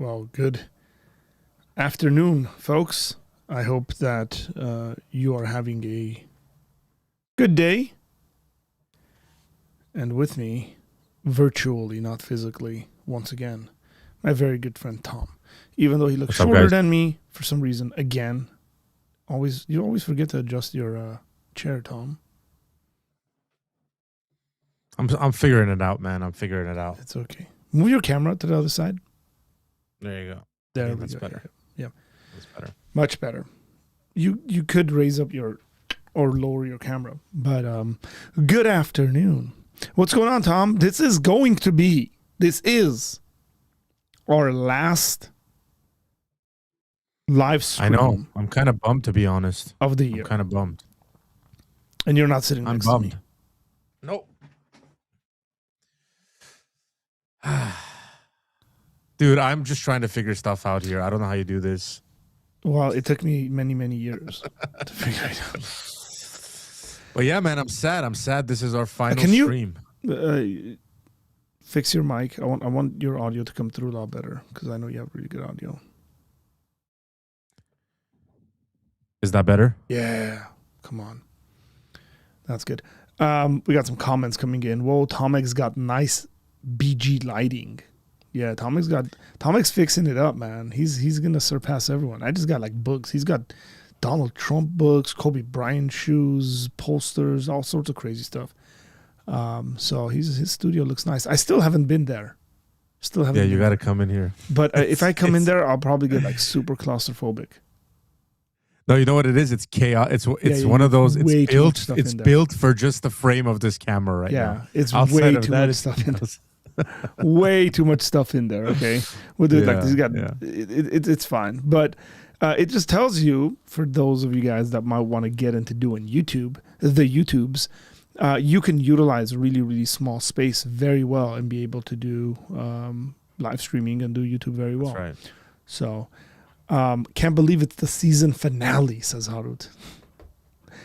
Well, good afternoon, folks. I hope that you are having a good day. And with me, virtually, not physically, once again, my very good friend Tom. Even though he looks shorter than me, for some reason, again, you always forget to adjust your chair, Tom. I'm figuring it out, man. I'm figuring it out. It's okay. Move your camera to the other side. There you go. There we that's go. better. Yeah. That's better. Much better. You could raise up or lower your camera. But good afternoon. What's going on, Tom? This is our last live stream. I know. I'm kind of bummed, to be honest. Of the year. I'm kind of bummed. And you're not sitting next to me. Nope. Dude, I'm just trying to figure stuff out here. I don't know how you do this. Well, it took me many, many years to figure it out. But yeah, man, I'm sad. This is our final stream. Fix your mic. I want your audio to come through a lot better because I know you have really good audio. Is that better? Yeah. Come on. That's good. We got some comments coming in. Whoa, Tomek's got nice BG lighting. Yeah, Tomek's fixing it up, man. He's gonna surpass everyone. I just got like books. He's got Donald Trump books, Kobe Bryant shoes, posters, all sorts of crazy stuff. So his studio looks nice. I still haven't been there. Yeah, you got to come in here. But if I come in there, I'll probably get like super claustrophobic. No, you know what it is? It's chaos. It's one of those. It's built for just the frame of this camera right now. Yeah, it's way too much stuff in there. Way too much stuff in there. Okay, we'll do it like this. It's fine, but it just tells you, for those of you guys that might want to get into doing the YouTubes, you can utilize really, really small space very well and be able to do live streaming and do YouTube very well. That's right. So, can't believe it's the season finale, says Harut.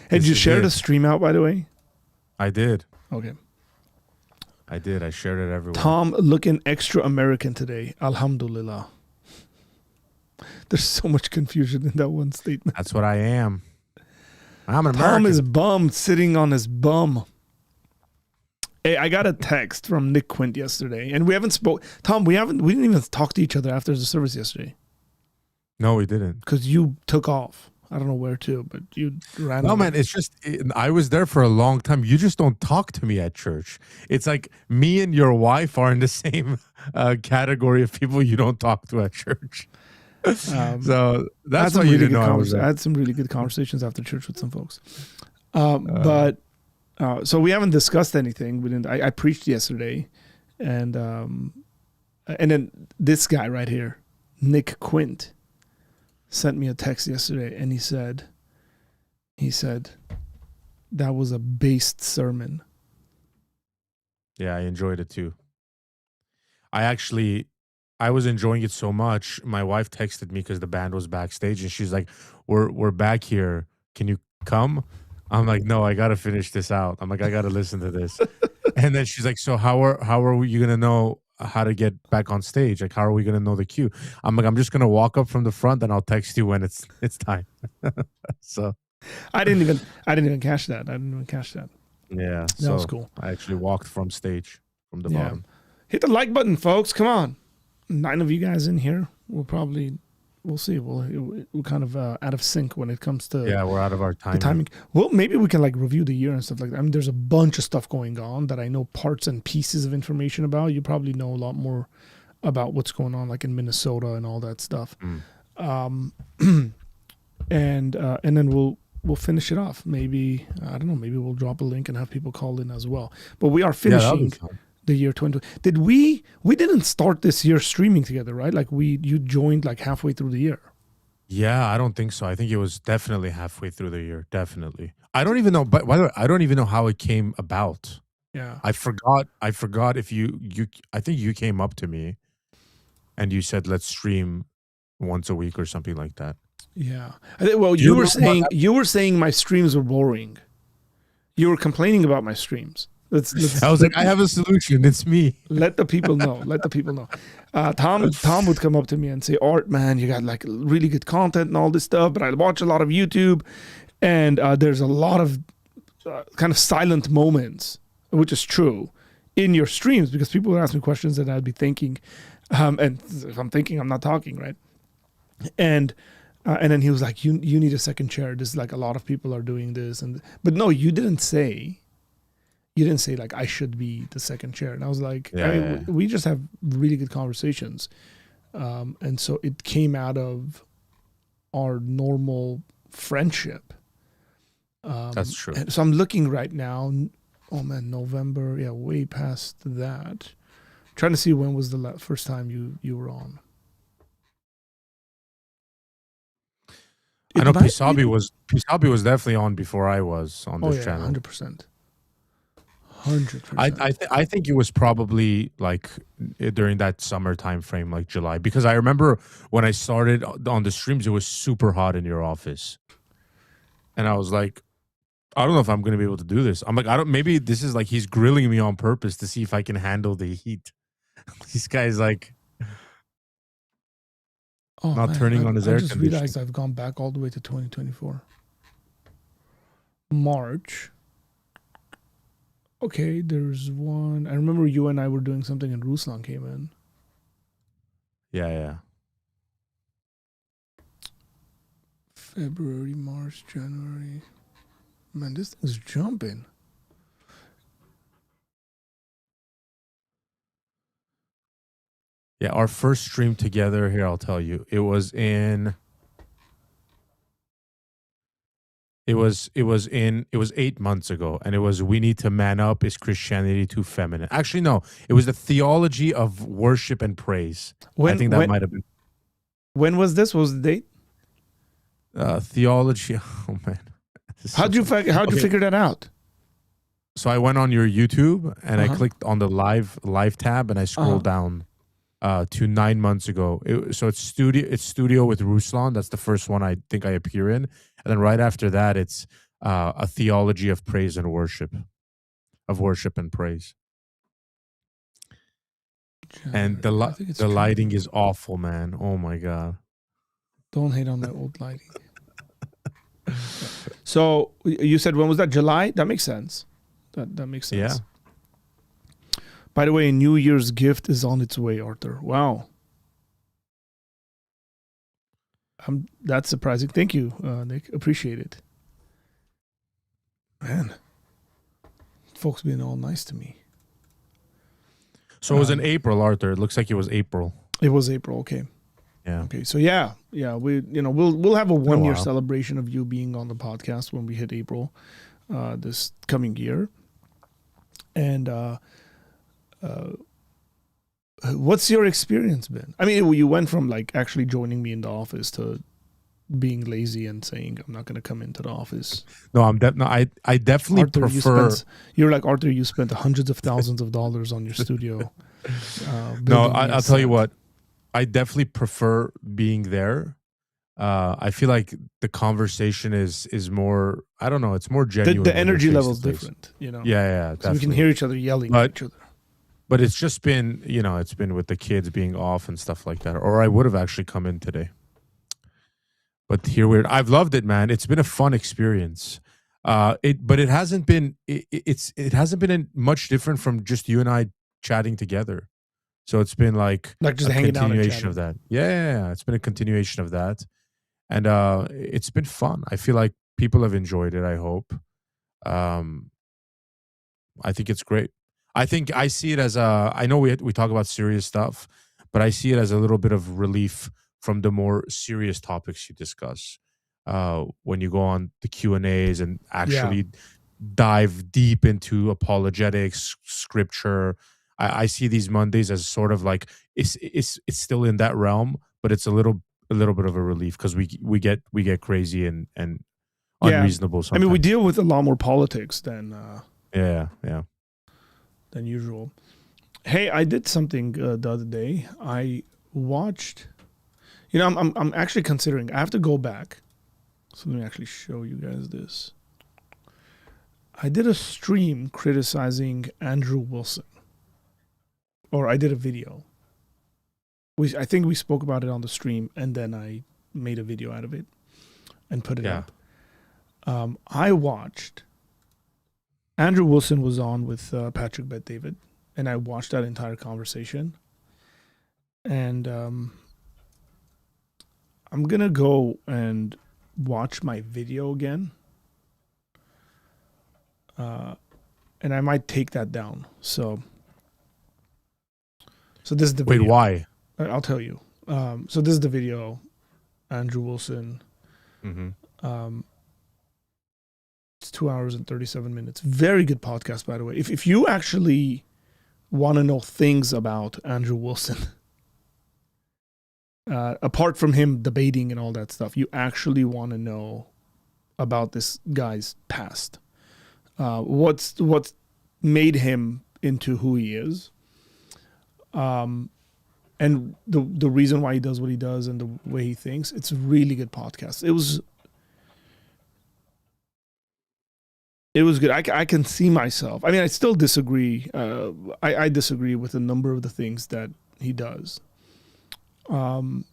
Hey, did you share the stream out, by the way? I did. Okay. I did. I shared it everywhere. Tom looking extra American today. Alhamdulillah. There's so much confusion in that one statement. That's what I am. I'm an American. Tom is bummed, sitting on his bum. Hey, I got a text from Nick Quint yesterday, and we haven't spoke. Tom, we didn't even talk to each other after the service yesterday. No, we didn't. Because you took off. I don't know where to, but you ran. No, man, it's just, I was there for a long time. You just don't talk to me at church. It's like me and your wife are in the same category of people you don't talk to at church. So that's why you didn't know I was there. I had some really good conversations after church with some folks. So we haven't discussed anything. We didn't. I preached yesterday, and then this guy right here, Nick Quint, sent me a text yesterday, and he said that was a based sermon. Yeah, I enjoyed it too. I was enjoying it so much. My wife texted me because the band was backstage, and she's like, "We're back here. Can you come?" I'm like, "No, I gotta finish this out." I'm like, "I gotta listen to this." And then she's like, "So how are you gonna know how to get back on stage? Like, how are we gonna know the cue?" I'm like, "I'm just gonna walk up from the front, and I'll text you when it's time." So I didn't even catch that. Yeah, that was cool. I actually walked from stage from the bottom. Hit the like button, folks. Come on. 9 of you guys in here. We'll see. We're kind of out of sync when it comes to we're out of our timing. Well, maybe we can like review the year and stuff like that. I mean, there's a bunch of stuff going on that I know parts and pieces of information about. You probably know a lot more about what's going on, like in Minnesota and all that stuff. And then we'll finish it off. Maybe I don't know. Maybe we'll drop a link and have people call in as well. But we are finishing the year 2020. Did we didn't start this year streaming together, right? Like you joined like halfway through the year. Yeah, I don't think so. I think it was definitely halfway through the year. Definitely. I don't even know, but by the way, I don't even know how it came about. Yeah. I forgot if you I think you came up to me and you said, "Let's stream once a week," or something like that. Yeah. Well, you were saying my streams were boring. You were complaining about my streams. I was like, I have a solution. It's me. let the people know. Let the people know. Tom would come up to me and say, "Art, man, you got like really good content and all this stuff, but I watch a lot of YouTube, and there's a lot of kind of silent moments, which is true, in your streams because people would ask me questions and I'd be thinking, and if I'm thinking, I'm not talking, right? And then he was like, "You need a second chair. This is like a lot of people are doing this, but no, you didn't say." You didn't say like I should be the second chair, and I was like, we just have really good conversations, and so it came out of our normal friendship. That's true. So I'm looking right now. Oh man, November, yeah, way past that. Trying to see when was the first time you were on. I know Pisabi was definitely on before I was on this channel. 100%. 100%. I think it was probably like during that summer time frame, like July, because I remember when I started on the streams, it was super hot in your office, and I was like, I don't know if I'm gonna be able to do this. I'm like, maybe this is like he's grilling me on purpose to see if I can handle the heat. This guy's like turning on his air conditioner. I just realized I've gone back all the way to 2024. March. Okay, there's one. I remember you and I were doing something and Ruslan came in. Yeah. February, March, January. Man, this thing's jumping. Yeah, our first stream together here, I'll tell you. It was 8 months ago, and it was "We Need to Man Up. Is Christianity Too Feminine?" Actually, no, it was the theology of worship and praise. I think that might have been. When was this? What was the date? Theology. Oh man, how'd you figure that out? So I went on your YouTube and I clicked on the live tab and I scrolled down to 9 months ago. It's studio with Ruslan. That's the first one I think I appear in. And then right after that, it's a theology of praise and worship, of worship and praise. And the lighting is awful, man. Oh my God. Don't hate on that old lighting. So you said, when was that? July? That makes sense. That makes sense. Yeah. By the way, a New Year's gift is on its way, Arthur. Wow. That's surprising. Thank you, Nick. Appreciate it. Man, folks being all nice to me. So it was in April, Arthur. It looks like it was April. It was April. Okay. Yeah. Okay. So yeah. We'll have a 1 year celebration of you being on the podcast when we hit April, this coming year. And what's your experience been? I mean, you went from like actually joining me in the office to being lazy and saying I'm not going to come into the office. No, I definitely Arthur, prefer. You're like, Arthur, you spent hundreds of thousands of dollars on your studio. No, I'll tell you what. I definitely prefer being there. I feel like the conversation is more. I don't know. It's more genuine. The energy level is different. Yeah. So definitely. we can hear each other yelling at each other. But it's just been, it's been with the kids being off and stuff like that. Or I would have actually come in today. But I've loved it, man. It's been a fun experience. But it hasn't been. It hasn't been much different from just you and I chatting together. So it's been like just a hanging out and continuation of that. Yeah. It's been a continuation of that, and it's been fun. I feel like people have enjoyed it. I hope. I think it's great. I think I see it as I know we talk about serious stuff, but I see it as a little bit of relief from the more serious topics you discuss. When you go on the Q&As and actually dive deep into apologetics, scripture. I see these Mondays as sort of like it's still in that realm, but it's a little bit of a relief because we get crazy and unreasonable sometimes. I mean, we deal with a lot more politics than than usual. Hey, I did something the other day. I watched. I'm actually considering. I have to go back. So let me actually show you guys this. I did a stream criticizing Andrew Wilson, or I did a video. I think we spoke about it on the stream, and then I made a video out of it and put it up. I watched. Andrew Wilson was on with Patrick Bet-David, and I watched that entire conversation. And I'm gonna go and watch my video again, and I might take that down. So this is the video. Wait, why? I'll tell you. So this is the video. Andrew Wilson. Mm-hmm. It's 2 hours and 37 minutes. Very good podcast, by the way. If you actually want to know things about Andrew Wilson, apart from him debating and all that stuff, you actually want to know about this guy's past. What's made him into who he is. And the reason why he does what he does and the way he thinks. It's a really good podcast. It was good. I can see myself. I mean, I still disagree. I disagree with a number of the things that he does. But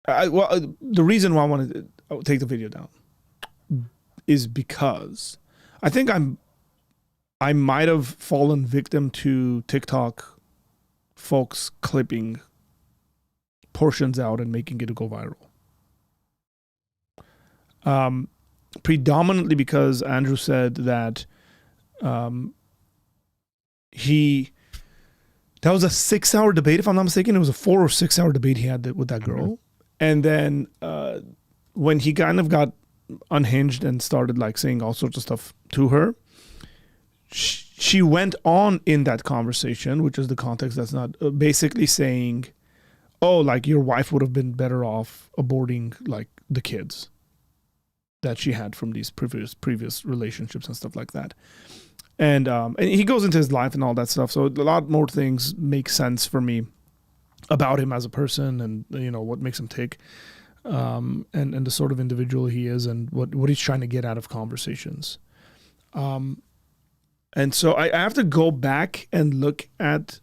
the reason why I wanted to take the video down is because I think I might have fallen victim to TikTok folks clipping portions out and making it go viral. Predominantly because Andrew said that that was a 6-hour debate, if I'm not mistaken. It was a 4 or 6 hour debate he had with that girl. Mm-hmm. And then when he kind of got unhinged and started like saying all sorts of stuff to her, she went on in that conversation, which is the context that's not basically saying, oh, like your wife would have been better off aborting like the kids that she had from these previous relationships and stuff like that. And he goes into his life and all that stuff. So a lot more things make sense for me about him as a person and, you know, what makes him tick, and the sort of individual he is and what he's trying to get out of conversations. And so I have to go back and look at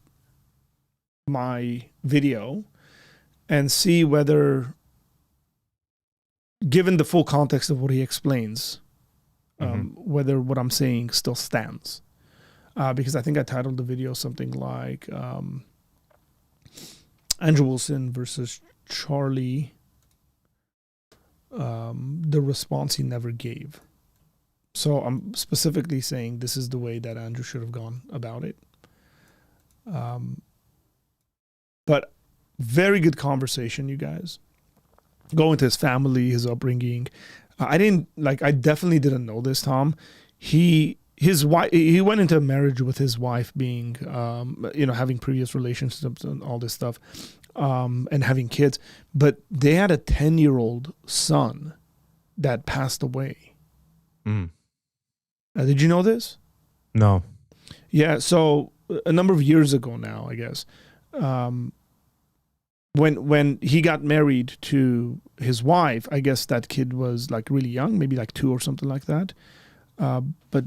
my video and see whether, given the full context of what he explains, whether what I'm saying still stands. Because I think I titled the video something like Andrew Wilson versus Charlie, the response he never gave. So I'm specifically saying this is the way that Andrew should have gone about it. But very good conversation, you guys. Go into his family, his upbringing. I definitely didn't know this, Tom. He went into a marriage with his wife being, having previous relationships and all this stuff, and having kids. But they had a 10-year-old son that passed away. Mm. Did you know this? No. Yeah. So a number of years ago now, I guess, when he got married to his wife, I guess that kid was like really young, maybe like 2 or something like that. But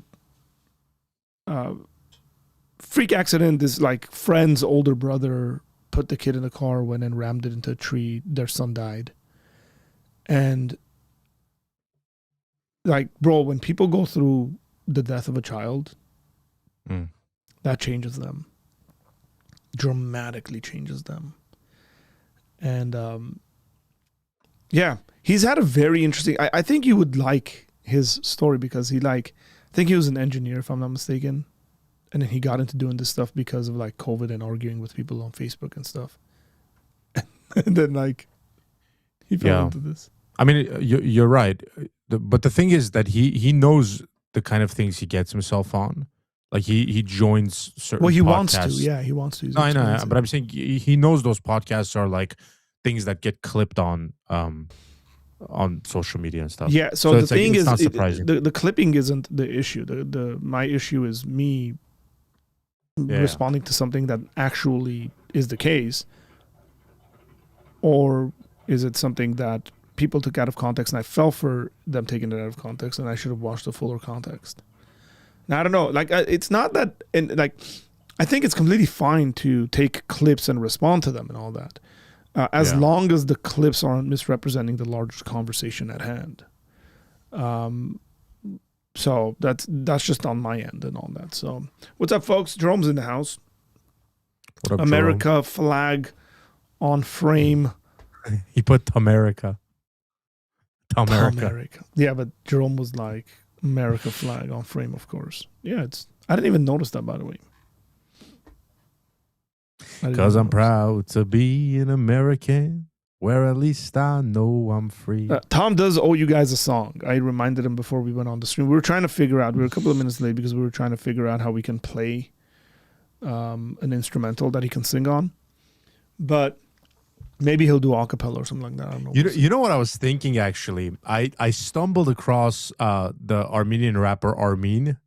freak accident, this like friend's older brother put the kid in the car, went and rammed it into a tree. Their son died. And like, bro, when people go through the death of a child, that changes them. Dramatically changes them. And he's had a very interesting, I think you would like his story because I think he was an engineer, if I'm not mistaken. And then he got into doing this stuff because of like COVID and arguing with people on Facebook and stuff. And then like he fell into this. I mean, you're right. But the thing is that he knows the kind of things he gets himself on. Like he joins certain Well, he podcasts. wants to. Yeah, he wants to. No, I know. But I'm saying he knows those podcasts are like things that get clipped on social media and stuff. Yeah, so the thing it's is, not surprising. the clipping isn't the issue. My issue is me responding to something that actually is the case, or is it something that people took out of context, and I fell for them taking it out of context, and I should have watched the fuller context. Now I don't know, like it's not that, and like I think it's completely fine to take clips and respond to them and all that, as long as the clips aren't misrepresenting the larger conversation at hand. So that's just on my end and all that. So what's up, folks? Jerome's in the house. What up, America Jerome? flag on frame. He put Tamerica. America. Yeah, but Jerome was like America flag on frame, of course. Yeah, I didn't even notice that, by the way. Because I'm proud to be an American, where at least I know I'm free. Tom does owe you guys a song. I reminded him before we went on the stream. We were trying to figure out, we were a couple of minutes late because we were trying to figure out how we can play an instrumental that he can sing on. But maybe he'll do a cappella or something like that. I don't know. You know what I was thinking, actually? I stumbled across the Armenian rapper Armin.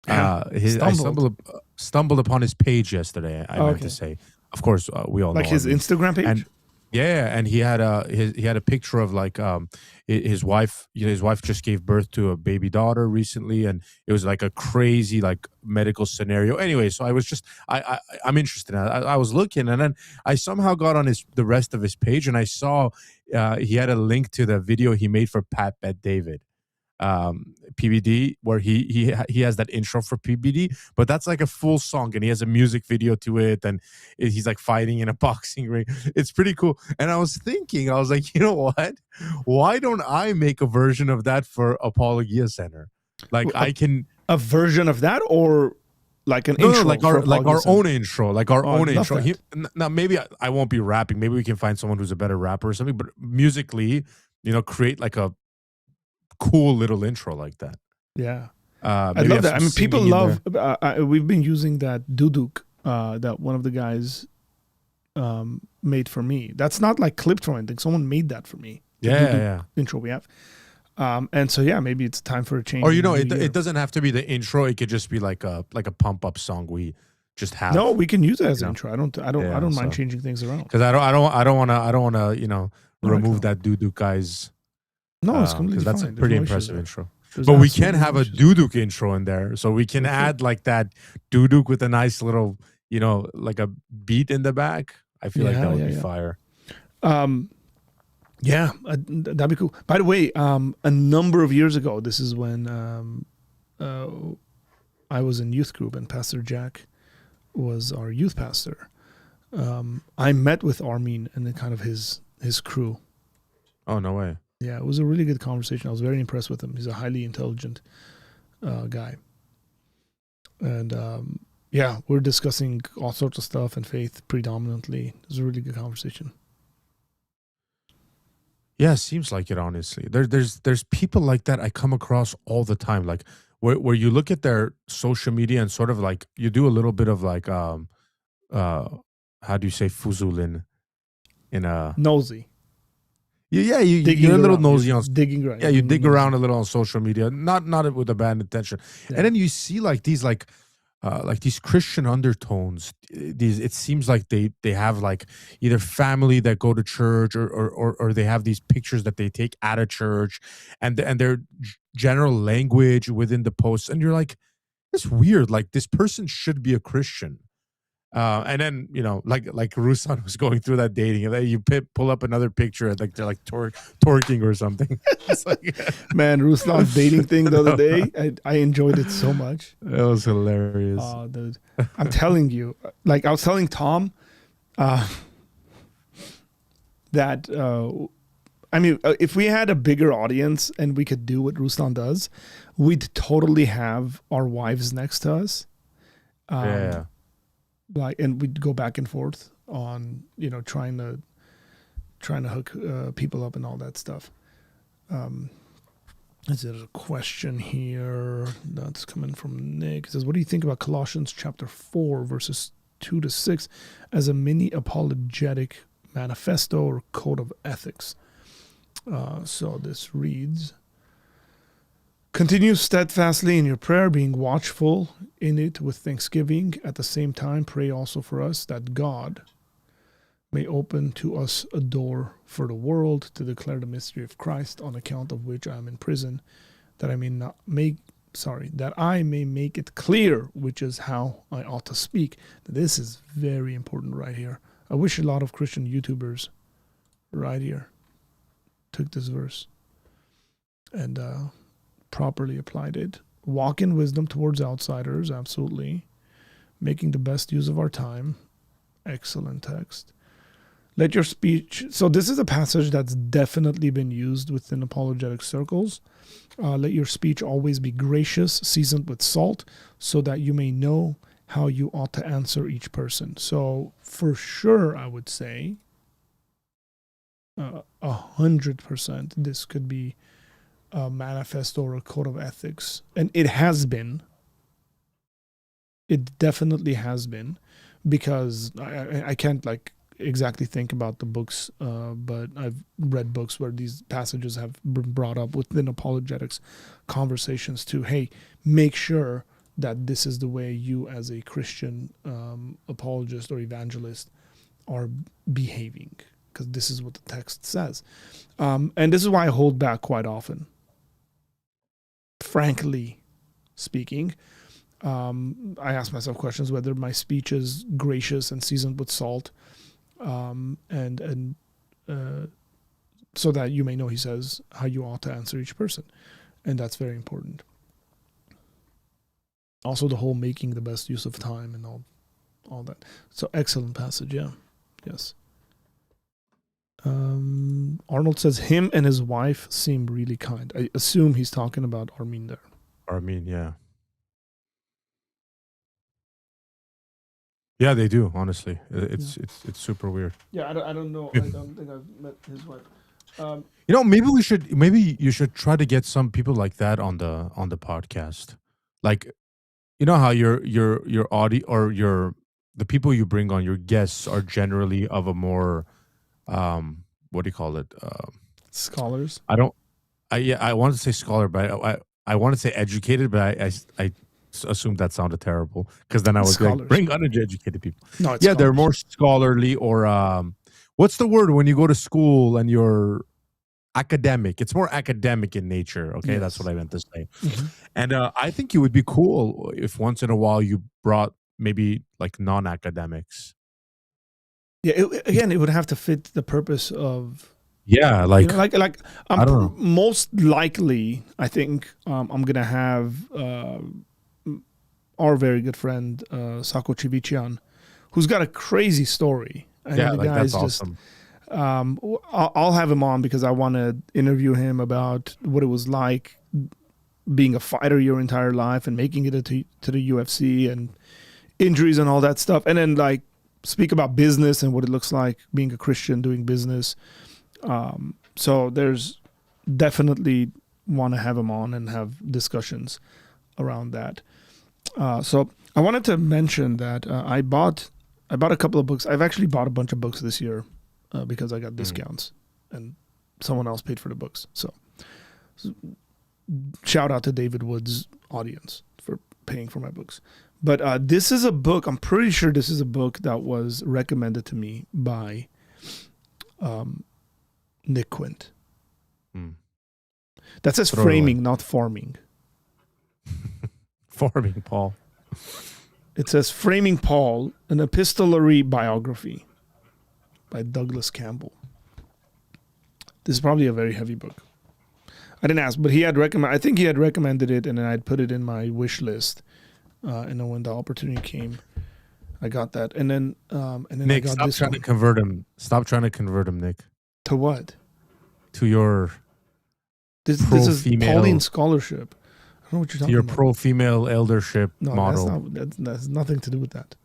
I stumbled upon his page yesterday. I meant to say, of course, we all like know his Armin. Instagram page. And and he had a picture of like his wife. You know, his wife just gave birth to a baby daughter recently, and it was like a crazy like medical scenario. Anyway, so I was just I'm interested in it. I was looking, and then I somehow got on the rest of his page, and I saw he had a link to the video he made for Pat Bet David. PBD, where he has that intro for PBD, but that's like a full song, and he has a music video to it, and he's like fighting in a boxing ring. It's pretty cool. And I was thinking, I was like, you know what? Why don't I make a version of that for Apologia Center? Like I can a version of that, or like an intro, like our own intro, like our own intro. Now maybe I won't be rapping. Maybe we can find someone who's a better rapper or something. But musically, you know, create like a cool little intro like that. Yeah, I love that. I mean, people love. We've been using that duduk that one of the guys made for me. That's not like clipped from anything. Someone made that for me. Yeah. Intro we have. And so maybe it's time for a change. Or it doesn't have to be the intro. It could just be like a pump up song we just have. No, we can use it as an intro. I don't mind changing things around. Because I don't want to remove that duduk guy's. No, it's completely fine. That's a pretty impressive intro. But we can have a duduk intro in there, so we can add like that duduk with a nice little, like a beat in the back. I feel like that would be fire. That'd be cool. By the way, a number of years ago, this is when I was in youth group and Pastor Jack was our youth pastor. I met with Armin and then kind of his crew. Oh, no way. Yeah, it was a really good conversation. I was very impressed with him. He's a highly intelligent guy. And we're discussing all sorts of stuff and faith predominantly. It was a really good conversation. Yeah, it seems like it, honestly. There's people like that I come across all the time. Like where you look at their social media and sort of like you do a little bit of like how do you say fuzulin in a nosy. Yeah, you're a little nosy on digging around. Yeah, you dig around a little on social media, not with a bad intention. Yeah. And then you see like these these Christian undertones. It seems like they have like either family that go to church or they have these pictures that they take out of church, and their general language within the posts, and you're like, it's weird. Like this person should be a Christian. And then like Ruslan was going through that dating, and then you pull up another picture, like they're like twerking or something. It's like, man, Ruslan's dating thing the other day, I enjoyed it so much. It was hilarious. Oh, dude, I'm telling you, like I was telling Tom, that if we had a bigger audience and we could do what Ruslan does, we'd totally have our wives next to us. Yeah. Like, and we'd go back and forth on, trying to hook people up and all that stuff. Is there a question here that's coming from Nick? It says, what do you think about Colossians chapter 4, verses 2-6 as a mini apologetic manifesto or code of ethics? So this reads, continue steadfastly in your prayer, being watchful in it with thanksgiving. At the same time, pray also for us that God, may open to us a door for the world to declare the mystery of Christ, on account of which I am in prison, that I may make it clear which is how I ought to speak. This is very important right here. I wish a lot of Christian YouTubers right here took this verse and properly applied it. Walk in wisdom towards outsiders, absolutely. Making the best use of our time. Excellent text. Let your speech... So this is a passage that's definitely been used within apologetic circles. Let your speech always be gracious, seasoned with salt, so that you may know how you ought to answer each person. So for sure, I would say 100% this could be a manifesto or a code of ethics. And it has been. It definitely has been, because I can't exactly think about the books, but I've read books where these passages have been brought up within apologetics conversations to, hey, make sure that this is the way you as a Christian apologist or evangelist are behaving, because this is what the text says. And this is why I hold back quite often. Frankly speaking, I ask myself questions whether my speech is gracious and seasoned with salt, and so that you may know, he says, how you ought to answer each person. And that's very important. Also, the whole making the best use of time and all that. So excellent passage, yeah. Yes. Arnold says him and his wife seem really kind. I assume he's talking about Armin there. Armin, yeah. Yeah, they do. Honestly, it's super weird. Yeah, I don't know. I don't think I've met his wife. Maybe you should try to get some people like that on the podcast. Like, you know how your audio or the people you bring on, your guests, are generally of a more what do you call it? Scholars. I want to say scholar, but I want to say educated, but I assumed that sounded terrible, because then I would bring uneducated people. No, it's yeah, scholars. They're more scholarly, or what's the word when you go to school and you're academic? It's more academic in nature. Okay, Yes. That's what I meant to say. Mm-hmm. And I think it would be cool if once in a while you brought maybe like non-academics. Yeah, it would have to fit the purpose of. Yeah, I don't know. Most likely, I think I'm gonna have our very good friend Sako Chivician, who's got a crazy story. And the guy's that's awesome. I'll have him on because I want to interview him about what it was like being a fighter your entire life and making it to the UFC and injuries and all that stuff, and then speak about business and what it looks like being a Christian doing business. So there's definitely want to have him on and have discussions around that. So I wanted to mention that I bought a couple of books. I've actually bought a bunch of books this year because I got discounts and someone else paid for the books. So shout out to David Wood's audience for paying for my books. But this is a book. I'm pretty sure this is a book that was recommended to me by Nick Quint. That says framing, not farming. Farming Paul. It says Framing Paul, an epistolary biography by Douglas Campbell. This is probably a very heavy book. I didn't ask, but I think he had recommended it, and then I'd put it in my wish list. And then when the opportunity came, I got that. And then Nick, I got stop this trying one. to convert him. Stop trying to convert him, Nick. To what? To your This is Pauline scholarship. I don't know what you're talking about. Your pro-female eldership model. That has nothing to do with that.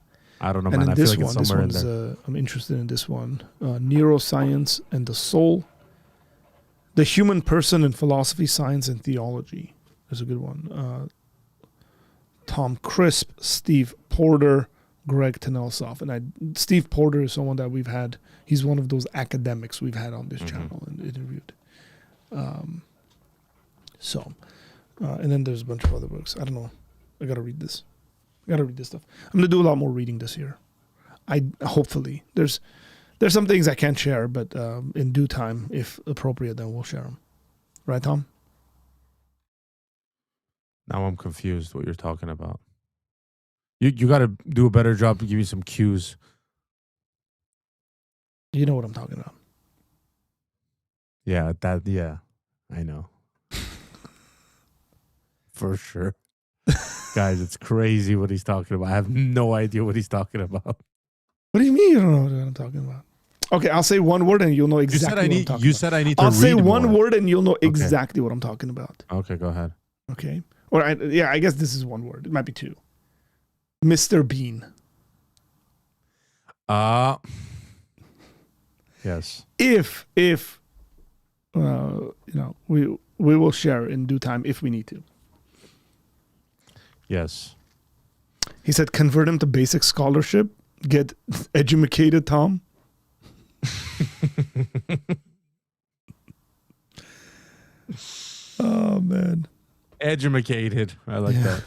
I don't know, And man. then I feel like it's somewhere in there. I'm interested in this one. Neuroscience and the Soul. The Human Person in Philosophy, Science, and Theology. There's a good one. Tom Crisp, Steve Porter, Greg Tenelsoff. And Steve Porter is someone that we've had. He's one of those academics we've had on this channel and interviewed. And then there's a bunch of other books. I don't know. I got to read this. I got to read this stuff. I'm going to do a lot more reading this year. Hopefully. There's some things I can't share, but in due time, if appropriate, then we'll share them. Right, Tom? Now I'm confused what you're talking about. You got to do a better job to give me some cues. You know what I'm talking about. Yeah, I know. For sure. Guys, it's crazy what he's talking about. I have no idea what he's talking about. What do you mean you don't know what I'm talking about? Okay, I'll say one word and you'll know exactly what I'm talking about. You said I need to I'll read say one more. word and you'll know exactly what I'm talking about. Okay, go ahead. Okay. Or I guess this is one word. It might be two. Mr. Bean. Yes. If we will share in due time if we need to. Yes. He said convert him to basic scholarship. Get educated, Tom. Oh man. Educated. I like that.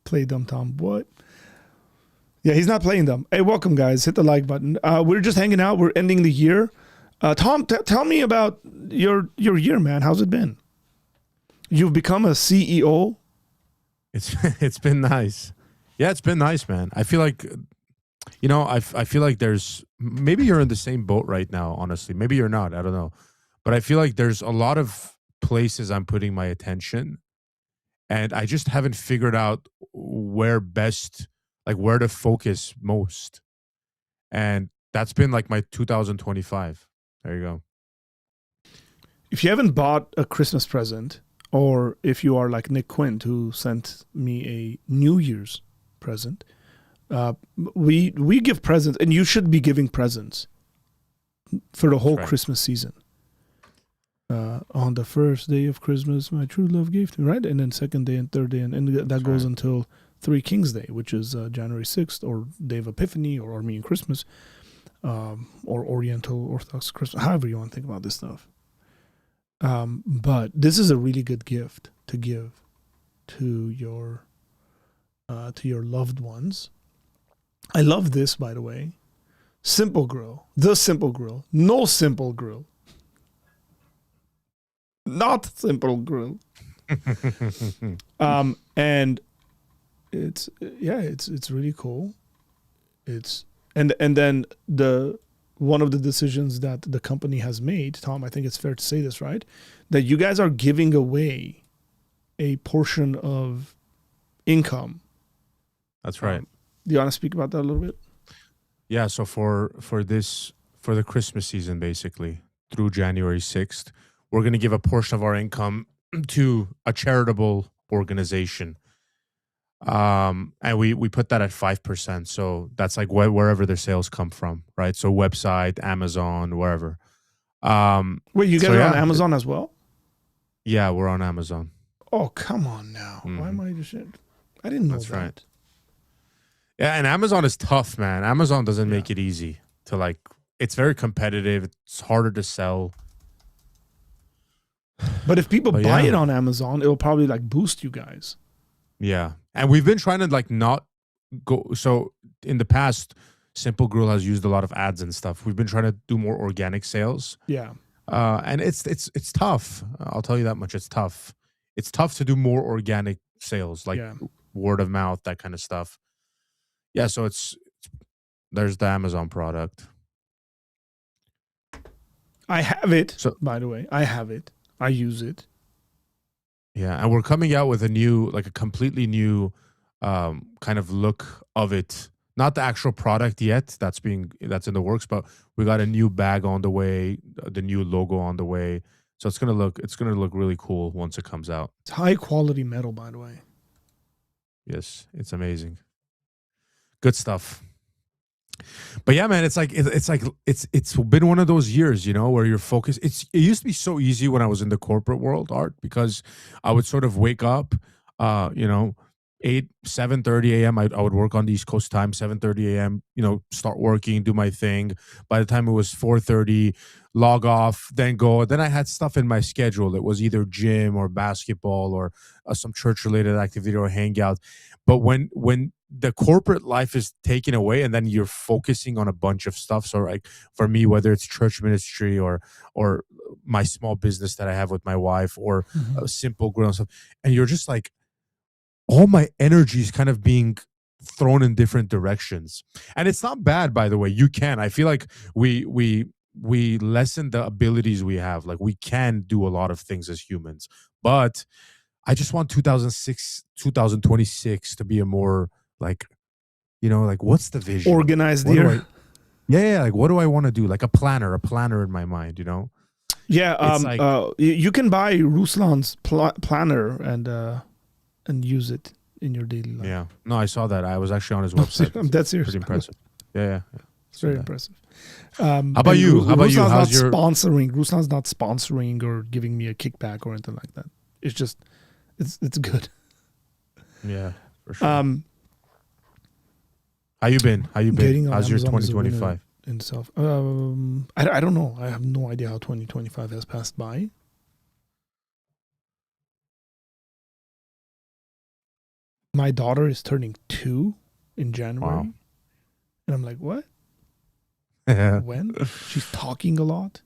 Play dumb, Tom. What? Yeah, he's not playing dumb. Hey, welcome guys. Hit the like button. We're just hanging out. We're ending the year. Tom, tell me about your year, man. How's it been? You've become a CEO. It's been nice. Yeah, it's been nice, man. I feel like, I feel like there's, maybe you're in the same boat right now, honestly. Maybe you're not. I don't know. But I feel like there's a lot of places I'm putting my attention, and I just haven't figured out where to focus most. And that's been like my 2025. There you go. If you haven't bought a Christmas present, or if you are like Nick Quint, who sent me a New Year's present, we give presents, and you should be giving presents for the whole Christmas season. On the first day of Christmas, my true love gave to me, right? And then second day and third day, and that goes until Three Kings Day, which is January 6th, or Day of Epiphany, or Armenian Christmas, or Oriental Orthodox Christmas, however you want to think about this stuff. But this is a really good gift to give to your loved ones. I love this, by the way. Simple Grill. The Simple Grill. No Simple Grill. Not Simple Grill. And it's really cool. And then one of the decisions that the company has made, Tom, I think it's fair to say this, right? That you guys are giving away a portion of income. That's right. Do you want to speak about that a little bit? Yeah, so for the Christmas season, basically, through January 6th, we're going to give a portion of our income to a charitable organization. And we put that at 5%. So that's like wherever their sales come from, right? So website, Amazon, wherever. Wait, you guys are on Amazon as well? Yeah, we're on Amazon. Oh, come on now. Why am I just... I didn't know that's that. Right. Yeah, and Amazon is tough, man. Amazon doesn't make it easy to it's very competitive. It's harder to sell. But if people buy it on Amazon, it'll probably boost you guys. Yeah. And we've been trying to not go. So in the past, Simple Grill has used a lot of ads and stuff. We've been trying to do more organic sales. Yeah. And it's tough. I'll tell you that much. It's tough. It's tough to do more organic sales, word of mouth, that kind of stuff. Yeah. So there's the Amazon product. I have it, by the way. I have it. I use it. Yeah, and we're coming out with a completely new kind of look of it. Not the actual product yet. That's in the works, but we got a new bag on the way, the new logo on the way. So it's gonna look really cool once it comes out. It's high quality metal, by the way. Yes, it's amazing. Good stuff. But yeah, man, it's been one of those years, where you're focused. It used to be so easy when I was in the corporate world, Art, because I would sort of wake up, 7:30 a.m. I would work on the East Coast time, 7:30 a.m., start working, do my thing. By the time it was 4:30, log off, then go. Then I had stuff in my schedule. It was either gym or basketball or some church-related activity or hangout. But when the corporate life is taken away, and then you're focusing on a bunch of stuff. So like for me, whether it's church ministry or my small business that I have with my wife, or Mhm. a simple grown stuff, and you're just like, all my energy is kind of being thrown in different directions. And it's not bad, by the way. You can. I feel like we lessen the abilities we have. Like we can do a lot of things as humans. But I just want 2026 to be a more like, like what's the vision? Organized What do year. I yeah, like what do I want to do? Like a planner in my mind. Yeah. It's like, You can buy Ruslan's planner and use it in your daily life. yeah. No, I saw that. I was actually on his website. I'm dead serious. Pretty impressive. Yeah. It's very impressive. How about you? Ruslan's not How's your sponsoring? Ruslan's not sponsoring or giving me a kickback or anything like that. It's just, it's good. Yeah, for sure. How you been? Getting on How's your Amazon is a winner 2025? in itself. I don't know. I have no idea how 2025 has passed by. My daughter is turning 2 in January. Wow. And I'm like, what? Yeah. When? She's talking a lot,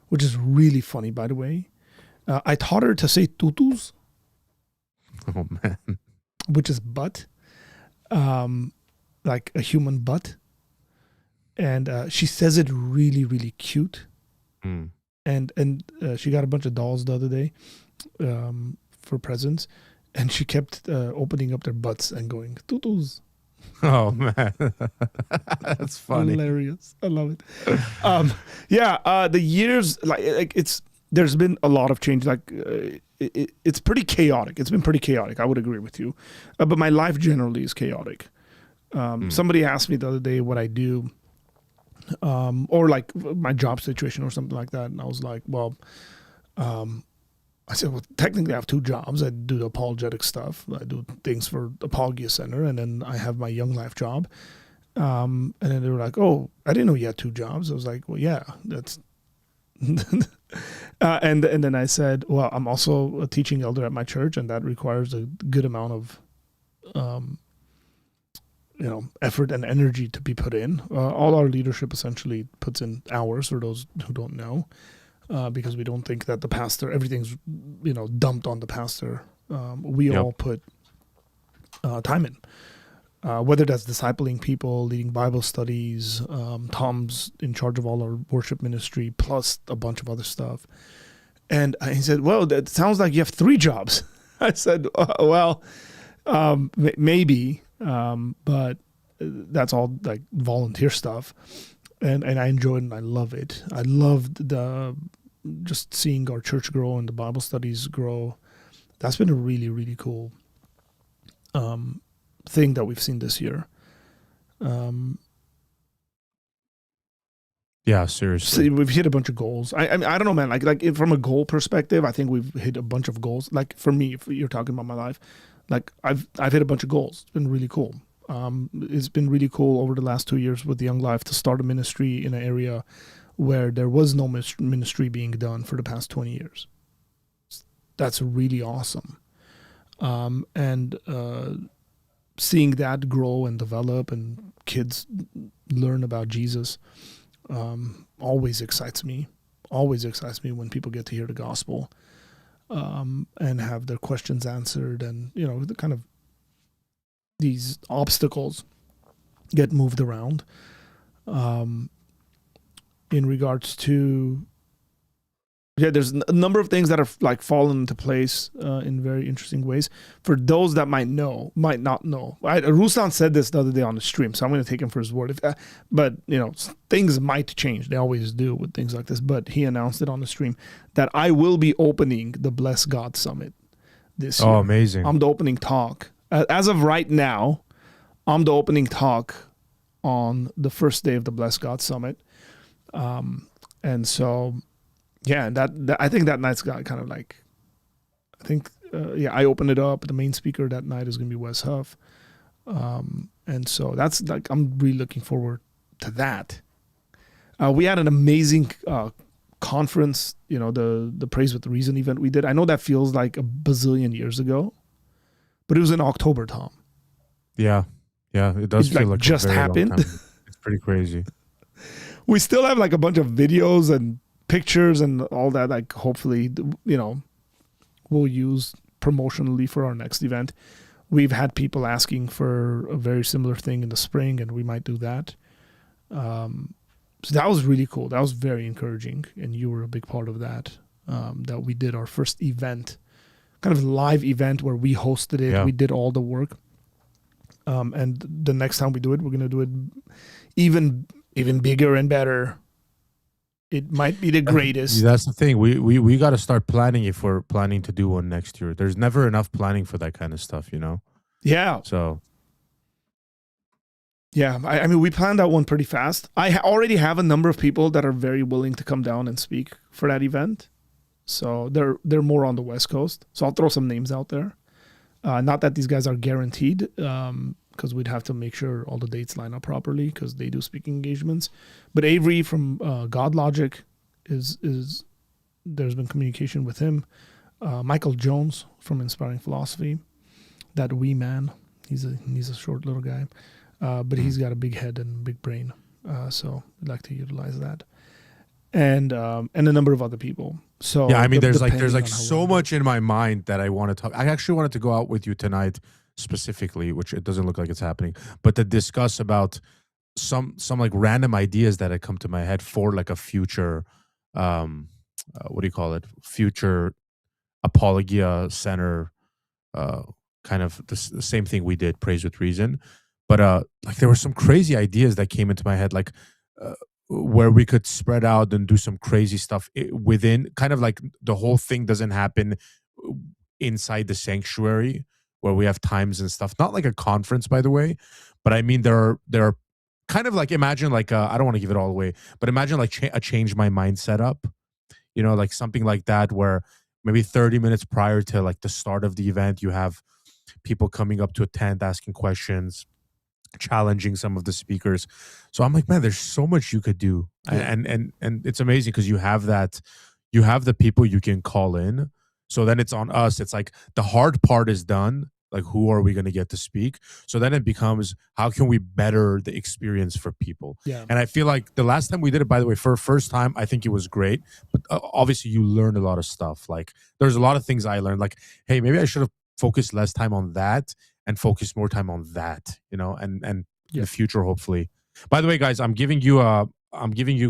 which is really funny, by the way. I taught her to say tutus, Oh man. which is butt, like a human butt. And she says it really, really cute. Mm. And she got a bunch of dolls the other day for presents. And she kept opening up their butts and going, tutus. Oh man. That's funny. Hilarious. I love it. The years, like there's been a lot of change. Like it's pretty chaotic. It's been pretty chaotic. I would agree with you. But my life generally is chaotic. Somebody asked me the other day what I do, or like my job situation or something like that. And I was like, well, I said, well, technically I have 2 jobs. I do the apologetic stuff. I do things for Apologia Center, and then I have my Young Life job. And then they were like, oh, I didn't know you had 2 jobs. I was like, well, yeah, that's... and then I said, well, I'm also a teaching elder at my church, and that requires a good amount of effort and energy to be put in. All our leadership essentially puts in hours, for those who don't know. Because we don't think that the pastor, everything's, dumped on the pastor. We all put time in, whether that's discipling people, leading Bible studies. Tom's in charge of all our worship ministry, plus a bunch of other stuff. And he said, well, that sounds like you have 3 jobs. I said, well, maybe, but that's all like volunteer stuff. And I enjoy it and I love it. I loved just seeing our church grow and the Bible studies grow. That's been a really, really cool thing that we've seen this year. Yeah, seriously. So we've hit a bunch of goals. I mean, I don't know, man. Like from a goal perspective, I think we've hit a bunch of goals. Like for me, if you're talking about my life, like I've hit a bunch of goals. It's been really cool. It's been really cool over the last 2 years with the Young Life to start a ministry in an area where there was no ministry being done for the past 20 years. That's really awesome. And seeing that grow and develop and kids learn about Jesus always excites me. Always excites me when people get to hear the gospel and have their questions answered, and the kind of these obstacles get moved around. In regards to, there's a number of things that are like fallen into place in very interesting ways. For those that might not know, Ruslan said this the other day on the stream, so I'm going to take him for his word. But things might change. They always do with things like this. But he announced it on the stream that I will be opening the Bless God Summit this year. Oh, amazing! I'm the opening talk. As of right now, I'm the opening talk on the first day of the Bless God Summit. And so, yeah, that I think that night's got kind of like, I opened it up. The main speaker that night is going to be Wes Huff. And so that's like, I'm really looking forward to that. We had an amazing conference, the Praise with Reason event we did. I know that feels like a bazillion years ago, but it was in October, Tom. Yeah. Yeah, it does It feel like like a just very long happened. time. It's pretty crazy. We still have like a bunch of videos and pictures and all that. Like hopefully, we'll use promotionally for our next event. We've had people asking for a very similar thing in the spring, and we might do that. So that was really cool. That was very encouraging, and you were a big part of that. That we did our first event, kind of live event where we hosted it. Yeah. We did all the work. And the next time we do it, we're gonna do it even bigger and better. It might be the greatest. That's the thing. We got to start planning if we're planning to do one next year. There's never enough planning for that kind of stuff, you know? Yeah. So, Yeah. I mean, we planned that one pretty fast. I already have a number of people that are very willing to come down and speak for that event. So they're more on the West Coast. So I'll throw some names out there. Not that these guys are guaranteed, because we'd have to make sure all the dates line up properly because they do speaking engagements. But Avery from God Logic is there's been communication with him. Michael Jones from Inspiring Philosophy, that wee man. He's a short little guy, but he's got a big head and big brain. So we'd like to utilize that, and a number of other people. So yeah, I mean, there's depending on how so we- much in my mind that I want to talk. I actually wanted to go out with you tonight specifically, which it doesn't look like it's happening, but to discuss about some like random ideas that had come to my head for like a future, what do you call it? Future Apologia Center, kind of the same thing we did, Praise with Reason. But like there were some crazy ideas that came into my head, like where we could spread out and do some crazy stuff within, kind of like the whole thing doesn't happen inside the sanctuary where we have times and stuff. Not like a conference, by the way, but I mean there are kind of like, imagine like I don't want to give it all away, but imagine like a change my mind setup, you know, like something like that where maybe 30 minutes prior to like the start of the event, you have people coming up to a tent asking questions, challenging some of the speakers. So I'm like, man, there's so much you could do. Yeah. And it's amazing because you have the people you can call in. So then it's on us. It's like the hard part is done. Like, who are we going to get to speak? So then it becomes, how can we better the experience for people? Yeah. And I feel like the last time we did it, by the way, for a first time, I think it was great. But obviously you learn a lot of stuff. Like there's a lot of things I learned. Like, hey, maybe I should have focused less time on that and focus more time on that, you know, and in the future, hopefully. By the way, guys, I'm giving you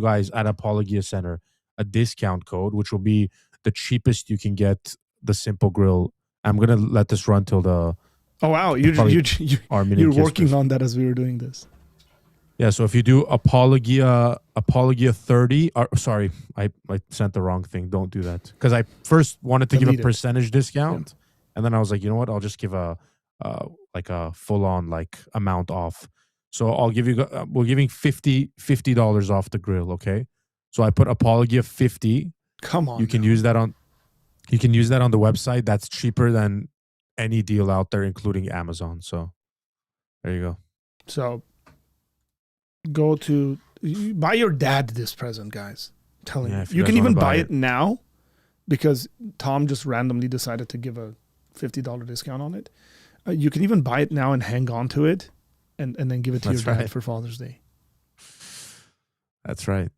guys at Apologia Center a discount code, which will be the cheapest you can get the Simple Grill. I'm gonna let this run till the. Oh wow, you're working on that as we were doing this. Yeah, so if you do Apologia 30, or sorry, I sent the wrong thing. Don't do that, because I first wanted to give a percentage discount, and then I was like, you know what? I'll just give a full on like amount off. So I'll give you. We're giving $50 off the grill. Okay, so I put Apologia 50. Come on, you can use that on. You can use that on the website. That's cheaper than any deal out there, including Amazon. So there you go. So go to buy your dad this present, guys. I'm telling you. You can even buy it now because Tom just randomly decided to give a $50 discount on it. You can even buy it now and hang on to it and then give it to your dad for Father's Day. That's right.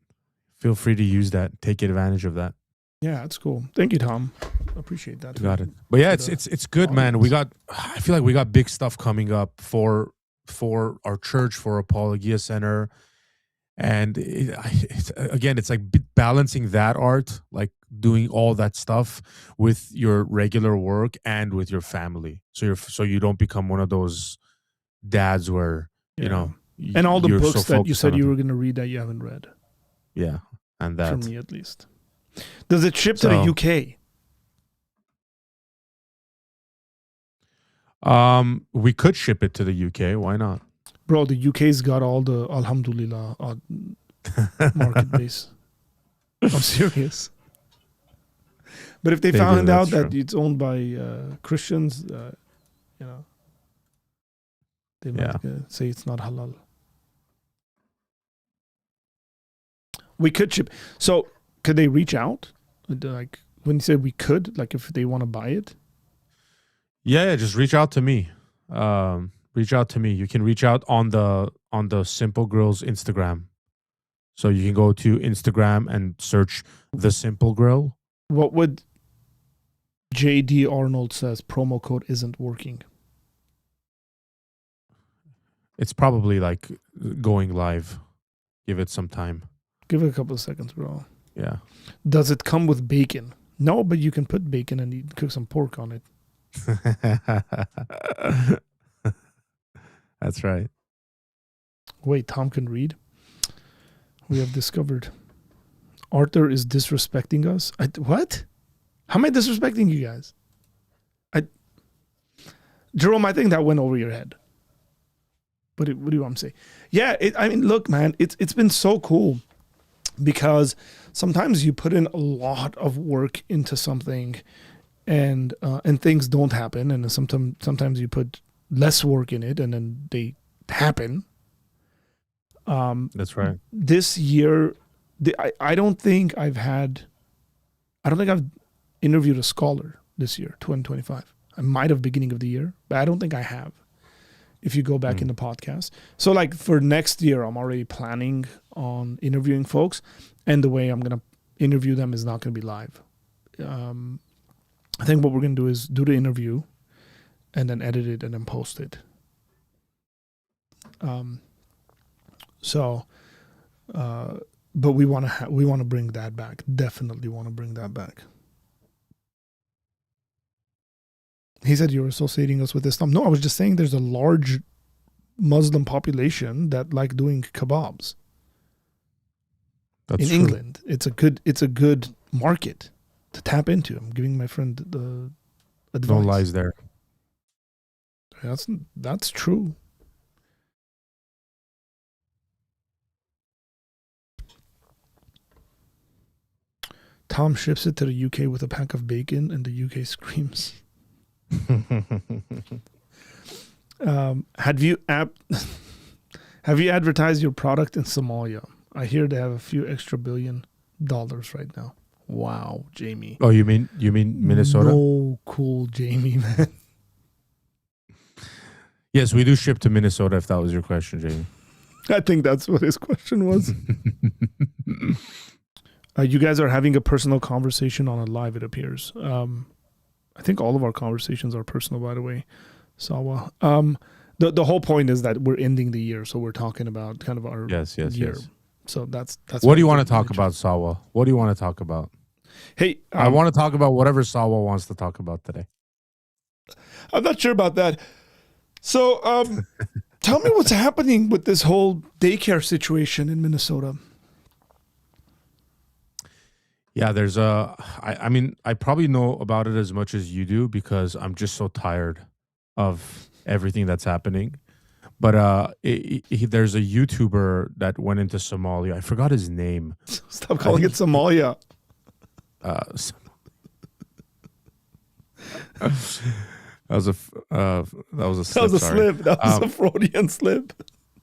Feel free to use that. Take advantage of that. Yeah, that's cool. Thank you, Tom. Appreciate that. You got it. But yeah, it's good, man. I feel like we got big stuff coming up for our church, for Apologia Center. And it's like balancing that art, like doing all that stuff with your regular work and with your family. So you don't become one of those dads where, you know, and all the books that you said you were going to read that you haven't read. Yeah. And that. For me, at least. Does it ship to the UK? We could ship it to the UK. Why not? Bro, the UK's got all the Alhamdulillah market base. I'm serious. But if they found out that it's owned by Christians, you know, they might say it's not halal. We could ship. So could they reach out? Like when you say we could, like if they want to buy it? Yeah, just reach out to me. Reach out to me. You can reach out on the Simple Grill's Instagram. So you can go to Instagram and search the Simple Grill. What would JD Arnold says promo code isn't working? It's probably like going live. Give it some time. Give it a couple of seconds, bro. Yeah. Does it come with bacon? No, but you can put bacon and you cook some pork on it. That's right. Wait, Tom can read? We have discovered Arthur is disrespecting us. What? How am I disrespecting you guys? Jerome, I think that went over your head. What do you want to say? Yeah, I mean, look, man, it's been so cool because sometimes you put in a lot of work into something, and things don't happen, and sometimes you put less work in it, and then they happen. That's right. This year, I don't think I've interviewed a scholar this year, 2025. I might have beginning of the year, but I don't think I have. If you go back in the podcast. So like for next year, I'm already planning on interviewing folks, and the way I'm going to interview them is not going to be live. I think what we're going to do is do the interview and then edit it and then post it. But we want to bring that back. Definitely want to bring that back. He said you're associating us with Islam. No, I was just saying there's a large Muslim population that like doing kebabs. That's in true. England. It's a good market to tap into. I'm giving my friend the advice. No lies there. That's true. Tom ships it to the UK with a pack of bacon, and the UK screams. Have you advertised your product in Somalia? I hear they have a few extra $1 billion right now. Wow, Jamie. Oh, you mean Minnesota? No, cool, Jamie, man. Yes, we do ship to Minnesota. If that was your question, Jamie. I think that's what his question was. You guys are having a personal conversation on a live, it appears. I think all of our conversations are personal, by the way, Sawa. The whole point is that we're ending the year, so we're talking about kind of our year. Yes. So that's. What do you want to talk about, Sawa? What do you want to talk about? Hey, I want to talk about whatever Sawa wants to talk about today. I'm not sure about that. So, tell me what's happening with this whole daycare situation in Minnesota. Yeah, there's I mean, I probably know about it as much as you do because I'm just so tired of everything that's happening. But there's a YouTuber that went into Somalia. I forgot his name. Stop calling it Somalia. That was a slip. That was a Freudian slip.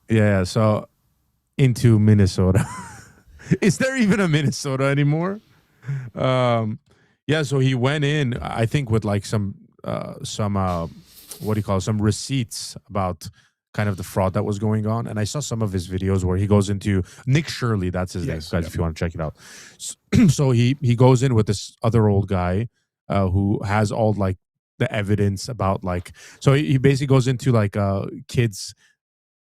Yeah. So into Minnesota. Is there even a Minnesota anymore? Yeah. So he went in, I think, with like some what do you call it? Some receipts about kind of the fraud that was going on. And I saw some of his videos where he goes into Nick Shirley. That's his name, guys, if you want to check it out. So he goes in with this other old guy who has all like the evidence about like, so he basically goes into like kids,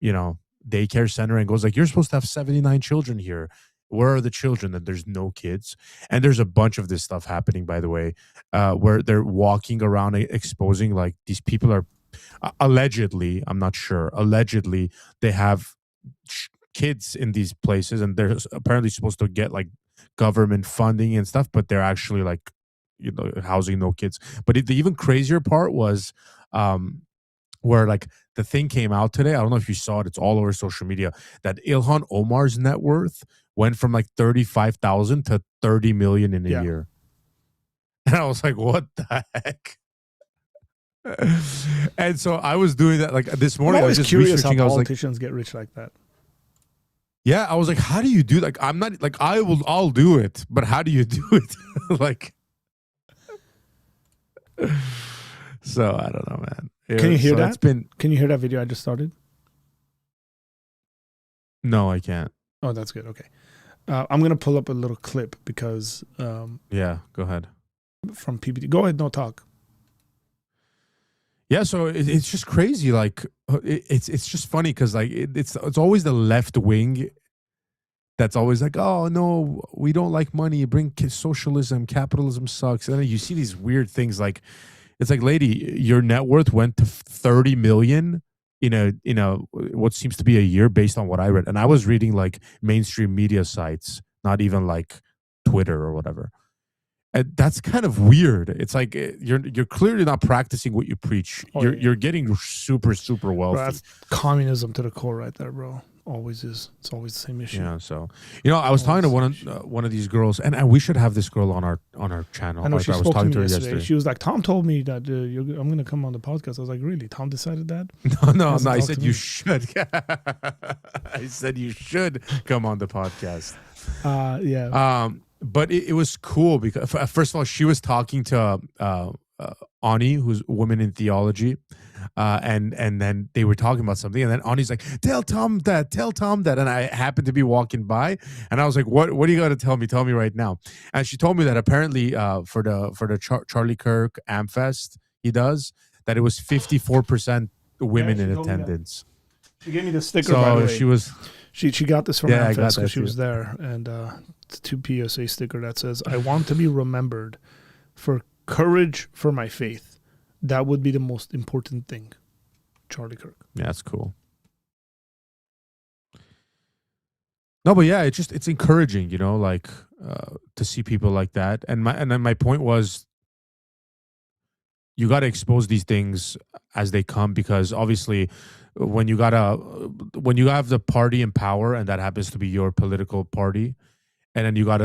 daycare center and goes like, you're supposed to have 79 children here. Where are the children? That there's no kids. And there's a bunch of this stuff happening, by the way, where they're walking around exposing like these people are allegedly, I'm not sure, allegedly they have kids in these places and they're apparently supposed to get like government funding and stuff, but they're actually like, housing no kids. But the even crazier part was where like the thing came out today. I don't know if you saw it. It's all over social media that Ilhan Omar's net worth went from like 35,000 to 30 million in a year. And I was like, what the heck? And so I was doing that like this morning. I'm always I was just curious researching. how I was like, politicians get rich like that. yeah, I was like, how do you do like I'm not like I'll do it, but how do you do it? Like so I don't know, man. Can you hear So that? it's been Can you hear that video I just started? no, I can't. Oh, that's good. Okay. I'm gonna pull up a little clip because Yeah, go ahead. from PBD. Go ahead, no talk. Yeah, so it's just crazy. Like it's just funny because like it's always the left wing that's always like, oh no, we don't like money. Bring socialism, capitalism sucks. And then you see these weird things like it's like, lady, your net worth went to 30 million in a what seems to be a year based on what I read. And I was reading like mainstream media sites, not even like Twitter or whatever. And that's kind of weird. It's like you're clearly not practicing what you preach. Oh, You're getting super bro, wealthy. that's communism to the core, right there, bro. Always is. It's always the same issue. Yeah. So I was talking to one of these girls, and we should have this girl on our channel. I know Like, she I was spoke to talking me her yesterday. She was like, "Tom told me that I'm going to come on the podcast." I was like, "Really? Tom decided that?" No. I said you should. I said you should come on the podcast. Yeah. But it was cool because first of all, she was talking to Ani, who's Women in Theology, and then they were talking about something, and then Ani's like, tell Tom that, and I happened to be walking by, and I was like, what do you got to tell me? Tell me right now. And she told me that apparently for the Charlie Kirk Amfest he does, that it was 54% women in attendance. She gave me the sticker, by the way. She was. She got this from Yeah, Amfest because she was there, and it's a 2 PSA sticker that says, "I want to be remembered for courage for my faith. That would be the most important thing." Charlie Kirk. Yeah, that's cool. No, but yeah, it's encouraging, like to see people like that. And then my point was, you got to expose these things as they come, because obviously when you have the party in power and that happens to be your political party, and then you got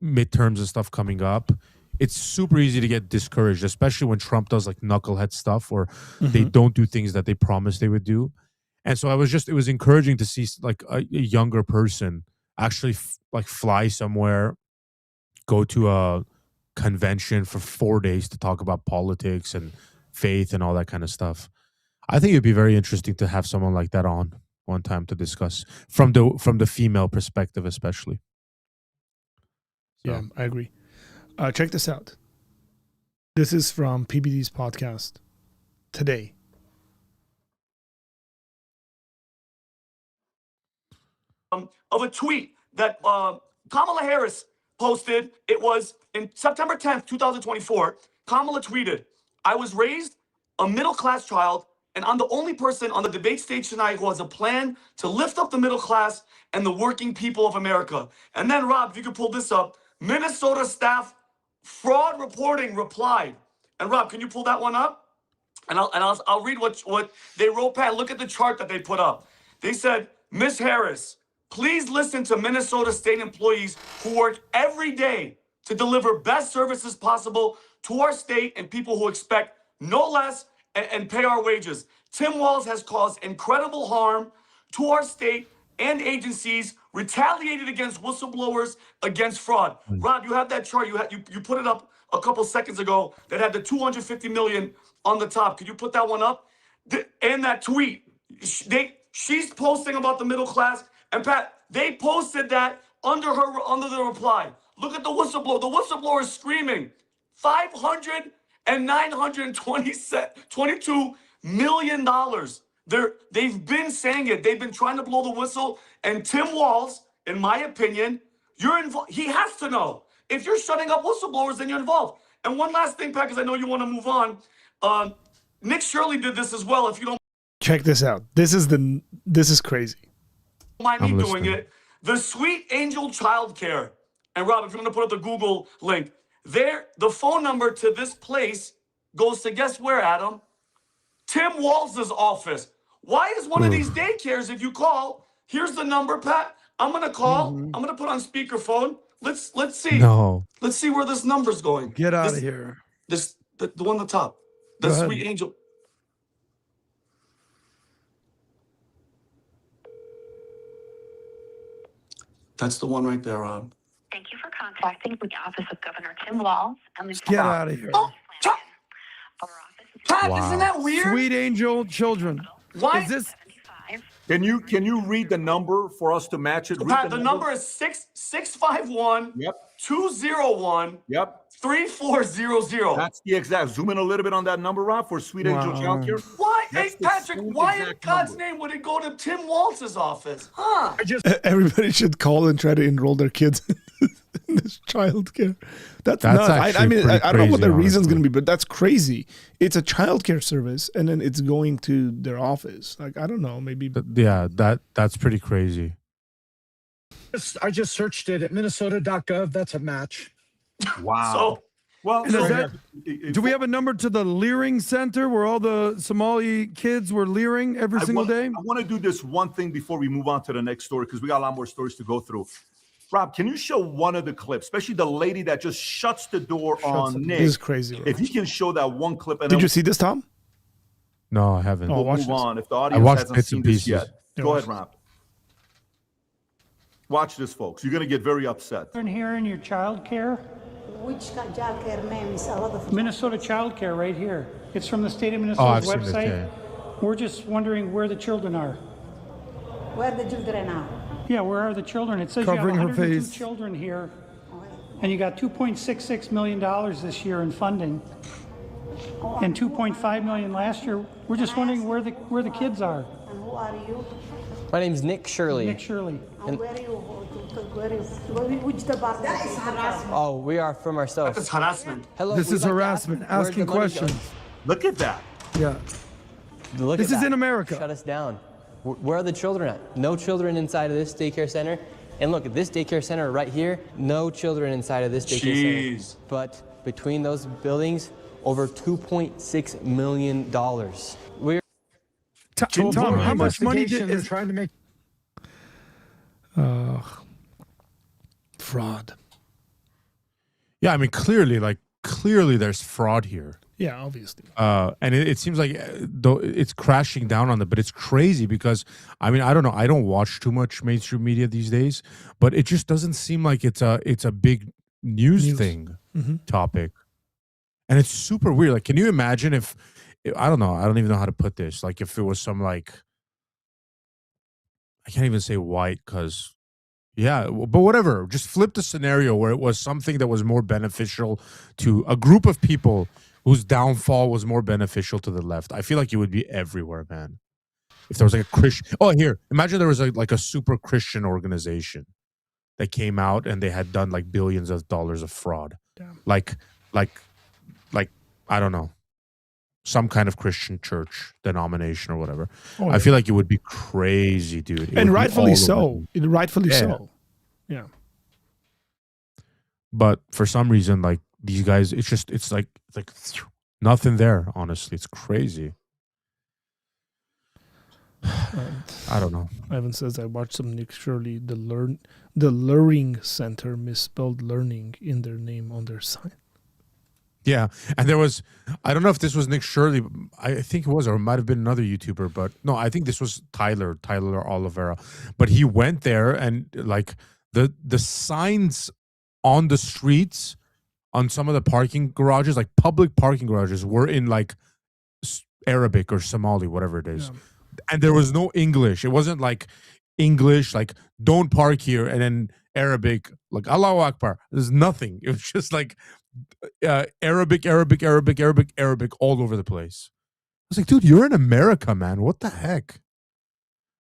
midterms and stuff coming up, it's super easy to get discouraged, especially when Trump does like knucklehead stuff or they don't do things that they promised they would do. And so it was encouraging to see like a younger person actually like fly somewhere, go to a convention for 4 days to talk about politics and faith and all that kind of stuff. I think it'd be very interesting to have someone like that on one time to discuss from the female perspective, especially. So. Yeah, I agree. Check this out. This is from PBD's podcast today. Of a tweet that Kamala Harris posted. It was in September 10th, 2024. Kamala tweeted, "I was raised a middle-class child, and I'm the only person on the debate stage tonight who has a plan to lift up the middle class and the working people of America." And then, Rob, if you could pull this up, Minnesota staff fraud reporting replied. And Rob, can you pull that one up? And I'll read what they wrote, Pat. Look at the chart that they put up. They said, "Miss Harris, please listen to Minnesota state employees who work every day to deliver best services possible to our state and people who expect no less and pay our wages. Tim Walz has caused incredible harm to our state and agencies, retaliated against whistleblowers, against fraud." Rob, you have that chart. You put it up a couple seconds ago that had the 250 million on the top. Could you put that one up? And that tweet, she's posting about the middle class, and Pat, they posted that under the reply. Look at the whistleblower. The whistleblower is screaming, 500 and 922 million dollars. They've been saying it. They've been trying to blow the whistle. And Tim Walz, in my opinion, you're involved. He has to know. If you're shutting up whistleblowers, then you're involved. And one last thing, Pat, because I know you want to move on. Nick Shirley did this as well. If you don't check this out, this is crazy. Mind me doing it. The Sweet Angel Childcare. And Rob, if you want to put up the Google link, the phone number to this place goes to, guess where, Adam? Tim Walz's office. Why is one of these daycares, if you call, here's the number, Pat. I'm gonna call. I'm gonna put on speakerphone. Let's see. No. Let's see where this number's going. Get out of here. The one on the top. The Sweet Angel. That's the one right there, Rob. Thank you for contacting the office of Governor Tim Walz and the Get out of here. Oh, Our office is Pat, isn't that weird? Sweet Angel Children. Why? Is this? Can you read the number for us to match it? So, Read Pat, the number is 651 Yep. 201 Yep. 3400. That's the exact. Zoom in a little bit on that number, Rob, for Sweet Angel Wow. Childcare. Why, hey, That's the Patrick, same why in exact God's number. name would it go to Tim Waltz's office? Huh? Everybody should call and try to enroll their kids in this childcare. That's nuts. I actually mean, pretty I don't know what the crazy, reason's going to honestly. be, but that's crazy. It's a childcare service, and then it's going to their office. Like, I don't know, maybe. Yeah, that's pretty crazy. I just searched it at Minnesota.gov. That's a match. Wow. So, Well, And is so that- do we have a number to the Leering Center where all the Somali kids were leering every single day? I want to do this one thing before we move on to the next story because we got a lot more stories to go through. Rob, can you show one of the clips, especially the lady that just shuts the door on Nick? This is crazy. Bro. If you can show that one clip, and Did then you see this, Tom? No, I haven't. Oh, we'll watch move this. on. If the I audience watched hasn't bits seen and this pieces. yet, Yeah, go watch ahead, Rob. Watch this, folks. You're going to get very upset. In here in your child care, Which child care name is a lot of Minnesota Child Care right here. It's from the state of Oh, I've Minnesota's seen this. website. Yeah. We're just wondering where the children are. where the children are. Yeah, where are the children? It says Covering you her have 102 face. children here, and you got $2.66 million this year in funding, and $2.5 million last year. We're just wondering where the kids are. And who are you? My name's Nick Shirley. Nick Shirley. And where are you? Which department? That is harassment. Oh, we are from ourselves. that's harassment. Hello. This we'd is like to harassment, ask where asking the money goes. questions. Look at that. Yeah. Look This at is that. in America. Shut us down. Where are the children at? No children inside of this daycare center. And look, at this daycare center right here, no children inside of this daycare Jeez. center. But between those buildings, over $2.6 million. We're Tom, how much money Investigation, did they're trying to make Fraud. Yeah, I mean, clearly there's fraud here. Yeah, obviously. And it seems like though it's crashing down on them, but it's crazy because I mean, I don't know, I don't watch too much mainstream media these days, but it just doesn't seem like it's a big news thing topic. And it's super weird. Like, can you imagine if I don't know, I don't even know how to put this. Like if it was some like I can't even say white because yeah, but whatever. Just flip the scenario where it was something that was more beneficial to a group of people whose downfall was more beneficial to the left. I feel like it would be everywhere, man. If there was like a Christian, here, imagine there was like a super Christian organization that came out and they had done like billions of dollars of fraud, like I don't know, some kind of Christian church denomination or whatever. I feel like it would be crazy, dude. It would And be rightfully all so. over. Rightfully Yeah. so. Yeah. But for some reason, like these guys, it's like nothing there. Honestly, it's crazy. I don't know. Ivan says I watched some Nick Shirley, the Learning Center misspelled learning in their name on their sign. Yeah, and there was, I don't know if this was Nick Shirley. I think it was, or it might have been another YouTuber, but no, I think this was Tyler Oliveira. But he went there and like the signs on the streets, on some of the parking garages, like public parking garages, were in like Arabic or Somali, whatever it is. Yeah. And there was no English. It wasn't like English, like don't park here, and then Arabic, like Allahu Akbar. There's nothing. It was just like Arabic all over the place. I was like, dude, you're in America, man. What the heck?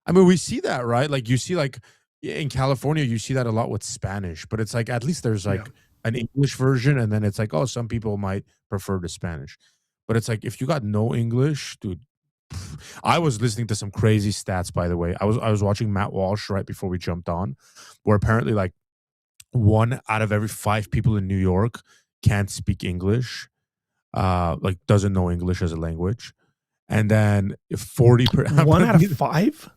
I mean, we see that, right? Like you see like in California, you see that a lot with Spanish, but it's like at least there's like an English version, and then it's like, oh, some people might prefer the Spanish. But it's like if you got no English, dude. I was listening to some crazy stats, by the way. I was watching Matt Walsh right before we jumped on, where apparently like 1 out of every 5 people in New York can't speak English, like doesn't know English as a language, and then 40%. 1 out of 5?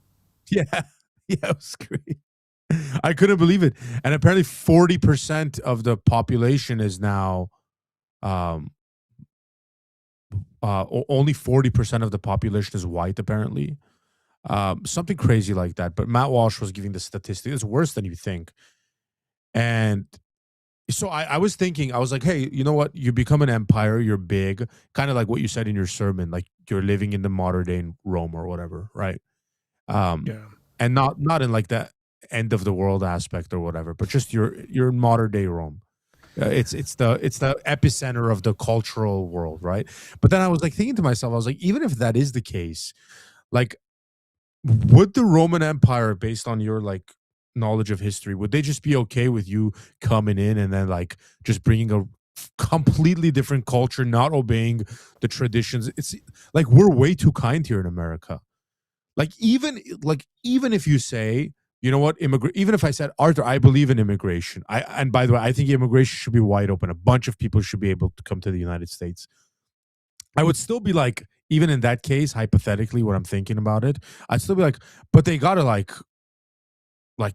Yeah, it was great. I couldn't believe it, and apparently 40% of the population is now. Only 40% of the population is white, apparently. Something crazy like that. But Matt Walsh was giving the statistic. It's worse than you think. And So I was thinking, I was like, hey, you know what? You become an empire, you're big, kind of like what you said in your sermon, like you're living in the modern day in Rome or whatever, right? Um, Yeah. and not in like the end of the world aspect or whatever, but just your modern day Rome. It's the epicenter of the cultural world, right? But then I was like thinking to myself, I was like, even if that is the case, like, would the Roman Empire, based on your like knowledge of history, would they just be okay with you coming in and then like just bringing a completely different culture, not obeying the traditions? It's like we're way too kind here in America. Like even if you say, you know what, even if I said, Arthur, I believe in immigration. And by the way, I think immigration should be wide open. A bunch of people should be able to come to the United States. I would still be like, even in that case, hypothetically, what I'm thinking about it, I'd still be like, but they gotta like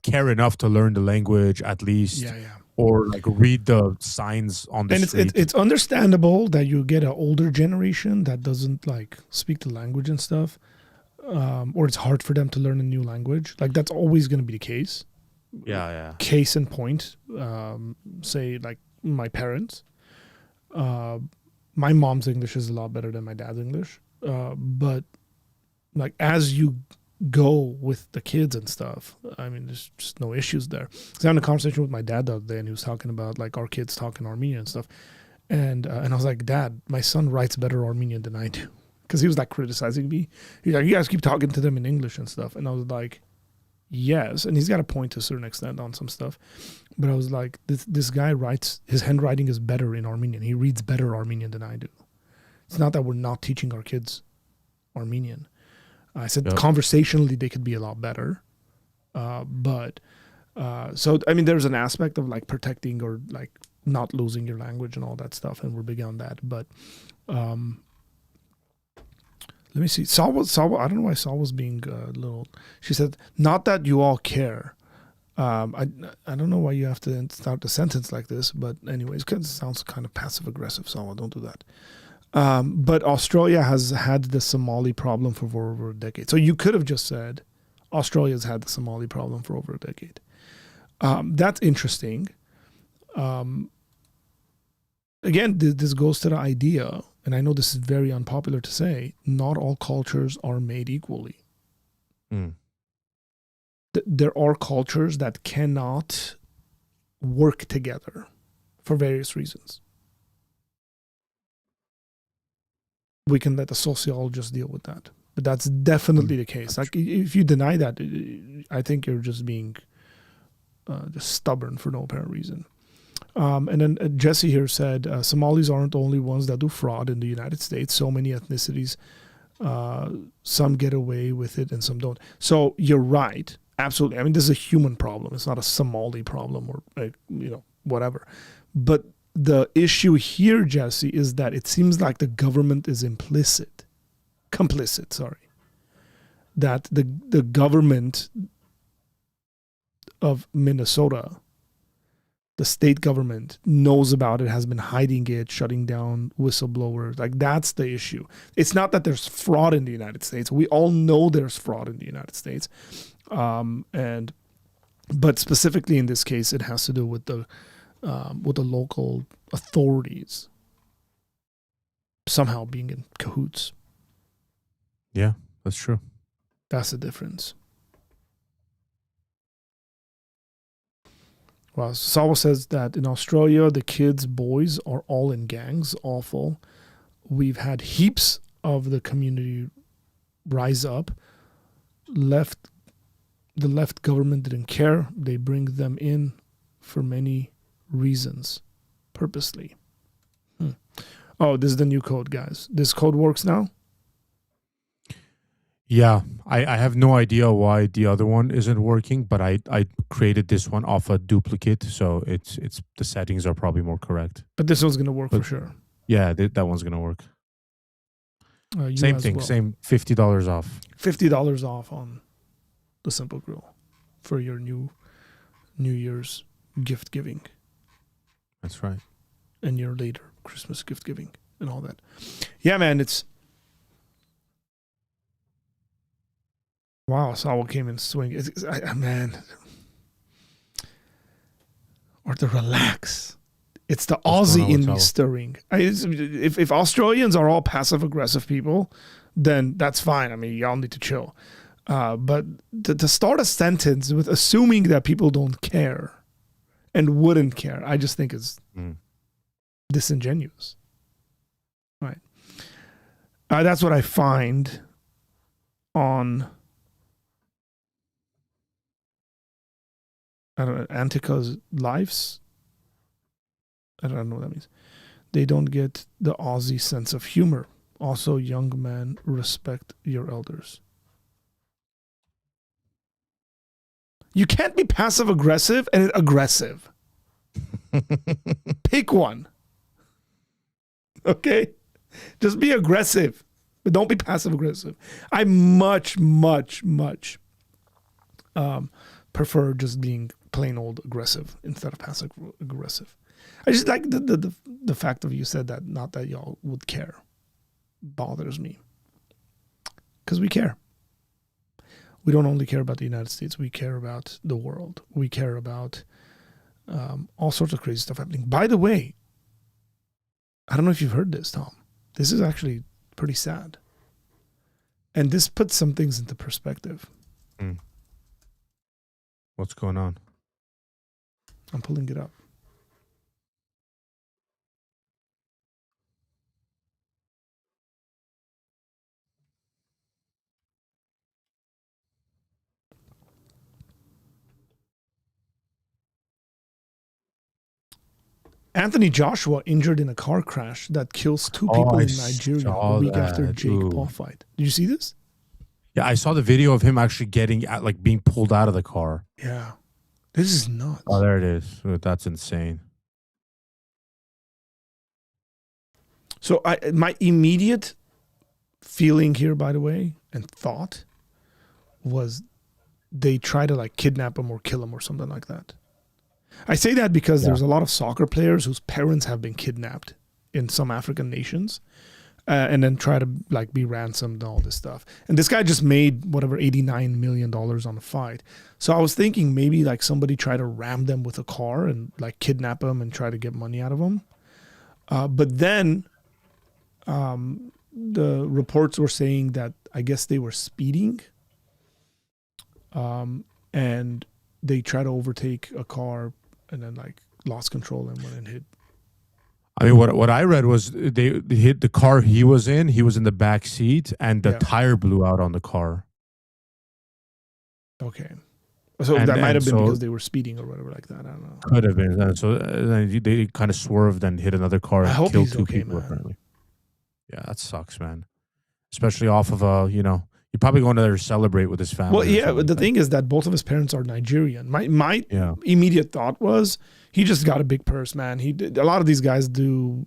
care enough to learn the language at least, Yeah, yeah. or like read the signs on the And street. it's understandable that you get an older generation that doesn't like speak the language and stuff, or it's hard for them to learn a new language. Like that's always going to be the case. Yeah. Case in point, say like my parents. My mom's English is a lot better than my dad's English, but like as you go with the kids and stuff, I mean, there's just no issues there. I was having a conversation with my dad the other day, and he was talking about like our kids talking Armenian and stuff, and I was like, Dad, my son writes better Armenian than I do, because he was like criticizing me. He's like, you guys keep talking to them in English and stuff, and I was like, yes, and he's got a point to a certain extent on some stuff, but I was like, this guy writes, his handwriting is better in Armenian. He reads better Armenian than I do. It's not that we're not teaching our kids Armenian. I said conversationally they could be a lot better, but so I mean there's an aspect of like protecting or like not losing your language and all that stuff, and we're big on that. But let me see. Saul, I don't know why Saul was being a little. She said, "Not that you all care." I don't know why you have to start a sentence like this, but anyways, because it sounds kind of passive aggressive. Saul, don't do that. But Australia has had the Somali problem for over a decade. So you could have just said Australia's had the Somali problem for over a decade. That's interesting. Again, this goes to the idea, and I know this is very unpopular to say, not all cultures are made equally. There are cultures that cannot work together for various reasons. We can let a sociologist deal with that. But that's definitely the case. Like if you deny that, I think you're just being just stubborn for no apparent reason. And then Jesse here said, Somalis aren't the only ones that do fraud in the United States. So many ethnicities, some get away with it and some don't. So you're right. Absolutely. I mean, this is a human problem. It's not a Somali problem or, whatever. But the issue here, Jesse, is that it seems like the government is complicit, that the government of Minnesota, the state government, knows about it, has been hiding it, shutting down whistleblowers. Like that's the issue. It's not that there's fraud in the United States. We all know there's fraud in the United States. But specifically in this case, it has to do with the local authorities somehow being in cahoots. Yeah, that's true. That's the difference. Well, Sawa says that in Australia, the kids' boys are all in gangs. Awful. We've had heaps of the community rise up. The left government didn't care. They bring them in for many reasons, purposely. Oh, this is the new code, guys. This code works now? Yeah, I have no idea why the other one isn't working, but I created this one off a duplicate, so it's the settings are probably more correct. But this one's gonna work for sure. Yeah, that one's gonna work. Same thing, well. same $50 off. $50 off on the Simple Grill for your New Year's gift giving. That's right. And your later Christmas gift giving and all that. Yeah, man, it's wow. Saul came in swing. Man, Arthur, relax. It's the What's going Aussie on in with me Talo? stirring. If Australians are all passive aggressive people, then that's fine. I mean, y'all need to chill. But to start a sentence with assuming that people don't care and wouldn't care, I just think is disingenuous. Right. That's what I find on, I don't know, Antica's lives. I don't know what that means. They don't get the Aussie sense of humor. Also, young men, respect your elders. You can't be passive aggressive and aggressive. Pick one. Okay? Just be aggressive, but don't be passive aggressive. I much prefer just being plain old aggressive instead of passive aggressive. I just like the fact of you said that, not that y'all would care. Bothers me. Because we care. We don't only care about the United States. We care about the world. We care about all sorts of crazy stuff happening. By the way, I don't know if you've heard this, Tom. This is actually pretty sad. And this puts some things into perspective. What's going on? I'm pulling it up. Anthony Joshua injured in a car crash that kills two people in Nigeria a week after Jake Paul fight. Did you see this? Yeah, I saw the video of him actually being pulled out of the car. Yeah. This is nuts. Oh, there it is. That's insane. So my immediate feeling here, by the way, and thought was they try to like kidnap him or kill him or something like that. I say that because there's a lot of soccer players whose parents have been kidnapped in some African nations and then try to like be ransomed and all this stuff. And this guy just made whatever $89 million on a fight. So I was thinking maybe like somebody tried to ram them with a car and like kidnap them and try to get money out of them. But then the reports were saying that I guess they were speeding and they tried to overtake a car and then like lost control and went and hit. I mean, what I read was they hit the car he was in. He was in the back seat, and the tire blew out on the car. Okay, so that might have been because they were speeding or whatever like that. I don't know. Could have been. So they kind of swerved and hit another car and killed two people. Man. Apparently, yeah, that sucks, man. Especially off of you're probably going to celebrate with his family. Well, yeah, but the thing is that both of his parents are Nigerian. My immediate thought was he just got a big purse, man. A lot of these guys do,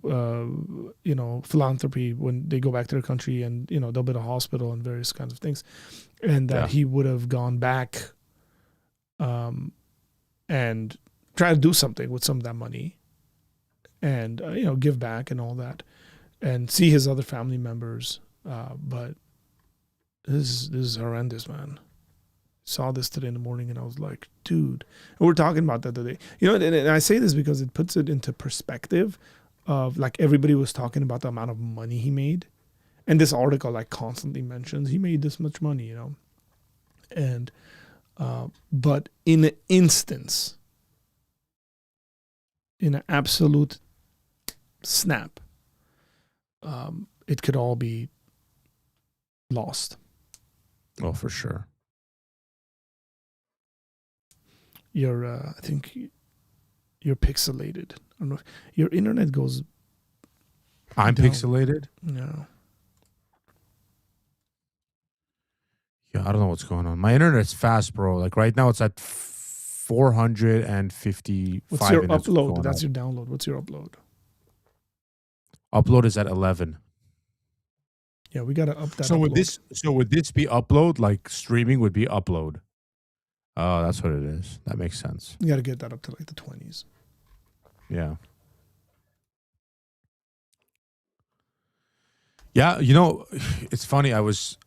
philanthropy when they go back to their country, and they'll build a hospital and various kinds of things, and that he would have gone back, and try to do something with some of that money, and give back and all that, and see his other family members, but. This is horrendous, man. Saw this today in the morning and I was like, dude. And we're talking about that today. And I say this because it puts it into perspective of like everybody was talking about the amount of money he made. And this article like constantly mentions he made this much money, And but in an instance, in an absolute snap, it could all be lost. Oh, for sure. I think you're pixelated. I don't know. Your internet goes. I'm down. pixelated? No. Yeah, I don't know what's going on. My internet's fast, bro. Like right now it's at 455. What's your upload? That's your download. What's your upload? Upload is at 11. Yeah, we gotta up that. So would this be upload? Like streaming would be upload. Oh, that's what it is. That makes sense. You gotta get that up to like the 20s. Yeah. Yeah, it's funny. I was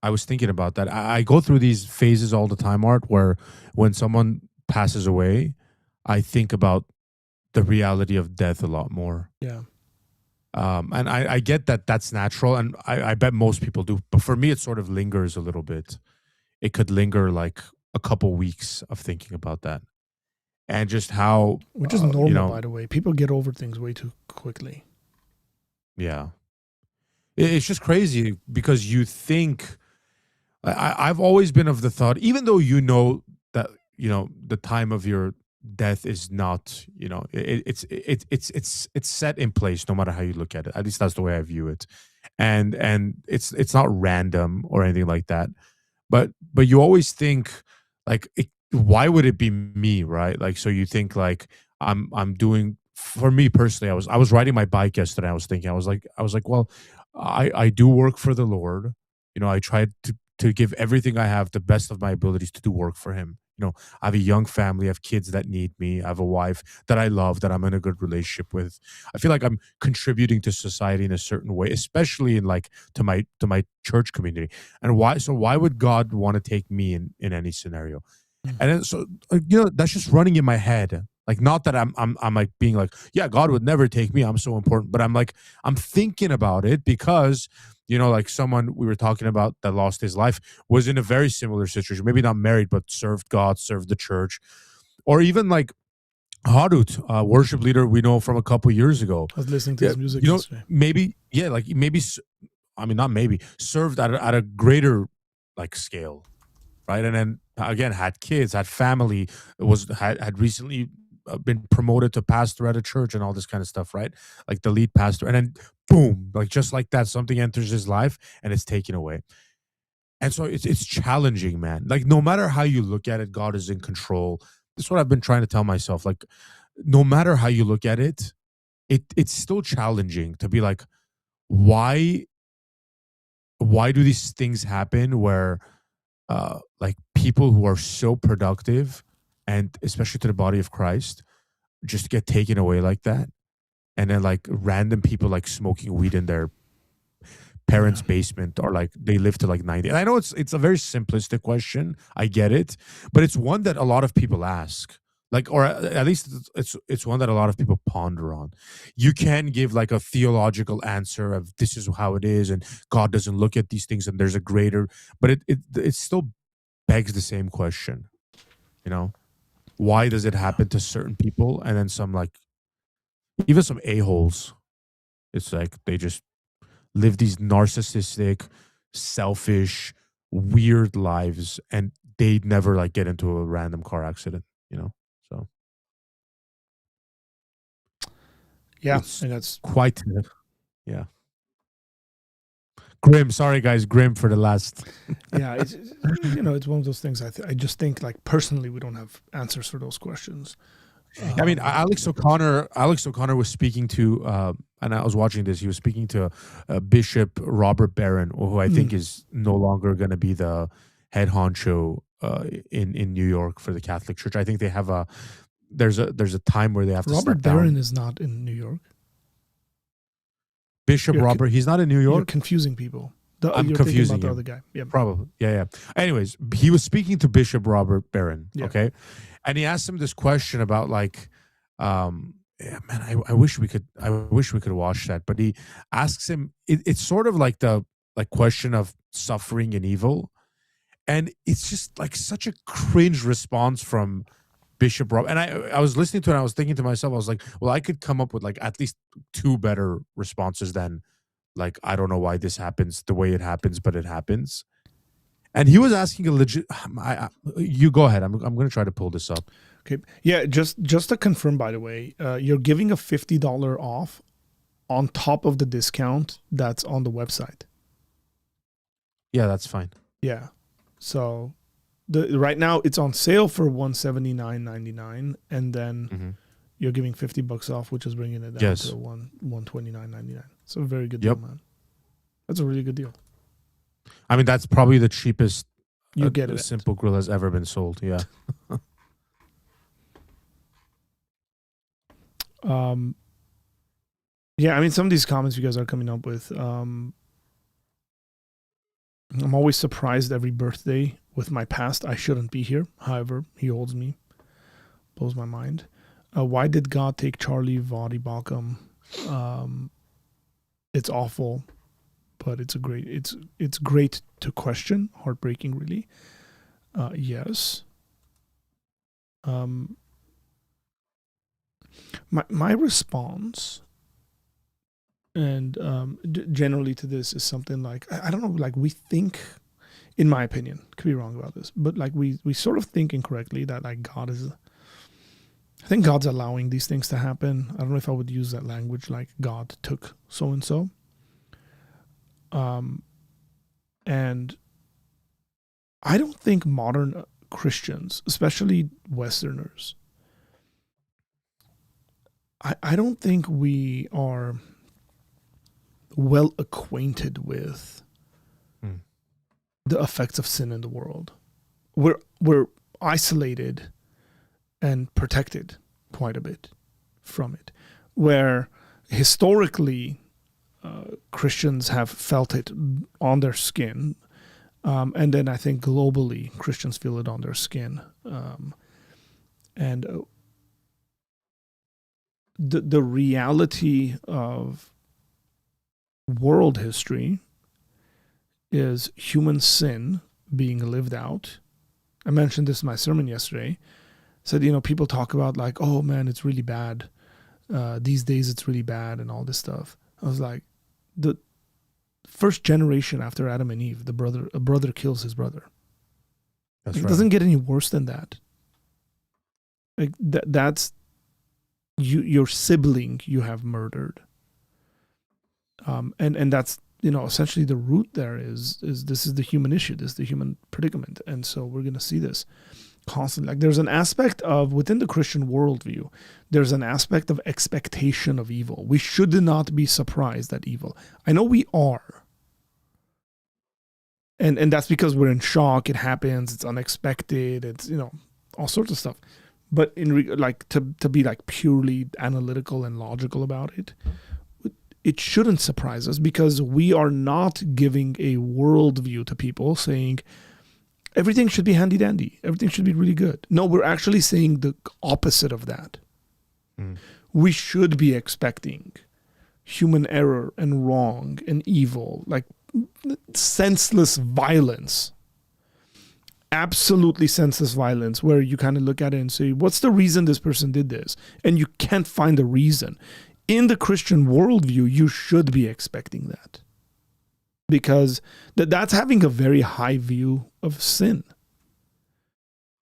thinking about that. I go through these phases all the time, Art, where when someone passes away, I think about the reality of death a lot more. Yeah. And I get that that's natural, and I bet most people do. But for me, it sort of lingers a little bit. It could linger like a couple weeks of thinking about that, and just how, Which is normal, by the way. People get over things way too quickly. yeah, it's just crazy because you think. I've always been of the thought, even though you know that the time of your death is not, it's set in place no matter how you look at it. At least that's the way I view it, and it's not random or anything like that. But you always think like, why would it be me, right? Like, so you think like I'm doing, for me personally, I was riding my bike yesterday. I was thinking, I was like, well, I do work for the Lord. I tried to give everything I have, the best of my abilities, to do work for him. I have a young family, I have kids that need me, I have a wife that I love, that I'm in a good relationship with. I feel like I'm contributing to society in a certain way, especially in like to my church community. And why would God want to take me in any scenario? And then, so that's just running in my head. Like, not that I'm like being like, yeah, God would never take me, I'm so important, but I'm like, I'm thinking about it because like someone we were talking about that lost his life was in a very similar situation, maybe not married, but served God, served the church. Or even like Harut, worship leader we know from a couple years ago. I was listening to his music yesterday. Maybe not maybe, served at a greater like scale, right? And then again, had kids, had family, had recently been promoted to pastor at a church and all this kind of stuff, right? Like the lead pastor. And then boom, like just like that, something enters his life and it's taken away. And so it's challenging, man. Like, no matter how you look at it, God is in control. That's what I've been trying to tell myself. Like, no matter how you look at it, it's still challenging to be like, why do these things happen where like people who are so productive, and especially to the body of Christ, just get taken away like that? And then like random people like smoking weed in their parents' basement, or like they live to like 90. And I know it's a very simplistic question. I get it, but it's one that a lot of people ask. Like, or at least it's one that a lot of people ponder on. You can give like a theological answer of this is how it is, and God doesn't look at these things, and there's a greater, but it still begs the same question. Why does it happen to certain people, and then some, like even some a-holes, it's like they just live these narcissistic, selfish, weird lives, and they never like get into a random car accident, so Yeah, it's and that's quite, yeah, grim. Sorry guys, grim for the last. yeah, it's one of those things. I just think, like, personally, we don't have answers for those questions. I mean, Alex O'Connor was speaking to, and I was watching this. He was speaking to Bishop Robert Barron, who I think is no longer going to be the head honcho in New York for the Catholic Church. I think they have there's a time where they have to step Robert down. Barron is not in New York. Bishop Robert, he's not in New York. You're confusing people. I'm you're confusing thinking about him. the other guy. Yeah, Probably. Yeah. Anyways, he was speaking to Bishop Robert Barron. Yeah. Okay, and he asked him this question about like, yeah, man, I wish we could watch that. But he asks him, it's sort of like the question of suffering and evil, and it's just like such a cringe response from Bishop Rob. And I was listening to it and I was thinking to myself, I was like, well, I could come up with like at least two better responses than like, I don't know why this happens the way it happens, but it happens. And he was asking a legit. You go ahead. I'm going to try to pull this up. Okay. Yeah. Just to confirm, by the way, you're giving a $50 off on top of the discount that's on the website. Yeah, that's fine. Yeah. So right now it's on sale for $179.99, and then you're giving $50 off, which is bringing it down to $129.99. So a very good deal, man. That's a really good deal. I mean, that's probably the cheapest you get it Simple Grill has ever been sold. Yeah. Yeah, I mean, some of these comments you guys are coming up with, I'm always surprised every birthday with my past. I shouldn't be here. However, he holds me. Blows my mind. Why did God take Charlie Vadi Bakum? It's awful, but it's great to question. Heartbreaking, really. Yes. My response, and generally to this, is something like, I don't know, like we think, in my opinion, could be wrong about this, but like we sort of think incorrectly that like I think God's allowing these things to happen. I don't know if I would use that language, like God took so and so. And I don't think modern Christians, especially Westerners, I don't think we are well acquainted with the effects of sin in the world. We're isolated and protected quite a bit from it, where historically Christians have felt it on their skin, and then I think globally Christians feel it on their skin, and the reality of world history is human sin being lived out. I mentioned this in my sermon yesterday. Said, people talk about like, oh man, it's really bad. These days it's really bad and all this stuff. I was like, the first generation after Adam and Eve, a brother kills his brother. That's It right. doesn't get any worse than that. Like that's your sibling you have murdered. And that's, essentially the root there is this is the human issue, this is the human predicament. And so we're going to see this constantly. Like there's an aspect of, within the Christian worldview, there's an aspect of expectation of evil. We should not be surprised at evil. I know we are. And that's because we're in shock. It happens. It's unexpected. It's, all sorts of stuff. But to be like purely analytical and logical about it, it shouldn't surprise us, because we are not giving a worldview to people saying everything should be handy dandy, everything should be really good. No, we're actually saying the opposite of that. We should be expecting human error and wrong and evil, like senseless violence, absolutely senseless violence, where you kind of look at it and say, what's the reason this person did this? And you can't find a reason. In the Christian worldview, you should be expecting that, because that's having a very high view of sin.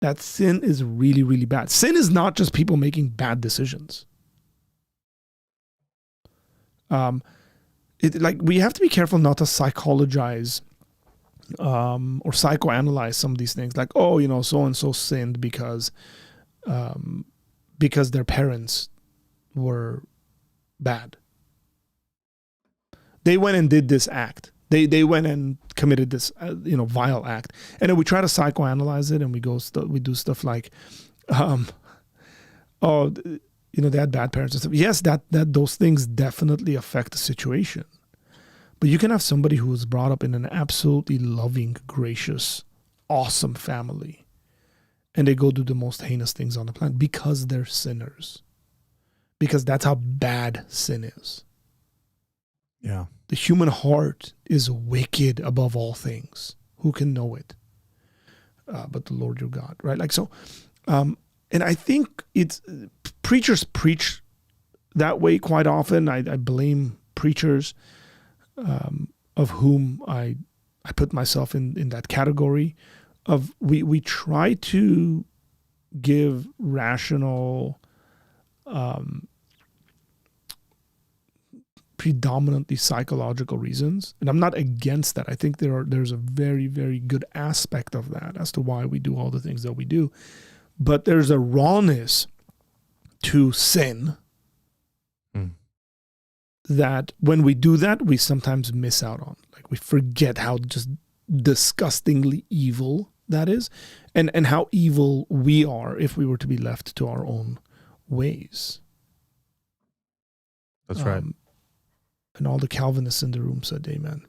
That sin is really, really bad. Sin is not just people making bad decisions. We have to be careful not to psychologize or psychoanalyze some of these things. Like, so and so sinned because their parents were bad. They went and did this act. They went and committed this vile act, and then we try to psychoanalyze it, and we do stuff like, they had bad parents and stuff. Yes, that those things definitely affect the situation, but you can have somebody who was brought up in an absolutely loving, gracious, awesome family, and they go do the most heinous things on the planet because they're sinners. Because that's how bad sin is. Yeah. The human heart is wicked above all things. Who can know it? But the Lord your God, right? Like so, and I think preachers preach that way quite often. I blame preachers, of whom I put myself in that category. Of we try to give rational, predominantly psychological reasons, and I'm not against that. I think there's a very, very good aspect of that as to why we do all the things that we do, but there's a rawness to sin that when we do that, we sometimes miss out on. Like we forget how just disgustingly evil that is, and how evil we are if we were to be left to our own ways. That's right. And all the Calvinists in the room said amen.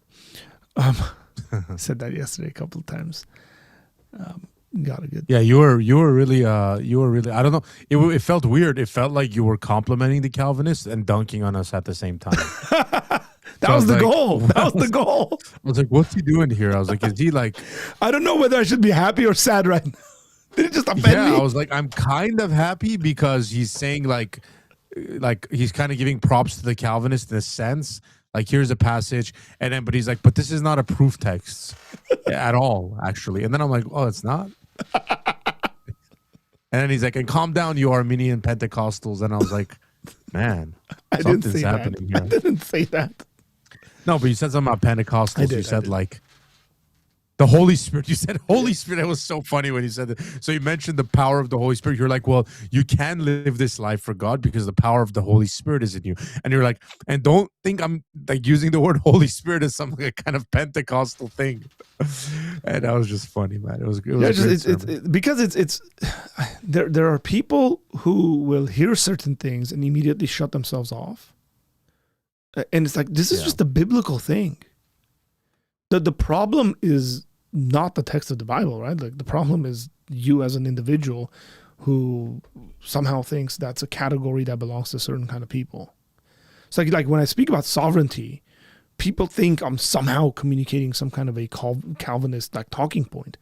Said that yesterday a couple of times. got a good. Yeah, you were really I don't know. It felt weird. It felt like you were complimenting the Calvinists and dunking on us at the same time. That So I was the like, goal. That was the goal. I was like, what's he doing here? I was like, is he like I don't know whether I should be happy or sad right now. Did it just offend yeah, me? I was like, I'm kind of happy because he's saying like he's kind of giving props to the Calvinists in a sense. Like, here's a passage, and then but he's like, but this is not a proof text at all, actually. And then I'm like, oh, it's not. And then he's like, and calm down, you Armenian Pentecostals. And I was like, man, I didn't something's say happening that. I here. didn't say that. No, but you said something about Pentecostals. did, You I said did. like the Holy Spirit. You said Holy Spirit. It was so funny when you said that. So you mentioned the power of the Holy Spirit. You're like, well, you can live this life for God because the power of the Holy Spirit is in you. And you're like, and don't think I'm like using the word Holy Spirit as some like, kind of Pentecostal thing. And that was just funny, man. It was Yeah, a just, great it's sermon. because it's there are people who will hear certain things and immediately shut themselves off. And it's like, this is Yeah. just a biblical thing. The problem is not the text of the Bible, right? Like, the problem is you as an individual who somehow thinks that's a category that belongs to certain kind of people. It's like when I speak about sovereignty, people think I'm somehow communicating some kind of a Calvinist like talking point.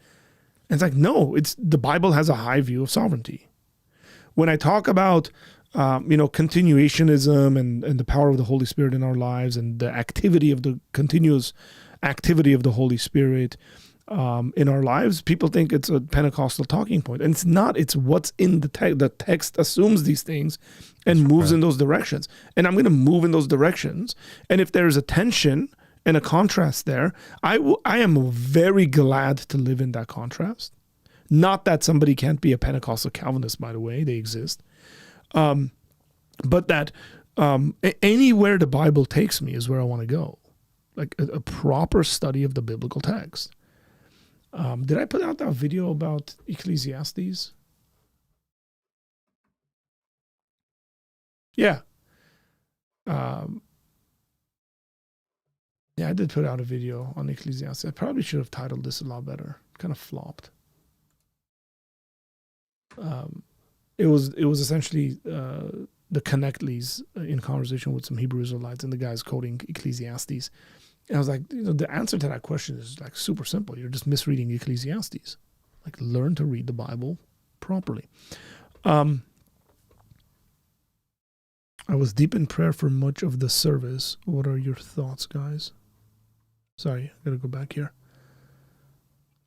And it's like, no, it's the Bible has a high view of sovereignty. When I talk about continuationism and the power of the Holy Spirit in our lives and the activity of the continuous activity of the Holy Spirit in our lives, people think it's a Pentecostal talking point. And it's not. It's what's in the text. The text assumes these things and moves in those directions. And I'm going to move in those directions. And if there's a tension and a contrast there, I am very glad to live in that contrast. Not that somebody can't be a Pentecostal Calvinist, by the way, they exist. But that anywhere the Bible takes me is where I want to go. Like a proper study of the biblical text. Did I put out that video about Ecclesiastes? Yeah. Yeah, I did put out a video on Ecclesiastes. I probably should have titled this a lot better. Kind of flopped. It was essentially the Connectleys in conversation with some Hebrew Israelites, and the guy's quoting Ecclesiastes. And I was like, the answer to that question is like super simple. You're just misreading Ecclesiastes. Like, learn to read the Bible properly. I was deep in prayer for much of the service. What are your thoughts, guys? Sorry, I gotta go back here.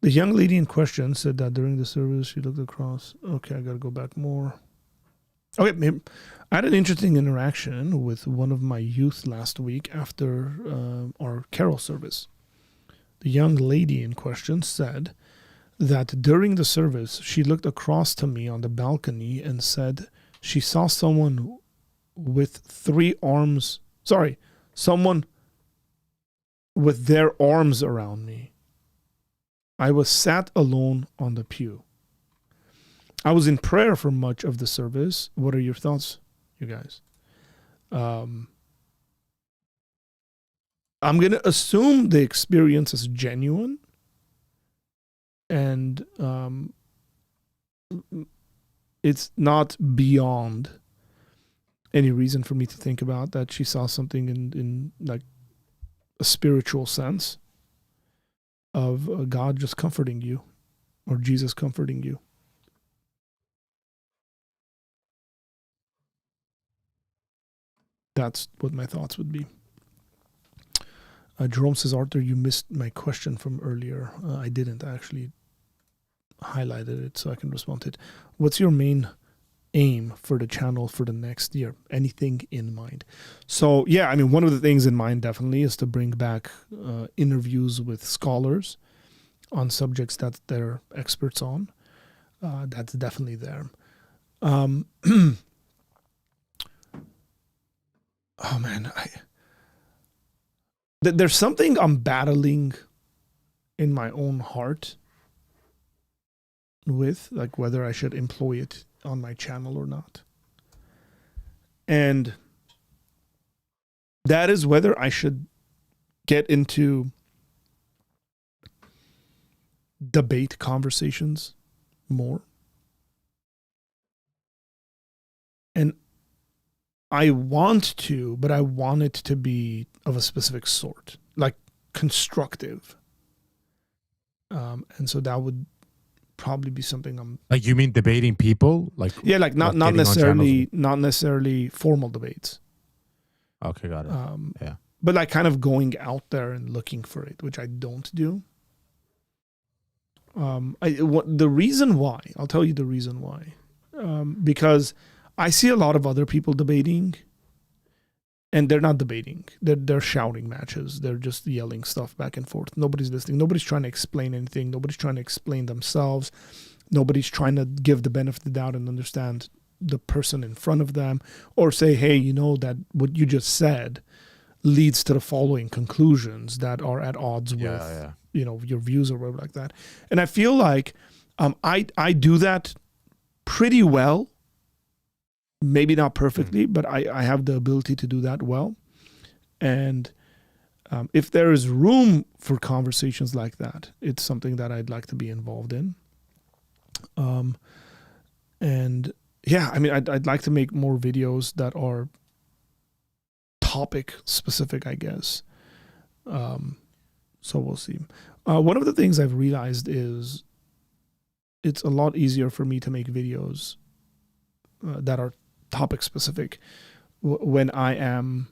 The young lady in question said that during the service she looked across. Okay, I gotta go back more. Okay, maybe. I had an interesting interaction with one of my youth last week after our carol service. The young lady in question said that during the service she looked across to me on the balcony and said she saw someone with someone with their arms around me. I was sat alone on the pew. I was in prayer for much of the service. What are your thoughts, you guys? I'm going to assume the experience is genuine. And it's not beyond any reason for me to think about that she saw something in like a spiritual sense of God just comforting you or Jesus comforting you. That's what my thoughts would be. Jerome says, Arthur, you missed my question from earlier. I didn't. I actually highlighted it so I can respond to it. What's your main aim for the channel for the next year? Anything in mind? So, yeah, I mean, one of the things in mind definitely is to bring back interviews with scholars on subjects that they're experts on. That's definitely there. Oh, man. There's something I'm battling in my own heart with, like whether I should employ it on my channel or not. And that is whether I should get into debate conversations more. And I want to, but I want it to be of a specific sort, like constructive. And so that would probably be something I'm Like, you mean debating people? Like, yeah, like not getting on channels? not necessarily formal debates. Okay, got it. Yeah. But like kind of going out there and looking for it, which I don't do. The reason why, I'll tell you the reason why. Because I see a lot of other people debating, and they're not debating. They're shouting matches. They're just yelling stuff back and forth. Nobody's listening. Nobody's trying to explain anything. Nobody's trying to explain themselves. Nobody's trying to give the benefit of the doubt and understand the person in front of them, or say, hey, you know, that what you just said leads to the following conclusions that are at odds with, you know, your views or whatever like that. And I feel like I do that pretty well. Maybe not perfectly, but I have the ability to do that well. And if there is room for conversations like that, it's something that I'd like to be involved in. And yeah, I mean, I'd like to make more videos that are topic specific, I guess. So we'll see. One of the things I've realized is it's a lot easier for me to make videos that are topic specific when I am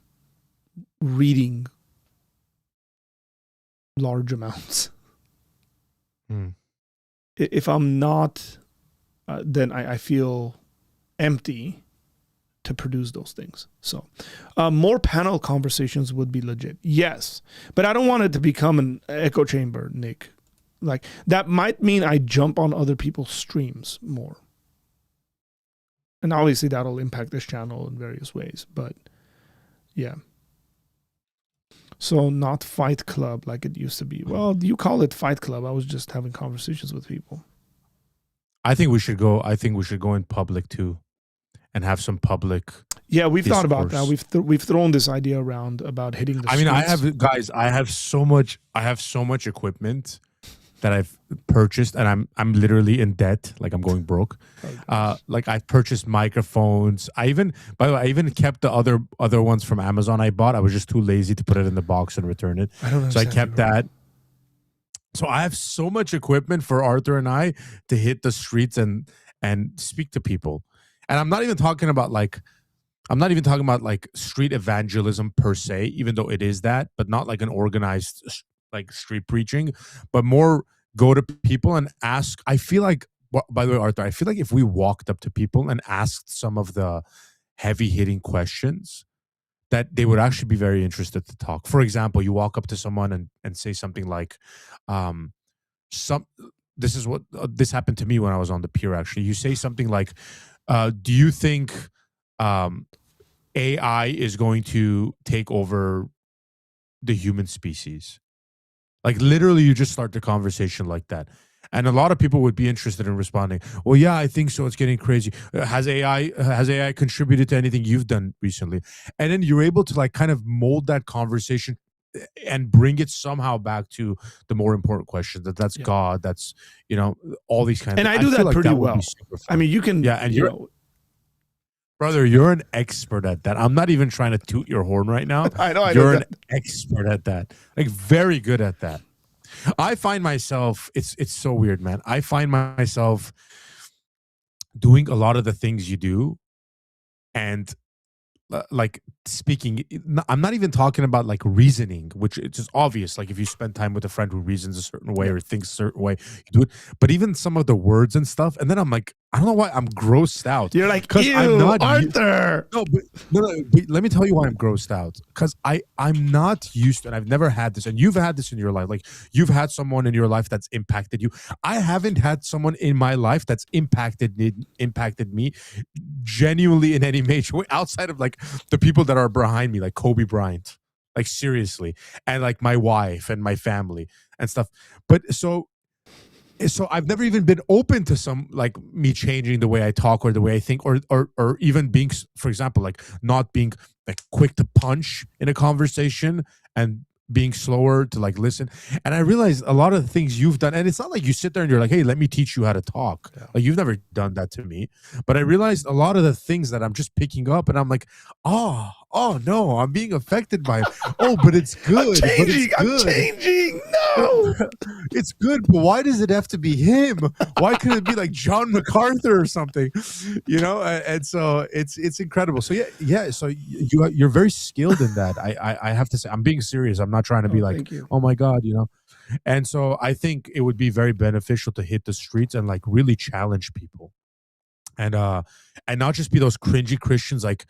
reading large amounts. If I'm not, then I feel empty to produce those things. So more panel conversations would be legit. Yes. But I don't want it to become an echo chamber, Nick. Like, that might mean I jump on other people's streams more. And obviously that'll impact this channel in various ways. But yeah. So not Fight Club like it used to be. Well, you call it Fight Club. I was just having conversations with people. I think we should go in public too, and have some public. Yeah, we've discourse. thought about that. We've thrown this idea around about hitting the I mean, streets. I have so much equipment that I've purchased, and I'm literally in debt. Like, I'm going broke. Like, I purchased microphones. By the way, I even kept the other ones from Amazon I bought. I was just too lazy to put it in the box and return it. So I kept that. So I have so much equipment for Arthur and I to hit the streets and speak to people. And I'm not even talking about like street evangelism per se, even though it is that, but not like an organized like street preaching, but more go to people and ask. I feel like, by the way, Arthur, I feel like if we walked up to people and asked some of the heavy hitting questions, that they would actually be very interested to talk. For example, you walk up to someone and say something like, this happened to me when I was on the pier, actually. You say something like, do you think AI is going to take over the human species? Like, literally, you just start the conversation like that. And a lot of people would be interested in responding, well, yeah, I think so. It's getting crazy. Has AI contributed to anything you've done recently? And then you're able to like kind of mold that conversation and bring it somehow back to the more important questions. That's God. That's, you know, all these kinds of things. And I do that like pretty well. I mean, you can. Yeah, and brother, you're an expert at that. I'm not even trying to toot your horn right now. I know. You're an expert at that. Like, very good at that. I find myself, it's so weird, man. I find myself doing a lot of the things you do, and like speaking, I'm not even talking about like reasoning, which it's just obvious. Like, if you spend time with a friend who reasons a certain way or thinks a certain way, you do it. But even some of the words and stuff, and then I'm like, I don't know why I'm grossed out. You're like, ew, I'm not Arthur. No, but let me tell you why I'm grossed out. Because I'm not used to, and I've never had this, and you've had this in your life. Like, you've had someone in your life that's impacted you. I haven't had someone in my life that's impacted me genuinely in any major way, outside of like the people that are behind me, like Kobe Bryant, like seriously, and like my wife and my family and stuff. But so I've never even been open to some like me changing the way I talk or the way I think, or even being, for example, like not being like quick to punch in a conversation and being slower to like listen. And I realized a lot of the things you've done, and it's not like you sit there and you're like, hey, let me teach you how to talk. Like you've never done that to me. But I realized a lot of the things that I'm just picking up and I'm like, oh no, I'm being affected by it. Oh, but it's good. I'm changing. No. It's good, but why does it have to be him? Why couldn't it be like John MacArthur or something? You know, and so it's incredible. So yeah. So you're very skilled in that. I have to say, I'm being serious. I'm not trying to be like, oh my God, you know. And so I think it would be very beneficial to hit the streets and like really challenge people, and not just be those cringy Christians like,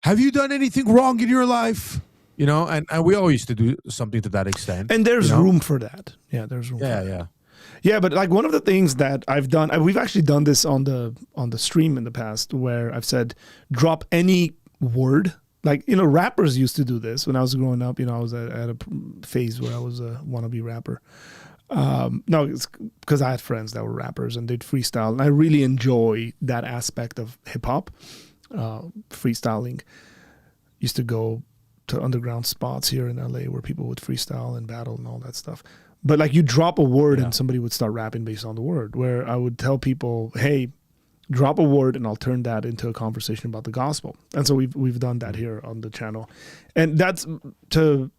have you done anything wrong in your life? You know, and we all used to do something to that extent. And there's you know? room for that. Yeah, there's room. Yeah, for that. Yeah, but like one of the things that I've done, we've actually done this on the stream in the past, where I've said, drop any word. Like, you know, rappers used to do this when I was growing up. You know, I was at a phase where I was a wannabe rapper. No, it's because I had friends that were rappers and did freestyle, and I really enjoy that aspect of hip hop. Freestyling. Used to go to underground spots here in LA where people would freestyle and battle and all that stuff. But like you drop a word and somebody would start rapping based on the word, where I would tell people, hey, drop a word and I'll turn that into a conversation about the gospel. And so we've done that here on the channel. And that's to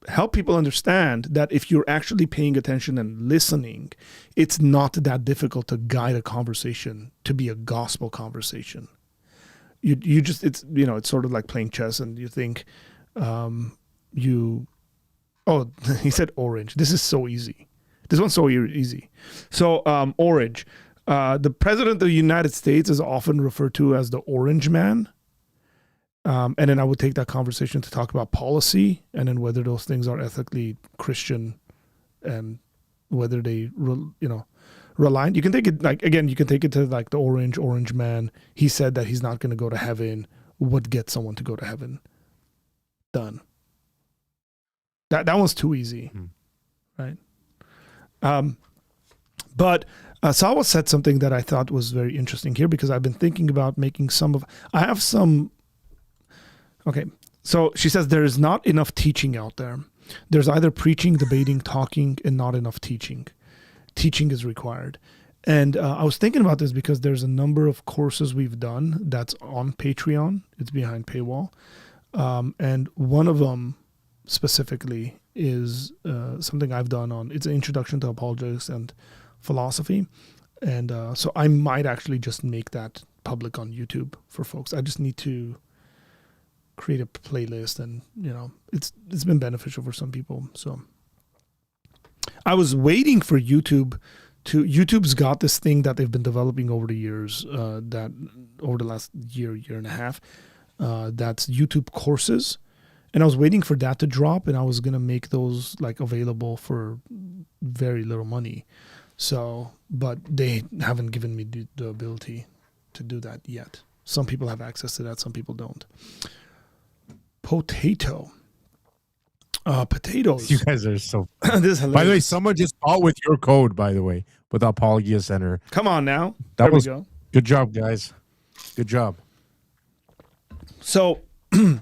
help people understand that if you're actually paying attention and listening, it's not that difficult to guide a conversation to be a gospel conversation. You just, it's, you know, it's sort of like playing chess, and you think he said orange. This is so easy. This one's so easy. So orange. The president of the United States is often referred to as the orange man. And then I would take that conversation to talk about policy and then whether those things are ethically Christian and whether they, reliant. You can take it like, again, you can take it to like the orange man. He said that he's not going to go to heaven. What gets someone to go to heaven? Done. That one's too easy, right? But Sawa said something that I thought was very interesting here, because I've been thinking about making okay. So she says there is not enough teaching out there. There's either preaching, debating, talking, and not enough teaching. Teaching is required. And I was thinking about this because there's a number of courses we've done that's on Patreon. It's behind paywall. And one of them specifically is something I've done it's an introduction to apologetics and philosophy. And so I might actually just make that public on YouTube for folks. I just need to create a playlist, and, you know, it's been beneficial for some people. So I was waiting for YouTube's got this thing that they've been developing over the years, that over the last year and a half, that's YouTube courses. And I was waiting for that to drop, and I was going to make those like available for very little money. So, but they haven't given me the ability to do that yet. Some people have access to that. Some people don't. Potatoes. You guys are so. This is hilarious. By the way, someone just bought with your code. By the way, with Apologia Center. Come on now. There we go. Good job, guys. Good job. So, and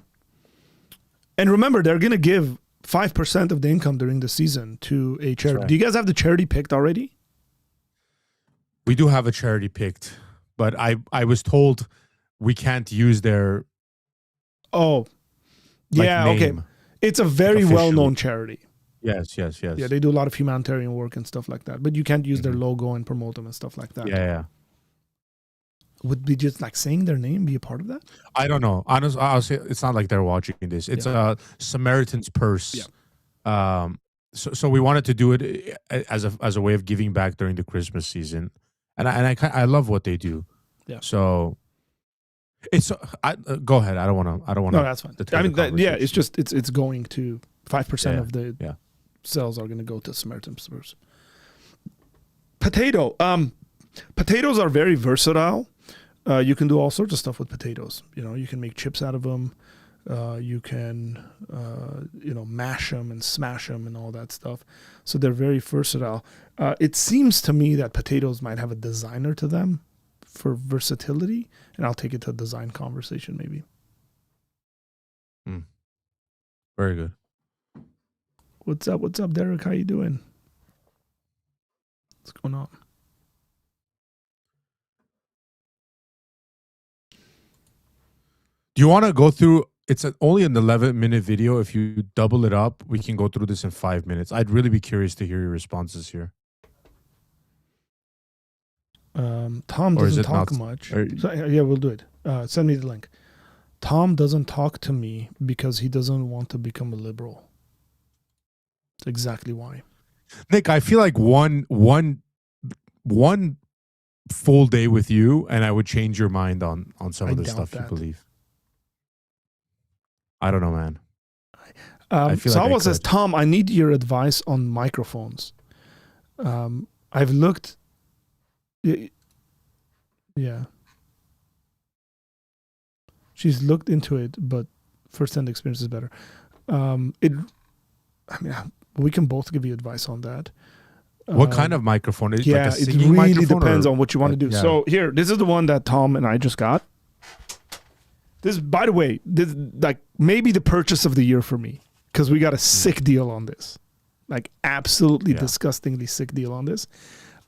remember, they're going to give 5% of the income during the season to a charity. Right. Do you guys have the charity picked already? We do have a charity picked, but I was told we can't use their. Oh, yeah. Okay. It's a very well-known charity. Yes. Yeah, they do a lot of humanitarian work and stuff like that. But you can't use their logo and promote them and stuff like that. Yeah. Would be just like saying their name be a part of that? I don't know. Honestly, I'll say it's not like they're watching this. It's a Samaritan's Purse. Yeah. So we wanted to do it as a way of giving back during the Christmas season, and I love what they do. Yeah. So it's go ahead. I don't want to. No, that's fine. I mean, it's just it's going to 5% of the sales are going to go to Samaritan's Purse. Potatoes are very versatile. You can do all sorts of stuff with potatoes. You know, you can make chips out of them. You can, mash them and smash them and all that stuff. So they're very versatile. It seems to me that potatoes might have a designer to them for versatility, and I'll take it to a design conversation maybe. Very good. What's up? What's up, Derek? How you doing? What's going on? Do you want to go through? It's only an 11-minute video. If you double it up, we can go through this in 5 minutes. I'd really be curious to hear your responses here. Tom doesn't talk much. So, yeah, we'll do it. Send me the link. Tom doesn't talk to me because he doesn't want to become a liberal. That's exactly why. Nick, I feel like one full day with you, and I would change your mind on some of the stuff you believe. I don't know, man. Salwa says, Tom, I need your advice on microphones. I've looked. Yeah. She's looked into it, but first-hand experience is better. We can both give you advice on that. What kind of microphone? Is yeah, like a it really depends or, on what you want to do. Yeah. So here, this is the one that Tom and I just got. This, by the way, this like maybe the purchase of the year for me because we got a sick deal on this, like absolutely disgustingly sick deal on this.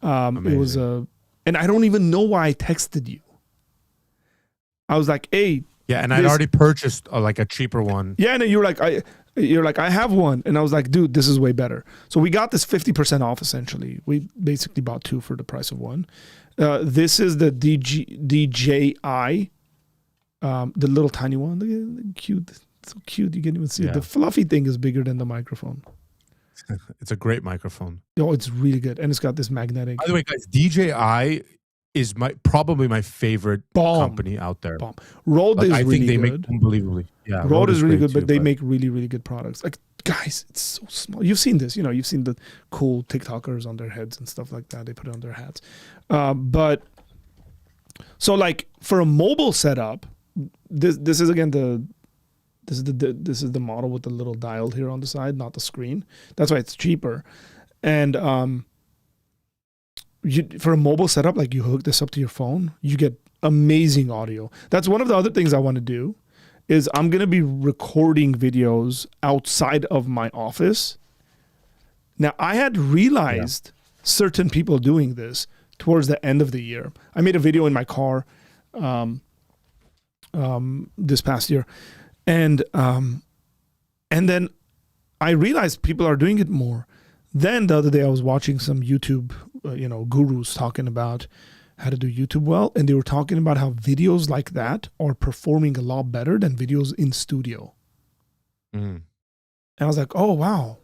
It was and I don't even know why I texted you. I was like, hey. Yeah, and I'd already purchased like a cheaper one. Yeah, and you're like, I have one. And I was like, dude, this is way better. So we got this 50% off essentially. We basically bought two for the price of one. This is the DJI, the little tiny one. Look at it, cute. It's so cute. You can't even see it. The fluffy thing is bigger than the microphone. It's a great microphone. Oh, it's really good. And it's got this magnetic. By the way, guys, DJI is probably my favorite company out there. Rode is really good. I think they make unbelievably. Yeah, Rode is really good, but they make really, really good products. Like, guys, it's so small. You've seen this, you've seen the cool TikTokers on their heads and stuff like that. They put it on their hats. But so like for a mobile setup, this is again this is the model with the little dial here on the side, not the screen. That's why it's cheaper. And for a mobile setup, like you hook this up to your phone, you get amazing audio. That's one of the other things I want to do is I'm going to be recording videos outside of my office. Now, I had realized certain people doing this towards the end of the year. I made a video in my car this past year. And then I realized people are doing it more. Then the other day I was watching some YouTube, gurus talking about how to do YouTube well. And they were talking about how videos like that are performing a lot better than videos in studio. Mm. And I was like, oh, wow,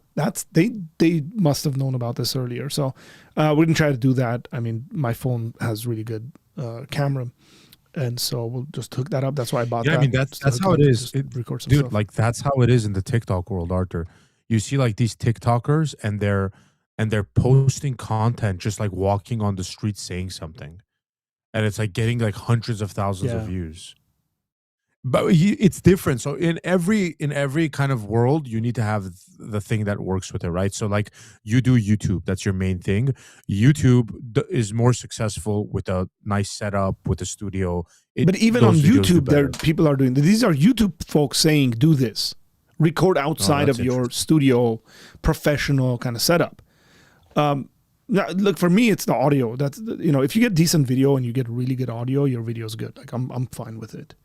they must have known about this earlier. So we're going to try to do that. I mean, my phone has really good camera. And so we'll just hook that up. That's why I bought that. Yeah, I mean, that's how it is. Record some dude, stuff. Like that's how it is in the TikTok world, Arthur. You see like these TikTokers and they're posting content just like walking on the street saying something. And it's like getting like hundreds of thousands of views. But it's different. So in every kind of world, you need to have the thing that works with it, right? So like you do YouTube, that's your main thing. YouTube is more successful with a nice setup, with a studio. But even on YouTube, people are doing this. These are YouTube folks saying, do this. Record outside of your studio, professional kind of setup. Now, look, for me, it's the audio. That's if you get decent video and you get really good audio, your video is good. Like I'm fine with it.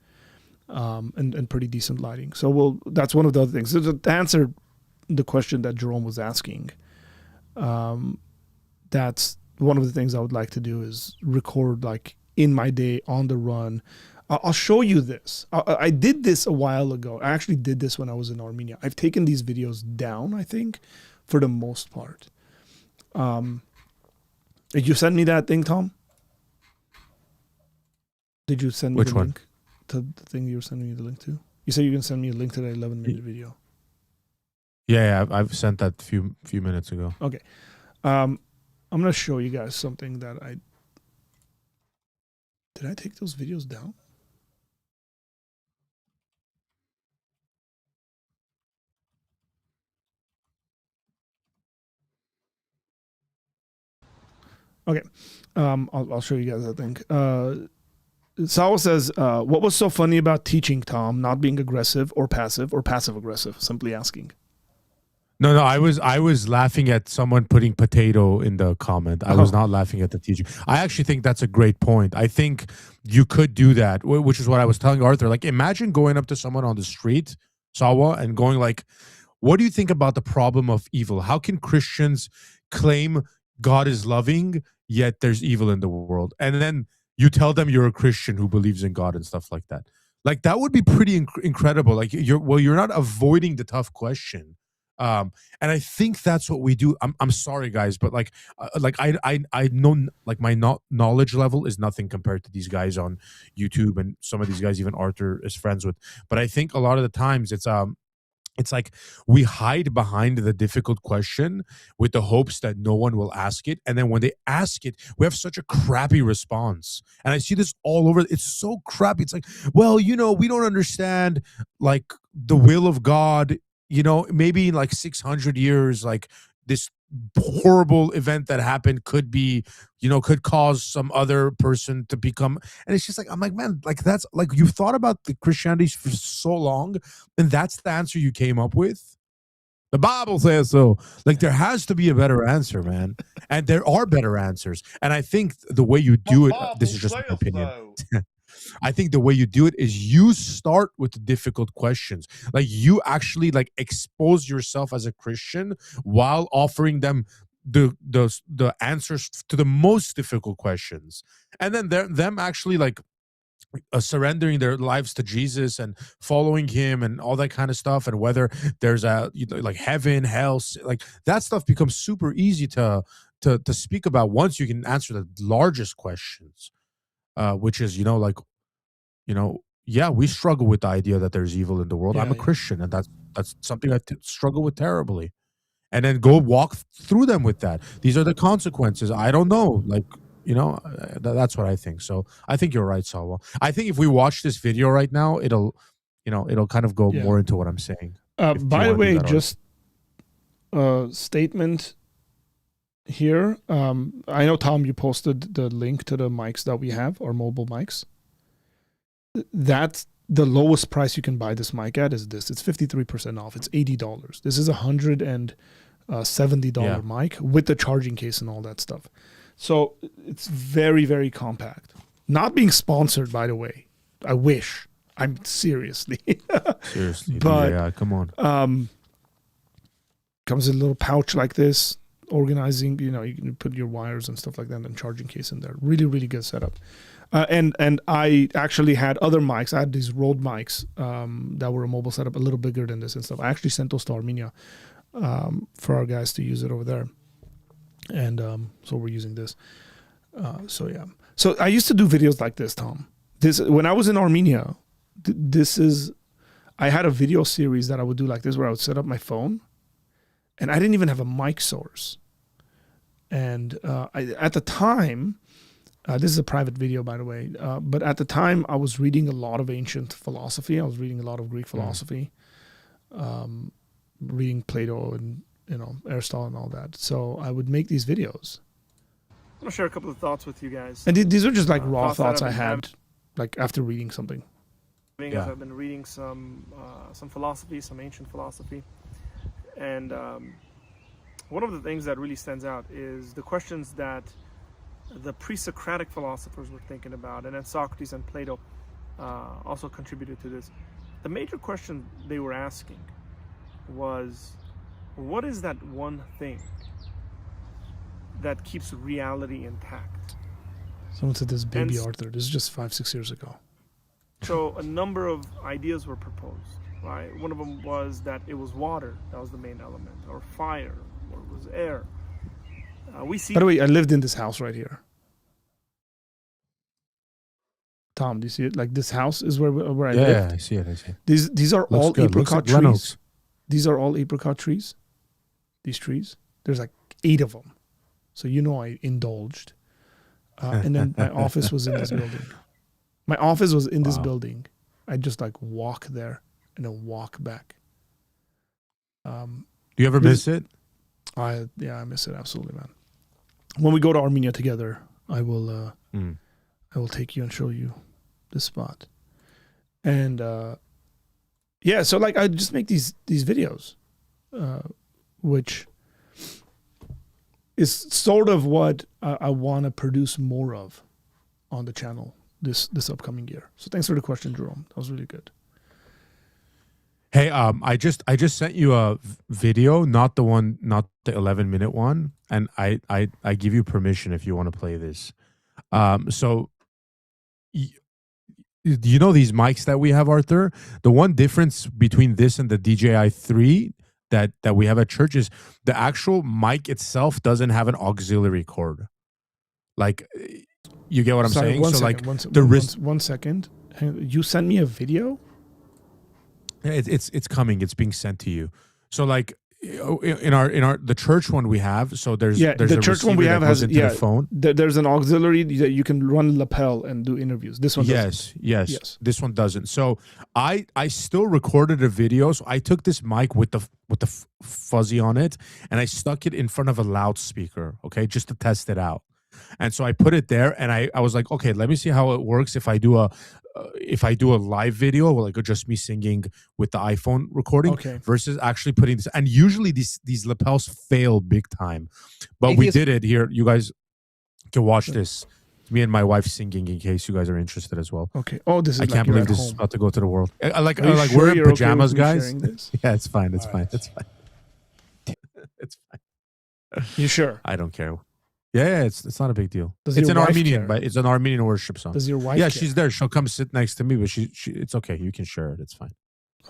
And pretty decent lighting. So that's one of the other things. So to answer the question that Jerome was asking, that's one of the things I would like to do is record like in my day on the run. I'll show you this. I did this a while ago. I actually did this when I was in Armenia. I've taken these videos down, I think, for the most part. Did you send me that thing, Tom? Did you send me Which the one? link? To the thing you were sending me the link to? You said you can send me a link to that 11-minute video. Yeah, I've sent that few minutes ago. Okay. I'm going to show you guys something that did I take those videos down? Okay. I'll show you guys that thing. Sawa says, what was so funny about teaching, Tom, not being aggressive or passive aggressive? Simply asking. No, no, I was laughing at someone putting potato in the comment. I was not laughing at the teaching. I actually think that's a great point. I think you could do that, which is what I was telling Arthur. Like, imagine going up to someone on the street, Sawa, and going like, "What do you think about the problem of evil? How can Christians claim God is loving, yet there's evil in the world?" And then you tell them you're a Christian who believes in God and stuff like that. Like, that would be pretty incredible. Like, you're not avoiding the tough question. And I think that's what we do. I'm sorry, guys, but like I know, like, my knowledge level is nothing compared to these guys on YouTube, and some of these guys even Arthur is friends with. But I think a lot of the times it's like we hide behind the difficult question with the hopes that no one will ask it. And then when they ask it, we have such a crappy response. And I see this all over. It's so crappy. It's like, well, you know, we don't understand like the will of God. You know, maybe in like 600 years, like this horrible event that happened could be, you know, could cause some other person to become. And it's just like, I'm like, man, like, that's like, you've thought about the Christianity for so long, and that's the answer you came up with. The Bible says so. Like, there has to be a better answer, man. And there are better answers. And I think the way you do it, this is just my opinion. I think the way you do it is you start with the difficult questions. Like, you actually like expose yourself as a Christian while offering them the answers to the most difficult questions. And then them actually like surrendering their lives to Jesus and following him and all that kind of stuff, and whether there's a, you know, like heaven, hell, like that stuff becomes super easy to speak about once you can answer the largest questions, which is, you know, like, you know, yeah, we struggle with the idea that there's evil in the world. Yeah, I'm a Christian, and that's something I struggle with terribly. And then go walk through them with that. These are the consequences. I don't know, like, you know, that's what I think. So I think you're right, Salwa. I think if we watch this video right now, it'll, you know, it'll kind of go more into what I'm saying. By the way, just a statement here. I know, Tom, you posted the link to the mics that we have, our mobile mics. That's the lowest price you can buy this mic at is this. It's 53% off. It's $80. This is $170 mic with the charging case and all that stuff. So it's very, very compact. Not being sponsored, by the way. I wish. I'm seriously. Seriously. But yeah, come on. Comes in a little pouch like this, organizing, you know, you can put your wires and stuff like that, and charging case in there. Really, really good setup. And I actually had other mics. I had these Rode mics that were a mobile setup, a little bigger than this and stuff. I actually sent those to Armenia for our guys to use it over there. And so we're using this. So yeah. So I used to do videos like this, Tom. This when I was in Armenia. I had a video series that I would do like this, where I would set up my phone, and I didn't even have a mic source. And at the time. This is a private video, by the way. But at the time, I was reading a lot of ancient philosophy. I was reading a lot of Greek philosophy, reading Plato and, you know, Aristotle and all that. So I would make these videos. I'm gonna share a couple of thoughts with you guys. And these are just like raw thoughts I had, like after reading something. I've been reading some philosophy, some ancient philosophy, and one of the things that really stands out is the questions that the pre-Socratic philosophers were thinking about, and then Socrates and Plato also contributed to this. The major question they were asking was, what is that one thing that keeps reality intact? Someone said this baby Arthur. This is just 5-6 years ago. So a number of ideas were proposed, right? One of them was that it was water, that was the main element, or fire, or it was air. We see. By the way, I lived in this house right here. Tom, do you see it? Like, this house is where I lived. Yeah, I see it. These are all apricot trees. Lenox. These are all apricot trees. These trees. There's like 8 of them. So you know I indulged. And then my office was in this building. My office was in this building. I'd just like walk there and then walk back. Do you ever miss it? I miss it absolutely, man. When we go to Armenia together, I will take you and show you this spot. And so like I just make these videos which is sort of what I want to produce more of on the channel this upcoming year. So thanks for the question, Jerome. That was really good. Hey, I just sent you a video, not the 11-minute one, and I give you permission if you want to play this. So you know these mics that we have, Arthur? The one difference between this and the DJI 3 that we have at church is the actual mic itself doesn't have an auxiliary cord. Like, you get what I'm saying? One so second, like one second. You sent me a video? It's coming. It's being sent to you. So like in our the church one we have. So there's the church one we have has the phone. There's an auxiliary that you can run lapel and do interviews. This one doesn't. Yes. This one doesn't. So I still recorded a video. So I took this mic with the fuzzy on it and I stuck it in front of a loudspeaker. Okay, just to test it out. And so I put it there and I was like, okay, let me see how it works if I do a live video, like just me singing with the iPhone recording versus actually putting this. And usually these lapels fail big time, but we did it here. You guys can watch this. It's me and my wife singing in case you guys are interested as well. Okay. Oh, this is I can't believe this is about to go to the world. Like sure we're in pajamas, guys. Yeah, it's fine. It's fine. It's fine. It's fine. You sure? I don't care. Yeah, it's not a big deal. Does it's your an wife Armenian, care? but it's an Armenian worship song. Does your wife? Yeah, care? she's there. She'll come sit next to me, but she it's okay. You can share it. It's fine.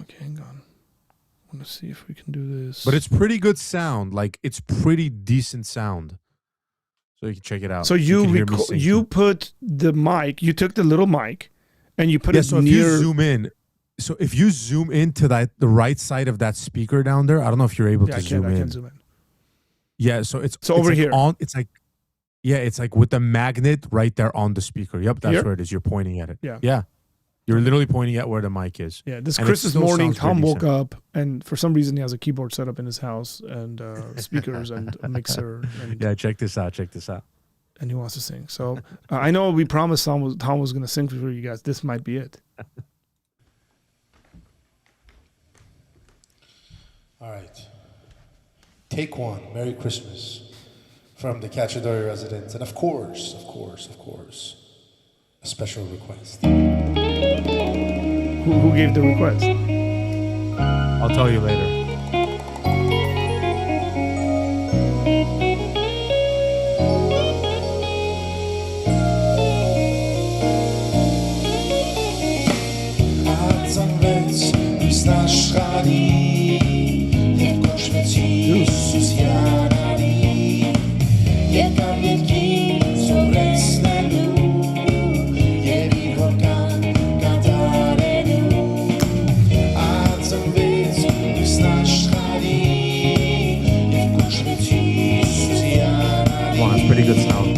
Okay, hang on. I want to see if we can do this. But it's pretty good sound. Like it's pretty decent sound. So you can check it out. So you put the mic. You took the little mic, and you put it so near. If you zoom in, so if you zoom into the right side of that speaker down there, I don't know if you're able to zoom in. I can zoom in. Yeah, so it's over like here. It's like with the magnet right there on the speaker. Yep, that's Here? where it is. You're pointing at it. Yeah. You're literally pointing at where the mic is. Yeah, this And it Christmas still morning, sounds Tom pretty woke decent. up, and for some reason he has a keyboard set up in his house, and speakers, and a mixer. And, Yeah, check this out. Check this out. and he wants to sing. So I know we promised Tom was going to sing for you guys. This might be it. All right. Take one. Merry Christmas from the Cacciatore residents. And of course, a special request. Who gave the request? I'll tell you later. Wow, it's pretty good sound.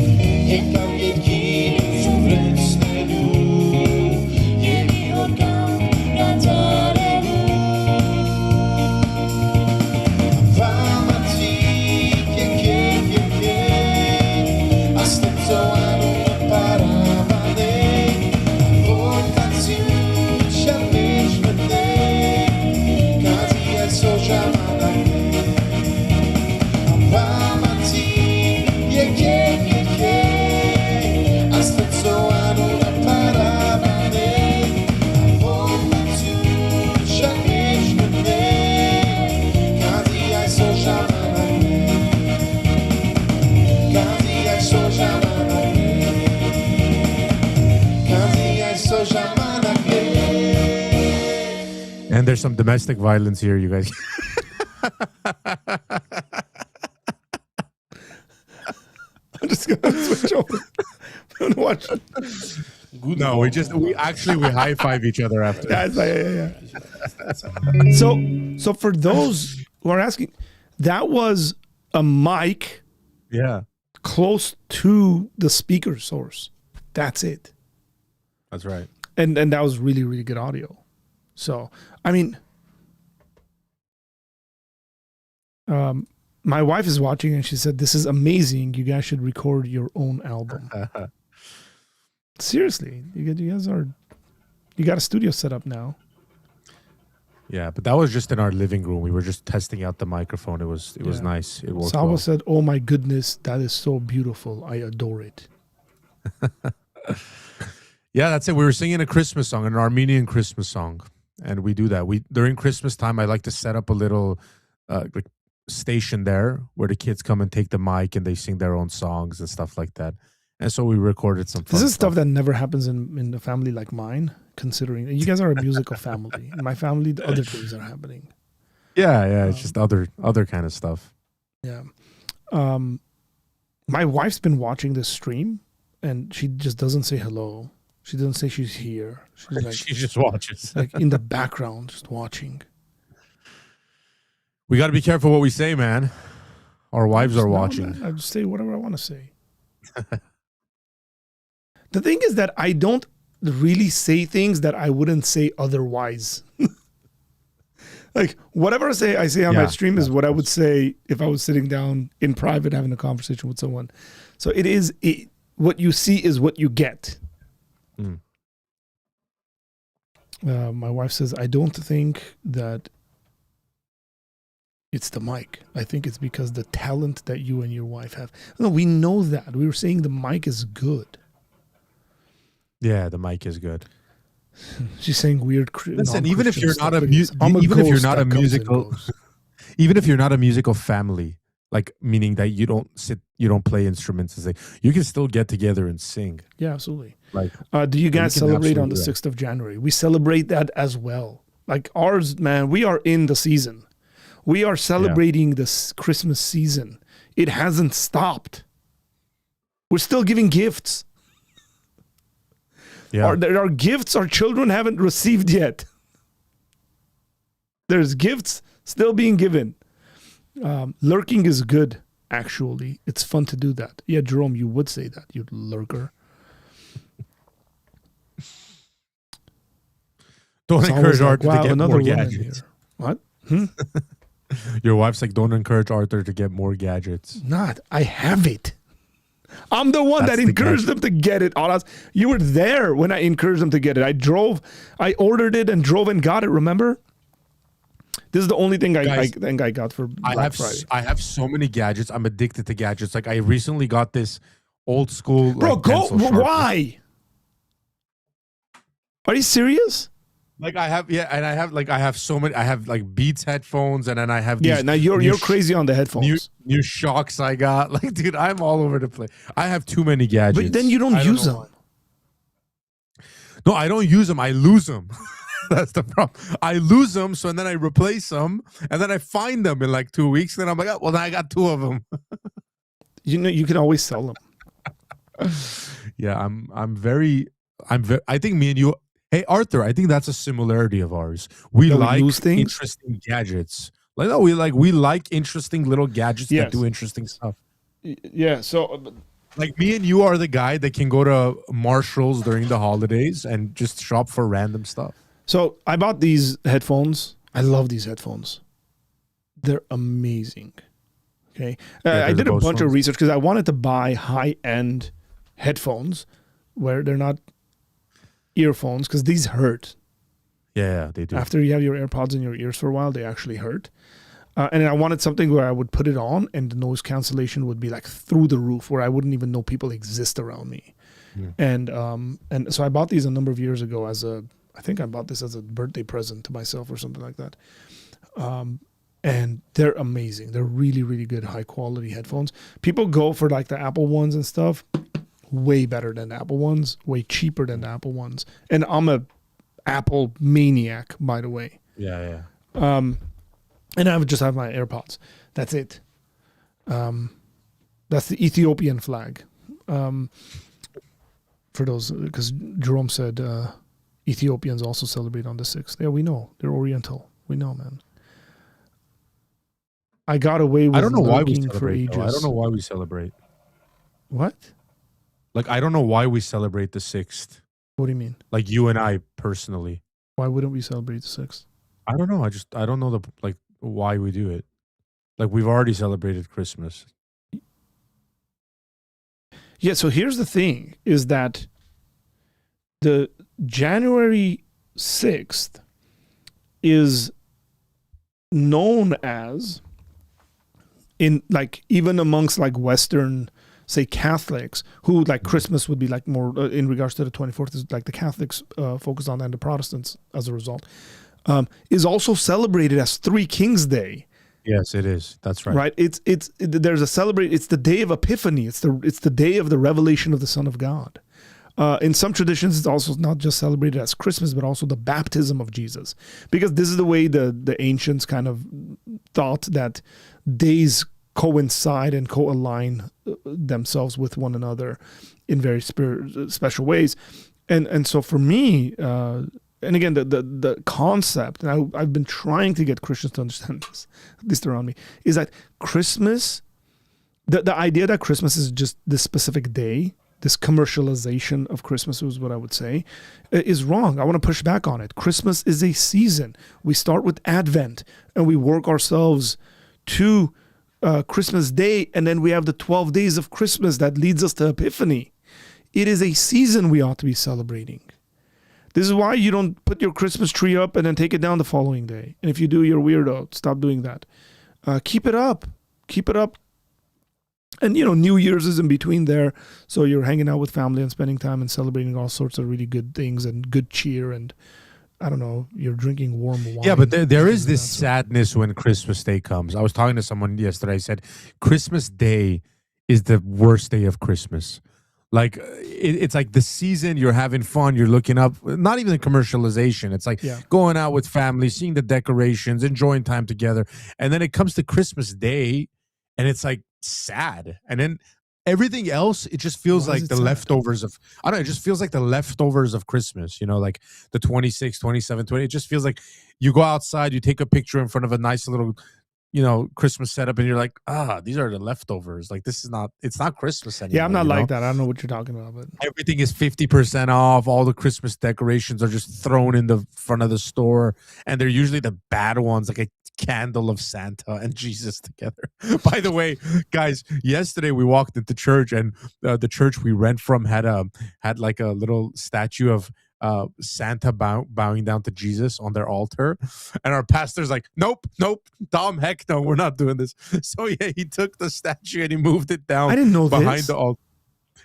And there's some domestic violence here, you guys. I'm just going to switch over. I'm going to watch it. No, we high five each other after. Yeah. So for those who are asking, that was a mic close to the speaker source. That's it. That's right. And that was really, really good audio. So, I mean, my wife is watching and she said, "This is amazing. You guys should record your own album." Seriously, you got a studio set up now. Yeah, but that was just in our living room. We were just testing out the microphone. It was nice. It worked Salva well. said, "Oh my goodness, that is so beautiful. I adore it." Yeah, that's it. We were singing a Christmas song, an Armenian Christmas song, and we do that. We during Christmas time, I like to set up a little like station there where the kids come and take the mic and they sing their own songs and stuff like that. And so we recorded some. This fun is stuff that never happens in a family like mine. Considering you guys are a musical family, in my family, the other things are happening. Yeah, it's just other kind of stuff. Yeah. My wife's been watching this stream, and she just doesn't say hello. She doesn't say she's here. She's like, She just watches. like in the background, just watching. We got to be careful what we say, man. Our wives are No, watching. man, I just say whatever I want to say. The thing is that I don't really say things that I wouldn't say otherwise. Like whatever I say on my stream is what I would say if I was sitting down in private having a conversation with someone. So what you see is what you get. My wife says, I don't think that it's the mic. I think it's because the talent that you and your wife have. No, we know that. We were saying the mic is good. Yeah, the mic is good. She's saying weird. Listen, even if you're not a musical family, like meaning that you don't play instruments and say, you can still get together and sing. Yeah, absolutely. Like, do you guys celebrate on the absolutely 6th of January? We celebrate that as well. Like ours, man, we are in the season. We are celebrating this Christmas season. It hasn't stopped. We're still giving gifts. Yeah. There are gifts our children haven't received yet. There's gifts still being given. Lurking is good, actually. It's fun to do that. Yeah, Jerome, you would say that, you lurker. Don't It's encourage always like, Arthur wow, to get another more woman gadgets. here. What? Your wife's like, don't encourage Arthur to get more gadgets. Not. I have it. I'm the one that encouraged them to get it. You were there when I encouraged them to get it. I ordered it and drove and got it, remember? This is the only thing I think I got for Black Friday. I have so many gadgets. I'm addicted to gadgets. Like I recently got this old school. Bro, like, why? Are you serious? Like I have so many. I have like Beats headphones, and then I have these now you're crazy on the headphones. New shocks I got. Like, dude, I'm all over the place. I have too many gadgets. But then you don't use them. No, I don't use them. I lose them. That's the problem. I lose them, so and then I replace them, and then I find them in like 2 weeks. And then I'm like, oh, well, I got two of them. You can always sell them. Yeah, I think me and you. Hey, Arthur, I think that's a similarity of ours. We like interesting gadgets. Like, no, we like interesting little gadgets that do interesting stuff. Yeah, so like me and you are the guy that can go to Marshall's during the holidays and just shop for random stuff. So I bought these headphones. I love these headphones. They're amazing. Okay. I did a bunch of research because I wanted to buy high-end headphones where they're not earphones, because these hurt. Yeah, they do. After you have your AirPods in your ears for a while, they actually hurt. And I wanted something where I would put it on and the noise cancellation would be like through the roof, where I wouldn't even know people exist around me. Yeah. And so I bought these a number of years ago I think I bought this as a birthday present to myself or something like that. And they're amazing. They're really, really good, high quality headphones. People go for like the Apple ones and stuff. Way better than the Apple ones, way cheaper than the Apple ones. And I'm a Apple maniac, by the way. Yeah. And I would just have my AirPods. That's it. That's the Ethiopian flag. For those, because Jerome said Ethiopians also celebrate on the 6th. Yeah, we know. They're Oriental. We know, man. I got away with I don't know why we for celebrate. ages. I don't know why we celebrate. What? Like, I don't know why we celebrate the 6th. What do you mean? Like you and I personally. Why wouldn't we celebrate the 6th? I don't know. I don't know why we do it. Like, we've already celebrated Christmas. Yeah, so here's the thing, is that the January 6th is known as, in like even amongst like Western, say, Catholics, who like Christmas would be like more in regards to the 24th, is like the Catholics focus on that, and the Protestants as a result, is also celebrated as Three Kings Day. Yes, it is. That's right. Right. It's there's a celebrate. It's the day of Epiphany. It's the day of the revelation of the Son of God. In some traditions, it's also not just celebrated as Christmas, but also the baptism of Jesus, because this is the way the ancients kind of thought that days coincide and co-align themselves with one another in very special ways. And so for me, and again, the concept, and I've been trying to get Christians to understand this, at least around me, is that Christmas, the idea that Christmas is just this specific day, this commercialization of Christmas is what I would say, is wrong. I want to push back on it. Christmas is a season. We start with Advent and we work ourselves to Christmas Day, and then we have the 12 days of Christmas that leads us to Epiphany. It is a season we ought to be celebrating. This is why you don't put your Christmas tree up and then take it down the following day. And if you do, you're weirdo. Stop doing that. Keep it up. Keep it up. And, New Year's is in between there. So you're hanging out with family and spending time and celebrating all sorts of really good things and good cheer. And I don't know, you're drinking warm wine. Yeah, but there is this sadness when Christmas Day comes. I was talking to someone yesterday. I said, Christmas Day is the worst day of Christmas. Like, it's like the season, you're having fun, you're looking up, not even the commercialization. It's like going out with family, seeing the decorations, enjoying time together. And then it comes to Christmas Day, and it's like sad. And then everything else, it just feels like the leftovers of, I don't know, it just feels like the leftovers of Christmas, like the 26th, 27th, 20. It just feels like you go outside, you take a picture in front of a nice little, Christmas setup, and you're like, these are the leftovers. Like, it's not Christmas anymore. Yeah, I'm not like that. I don't know what you're talking about, but everything is 50% off. All the Christmas decorations are just thrown in the front of the store, and they're usually the bad ones, like a candle of Santa and Jesus together. By the way, guys, yesterday we walked into church, and the church we rent from had like a little statue of Santa bowing down to Jesus on their altar, and our pastor's like, nope, Tom, heck no, we're not doing this. So yeah, he took the statue and he moved it down. I didn't know behind this. the altar.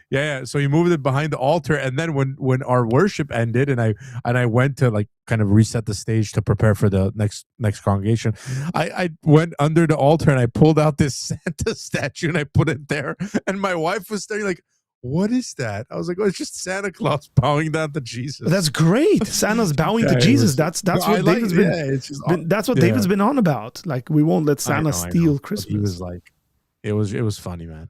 Yeah, so he moved it behind the altar, and then when our worship ended, and I went to like kind of reset the stage to prepare for the next congregation, I went under the altar and I pulled out this Santa statue and I put it there, and my wife was staring like, what is that? I was like, oh, it's just Santa Claus bowing down to Jesus. That's great. Santa's bowing to Jesus. That's what David's been. That's what David's been on about. Like, we won't let Santa steal Christmas. He was like, it was funny, man.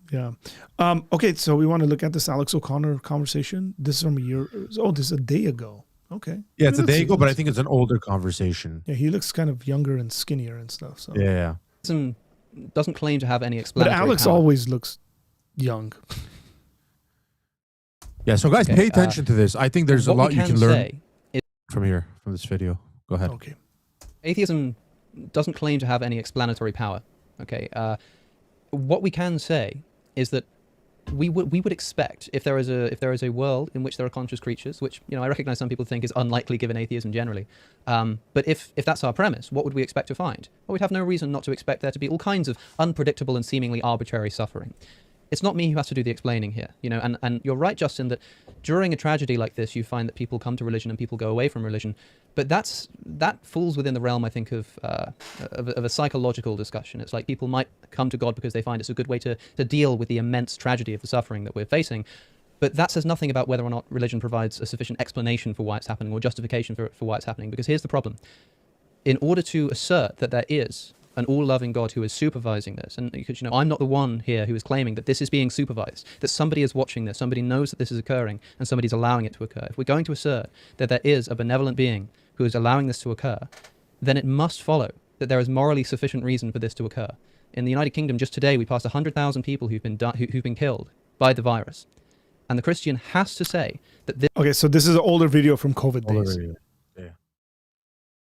Yeah. Okay, so we want to look at this Alex O'Connor conversation. This is from a year. Oh, this is a day ago. Okay. Yeah, it's a day ago, but I think it's an older conversation. Yeah, he looks kind of younger and skinnier and stuff. So yeah. Doesn't claim to have any explanatory But Alex power. always looks young. Yeah, so guys, pay attention to this. I think there's a lot you can learn from this video. Go ahead. Okay. Atheism doesn't claim to have any explanatory power. Okay. What we can say is that we would expect, if there is a world in which there are conscious creatures, which I recognize some people think is unlikely given atheism generally, but if that's our premise, what would we expect to find? Well, we'd have no reason not to expect there to be all kinds of unpredictable and seemingly arbitrary suffering. It's not me who has to do the explaining here, and you're right, Justin, that during a tragedy like this, you find that people come to religion and people go away from religion, but that falls within the realm, I think, of a psychological discussion. It's like people might come to God because they find it's a good way to deal with the immense tragedy of the suffering that we're facing, but that says nothing about whether or not religion provides a sufficient explanation for why it's happening or justification for why it's happening, because here's the problem. In order to assert that there is an all-loving God who is supervising this, and because I'm not the one here who is claiming that this is being supervised, that somebody is watching this, somebody knows that this is occurring, and somebody's allowing it to occur. If we're going to assert that there is a benevolent being who is allowing this to occur, then it must follow that there is morally sufficient reason for this to occur. In the United Kingdom, just today, we passed 100,000 people who've been killed by the virus, and the Christian has to say that this. Okay, so this is an older video from COVID days.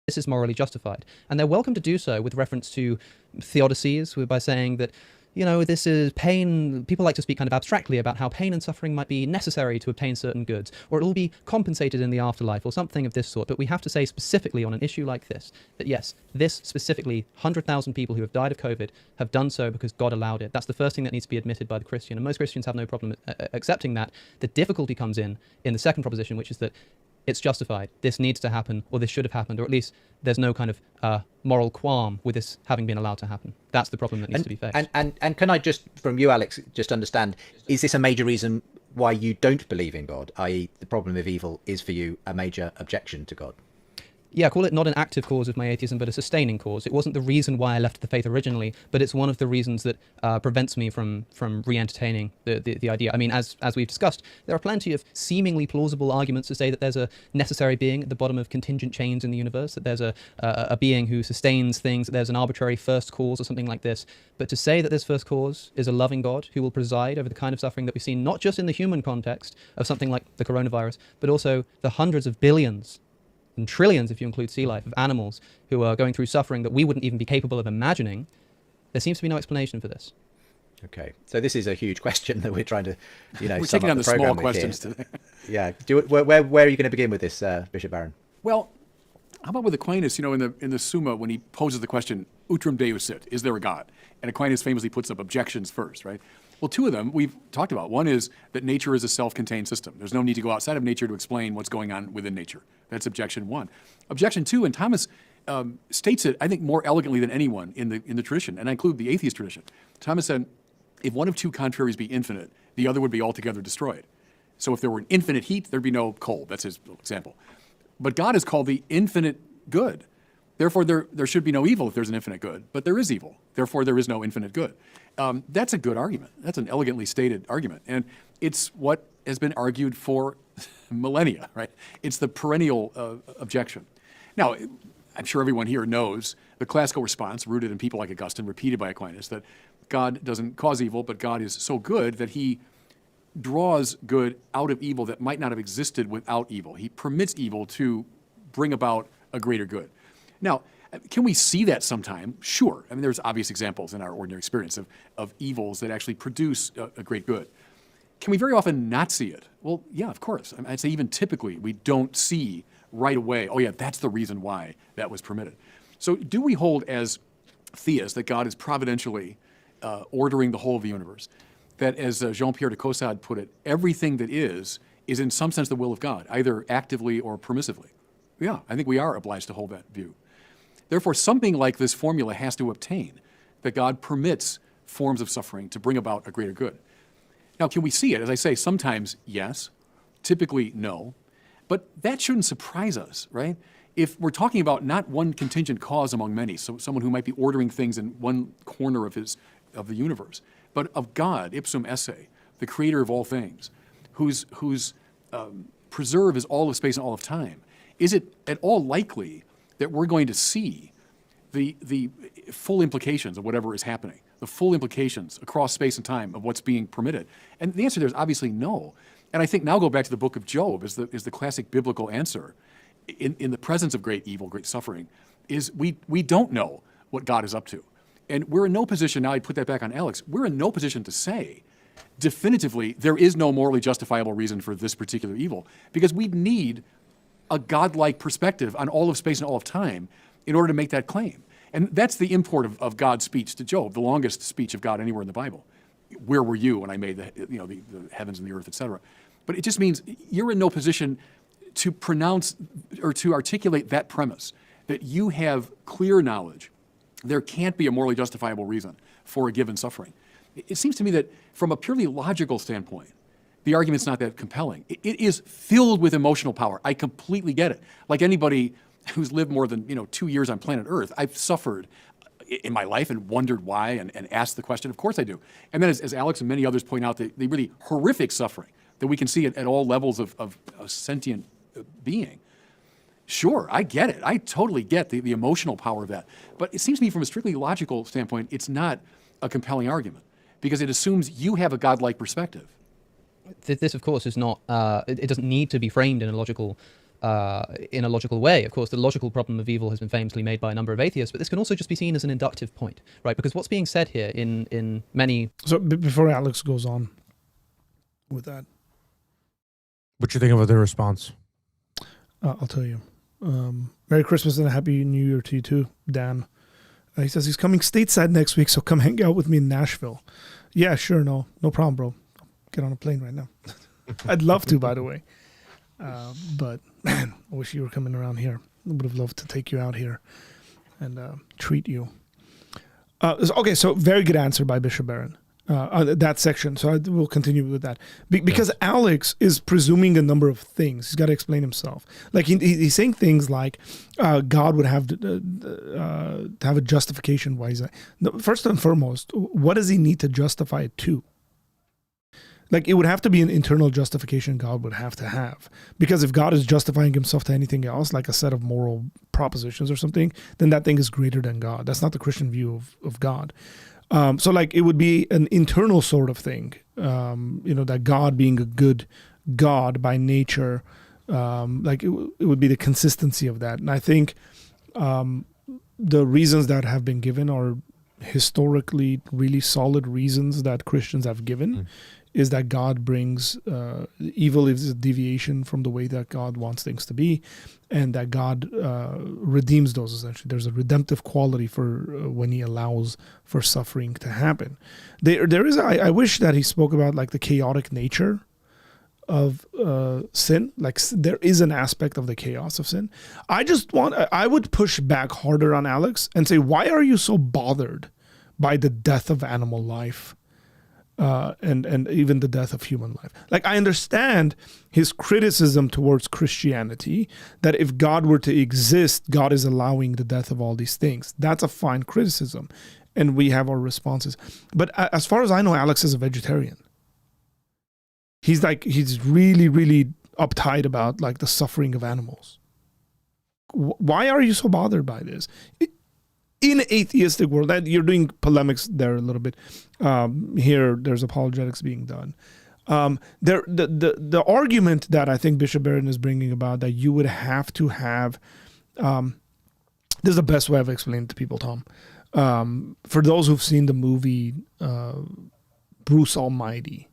This is morally justified, and they're welcome to do so with reference to theodicies, by saying that this is pain. People like to speak kind of abstractly about how pain and suffering might be necessary to obtain certain goods, or it will be compensated in the afterlife, or something of this sort. But we have to say specifically on an issue like this, that yes, this specifically, 100,000 people who have died of COVID have done so because God allowed it. That's the first thing that needs to be admitted by the Christian, and most Christians have no problem accepting that. The difficulty comes in the second proposition, which is that it's justified. This needs to happen, or this should have happened, or at least there's no kind of moral qualm with this having been allowed to happen. That's the problem that needs to be faced. And can I just, from you, Alex, just understand, is this a major reason why you don't believe in God, i.e. the problem of evil is for you a major objection to God? Yeah, call it not an active cause of my atheism, but a sustaining cause. It wasn't the reason why I left the faith originally, but it's one of the reasons that prevents me from re-entertaining the idea. I mean, as we've discussed, there are plenty of seemingly plausible arguments to say that there's a necessary being at the bottom of contingent chains in the universe, that there's a being who sustains things, that there's an arbitrary first cause or something like this. But to say that this first cause is a loving God who will preside over the kind of suffering that we've seen, not just in the human context of something like the coronavirus, but also the hundreds of billions and trillions, if you include sea life, of animals who are going through suffering that we wouldn't even be capable of imagining, there seems to be no explanation for this. Okay, so this is a huge question that we're trying to, we're sum taking up on the program small with questions here. today. Yeah, where are you going to begin with this, Bishop Barron? Well, how about with Aquinas? In the Summa, when he poses the question, "Utrum Deus sit," is there a God? And Aquinas famously puts up objections first, right? Well, two of them we've talked about. One is that nature is a self-contained system. There's no need to go outside of nature to explain what's going on within nature. That's objection one. Objection two, and Thomas states it, I think, more elegantly than anyone in the tradition, and I include the atheist tradition. Thomas said, if one of two contraries be infinite, the other would be altogether destroyed. So if there were an infinite heat, there'd be no cold. That's his example. But God is called the infinite good. Therefore, there should be no evil if there's an infinite good. But there is evil. Therefore, there is no infinite good. That's a good argument. That's an elegantly stated argument. And it's what has been argued for millennia, right? It's the perennial objection. Now, I'm sure everyone here knows the classical response, rooted in people like Augustine, repeated by Aquinas, that God doesn't cause evil, but God is so good that he draws good out of evil that might not have existed without evil. He permits evil to bring about a greater good. Now, can we see that sometime? Sure. I mean, there's obvious examples in our ordinary experience of evils that actually produce a great good. Can we very often not see it? Well, yeah, of course. I mean, I'd say even typically we don't see right away, oh yeah, that's the reason why that was permitted. So do we hold as theists that God is providentially ordering the whole of the universe? That, as Jean-Pierre de Caussade put it, everything that is in some sense the will of God, either actively or permissively. Yeah, I think we are obliged to hold that view. Therefore, something like this formula has to obtain, that God permits forms of suffering to bring about a greater good. Now, can we see it? As I say, sometimes yes, typically no, but that shouldn't surprise us, right? If we're talking about not one contingent cause among many, so someone who might be ordering things in one corner of the universe, but of God, ipsum esse, the creator of all things, whose preserve is all of space and all of time, is it at all likely that we're going to see the full implications of whatever is happening, the full implications across space and time of what's being permitted? And the answer there is obviously no. And I think now go back to the book of Job is the classic biblical answer. In the presence of great evil, great suffering, is we don't know what God is up to. And we're in no position, now I put that back on Alex, we're in no position to say definitively there is no morally justifiable reason for this particular evil, because we need a godlike perspective on all of space and all of time in order to make that claim. And that's the import of God's speech to Job, the longest speech of God anywhere in the Bible. Where were you when I made the heavens and the earth, etc. But it just means you're in no position to pronounce or to articulate that premise, that you have clear knowledge. There can't be a morally justifiable reason for a given suffering. It seems to me that from a purely logical standpoint, the argument's not that compelling. It is filled with emotional power. I completely get it. Like anybody who's lived more than 2 years on planet Earth, I've suffered in my life and wondered why and asked the question. Of course I do. And then as Alex and many others point out, the really horrific suffering that we can see at all levels of sentient being. Sure, I get it. I totally get the emotional power of that. But it seems to me from a strictly logical standpoint, it's not a compelling argument because it assumes you have a godlike perspective. This, of course, is not, it doesn't need to be framed in a logical in a logical way. Of course, the logical problem of evil has been famously made by a number of atheists, but this can also just be seen as an inductive point, right? Because what's being said here in many... So before Alex goes on with that. What you think of their response? I'll tell you. Merry Christmas and a Happy New Year to you too, Dan. He says he's coming stateside next week, so come hang out with me in Nashville. Yeah, sure, no problem, bro. Get on a plane right now. I'd love to, by the way. But man, I wish you were coming around here. I would have loved to take you out here and treat you. Okay, so very good answer by Bishop Barron. That section. So we'll continue with that. Because yes. Alex is presuming a number of things. He's got to explain himself. Like he's saying things like God would have to have a justification. Why is that? No, first and foremost, what does he need to justify it to? Like it would have to be an internal justification God would have to have. Because if God is justifying himself to anything else, like a set of moral propositions or something, then that thing is greater than God. That's not the Christian view of God. So like it would be an internal sort of thing, that God being a good God by nature, like it would be the consistency of that. And I think the reasons that have been given are historically really solid reasons that Christians have given. Is that God brings evil is a deviation from the way that God wants things to be, and that God redeems those essentially. There's a redemptive quality for when he allows for suffering to happen. There is, I wish that he spoke about like the chaotic nature of sin. Like there is an aspect of the chaos of sin. I would push back harder on Alex and say, why are you so bothered by the death of animal life? And even the death of human life. Like I understand his criticism towards Christianity, that if God were to exist, God is allowing the death of all these things. That's a fine criticism, and we have our responses. But as far as I know, Alex is a vegetarian. He's really, really uptight about like the suffering of animals. Why are you so bothered by this? In atheistic world, that you're doing polemics there a little bit. Here, there's apologetics being done. The argument that I think Bishop Barron is bringing about that you would have to have, this is the best way I've explained it to people, Tom. For those who've seen the movie Bruce Almighty,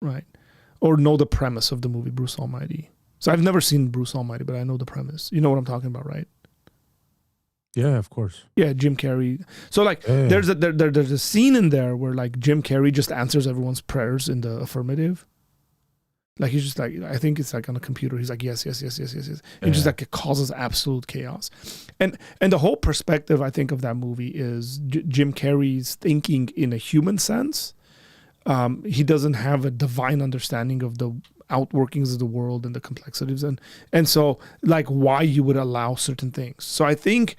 right, or know the premise of the movie Bruce Almighty. So I've never seen Bruce Almighty, but I know the premise. You know what I'm talking about, right? Yeah, of course. Yeah, Jim Carrey. So like, there's a scene in there where like Jim Carrey just answers everyone's prayers in the affirmative. Like he's just like, I think it's like on a computer. He's like, yes. And just like it causes absolute chaos. And the whole perspective I think of that movie is Jim Carrey's thinking in a human sense. He doesn't have a divine understanding of the outworkings of the world and the complexities and so like why you would allow certain things. So I think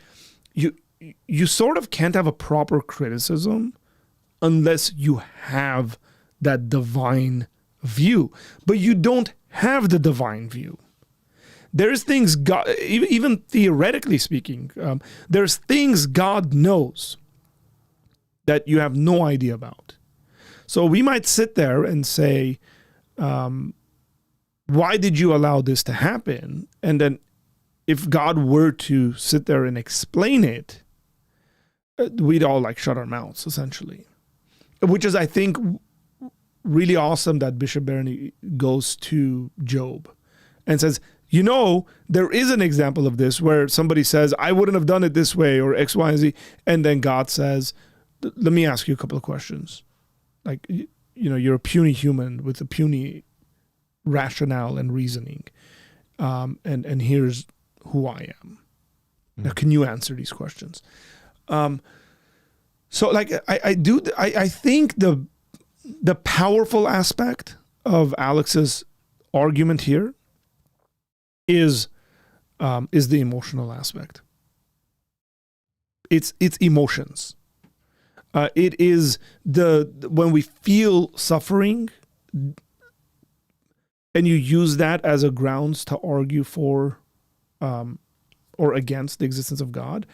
you sort of can't have a proper criticism unless you have that divine view, but you don't have the divine view. There's things God, even theoretically speaking, there's things God knows that you have no idea about. So we might sit there and say, why did you allow this to happen? And then if God were to sit there and explain it, we'd all like shut our mouths essentially, which is, I think, really awesome that Bishop Barron goes to Job and says, there is an example of this where somebody says, I wouldn't have done it this way or X, Y, and Z. And then God says, let me ask you a couple of questions. Like, you're a puny human with a puny rationale and reasoning. And here's who I am. Now, can you answer these questions? So like I think the powerful aspect of Alex's argument here is the emotional aspect. It's emotions. It is when we feel suffering and you use that as a grounds to argue for or against the existence of God.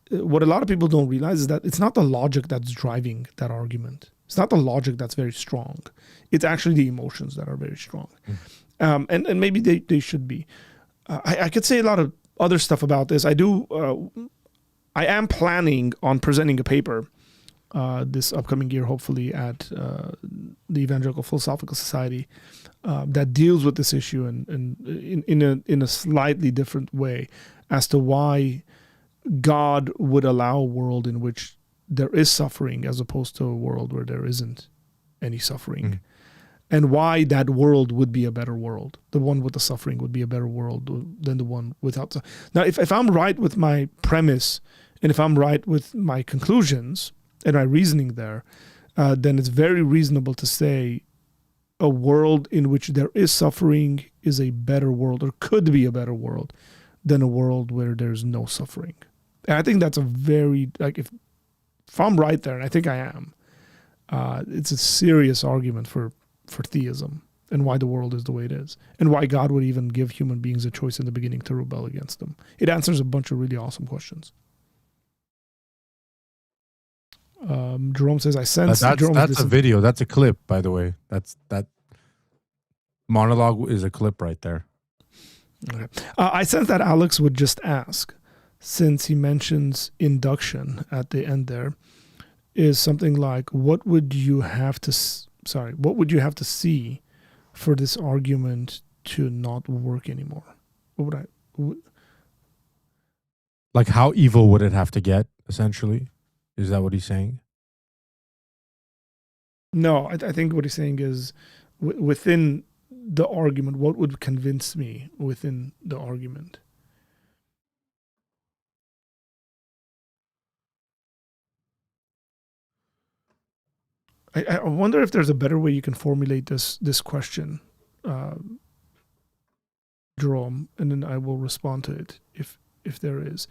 What a lot of people don't realize is that it's not the logic that's driving that argument. It's not the logic that's very strong. It's actually the emotions that are very strong. And maybe they should be. I could say a lot of other stuff about this. I am planning on presenting a paper this upcoming year, hopefully at the Evangelical Philosophical Society, that deals with this issue and in a slightly different way as to why God would allow a world in which there is suffering as opposed to a world where there isn't any suffering, and why that world would be a better world. The one with the suffering would be a better world than the one without. Now, if I'm right with my premise, and if I'm right with my conclusions and my reasoning there, then it's very reasonable to say a world in which there is suffering is a better world, or could be a better world, than a world where there's no suffering. And I think that's a very, like, if I'm right there, and I think I am, it's a serious argument for theism and why the world is the way it is, and why God would even give human beings a choice in the beginning to rebel against them. It answers a bunch of really awesome questions. Jerome says, I sense... That's a video. That's a clip, by the way. That monologue is a clip right there. Okay. I sense that Alex would just ask, since he mentions induction at the end there, is something like, what would you have to see for this argument to not work anymore? What would like, how evil would it have to get, essentially? Is that what he's saying? No, I think what he's saying is within the argument, what would convince me within the argument? I wonder if there's a better way you can formulate this question, Jerome, and then I will respond to it if there is.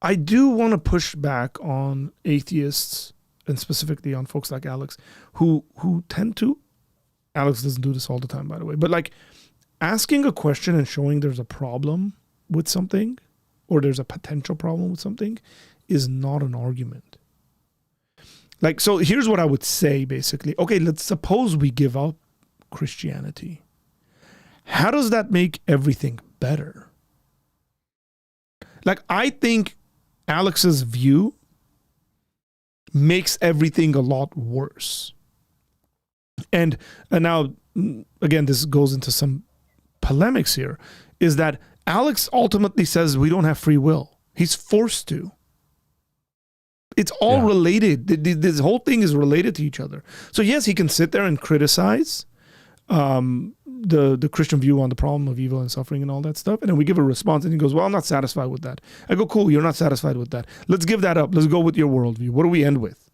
I do want to push back on atheists, and specifically on folks like Alex, who tend to, Alex doesn't do this all the time, by the way, but like asking a question and showing there's a problem with something, or there's a potential problem with something, is not an argument. Like, so here's what I would say, basically. Okay, let's suppose we give up Christianity. How does that make everything better? Like, I think Alex's view makes everything a lot worse. And now, again, this goes into some polemics here, is that Alex ultimately says we don't have free will. He's forced to. It's all related. This whole thing is related to each other. So yes, he can sit there and criticize the Christian view on the problem of evil and suffering and all that stuff. And then we give a response and he goes, well, I'm not satisfied with that. I go, cool, you're not satisfied with that. Let's give that up. Let's go with your worldview. What do we end with?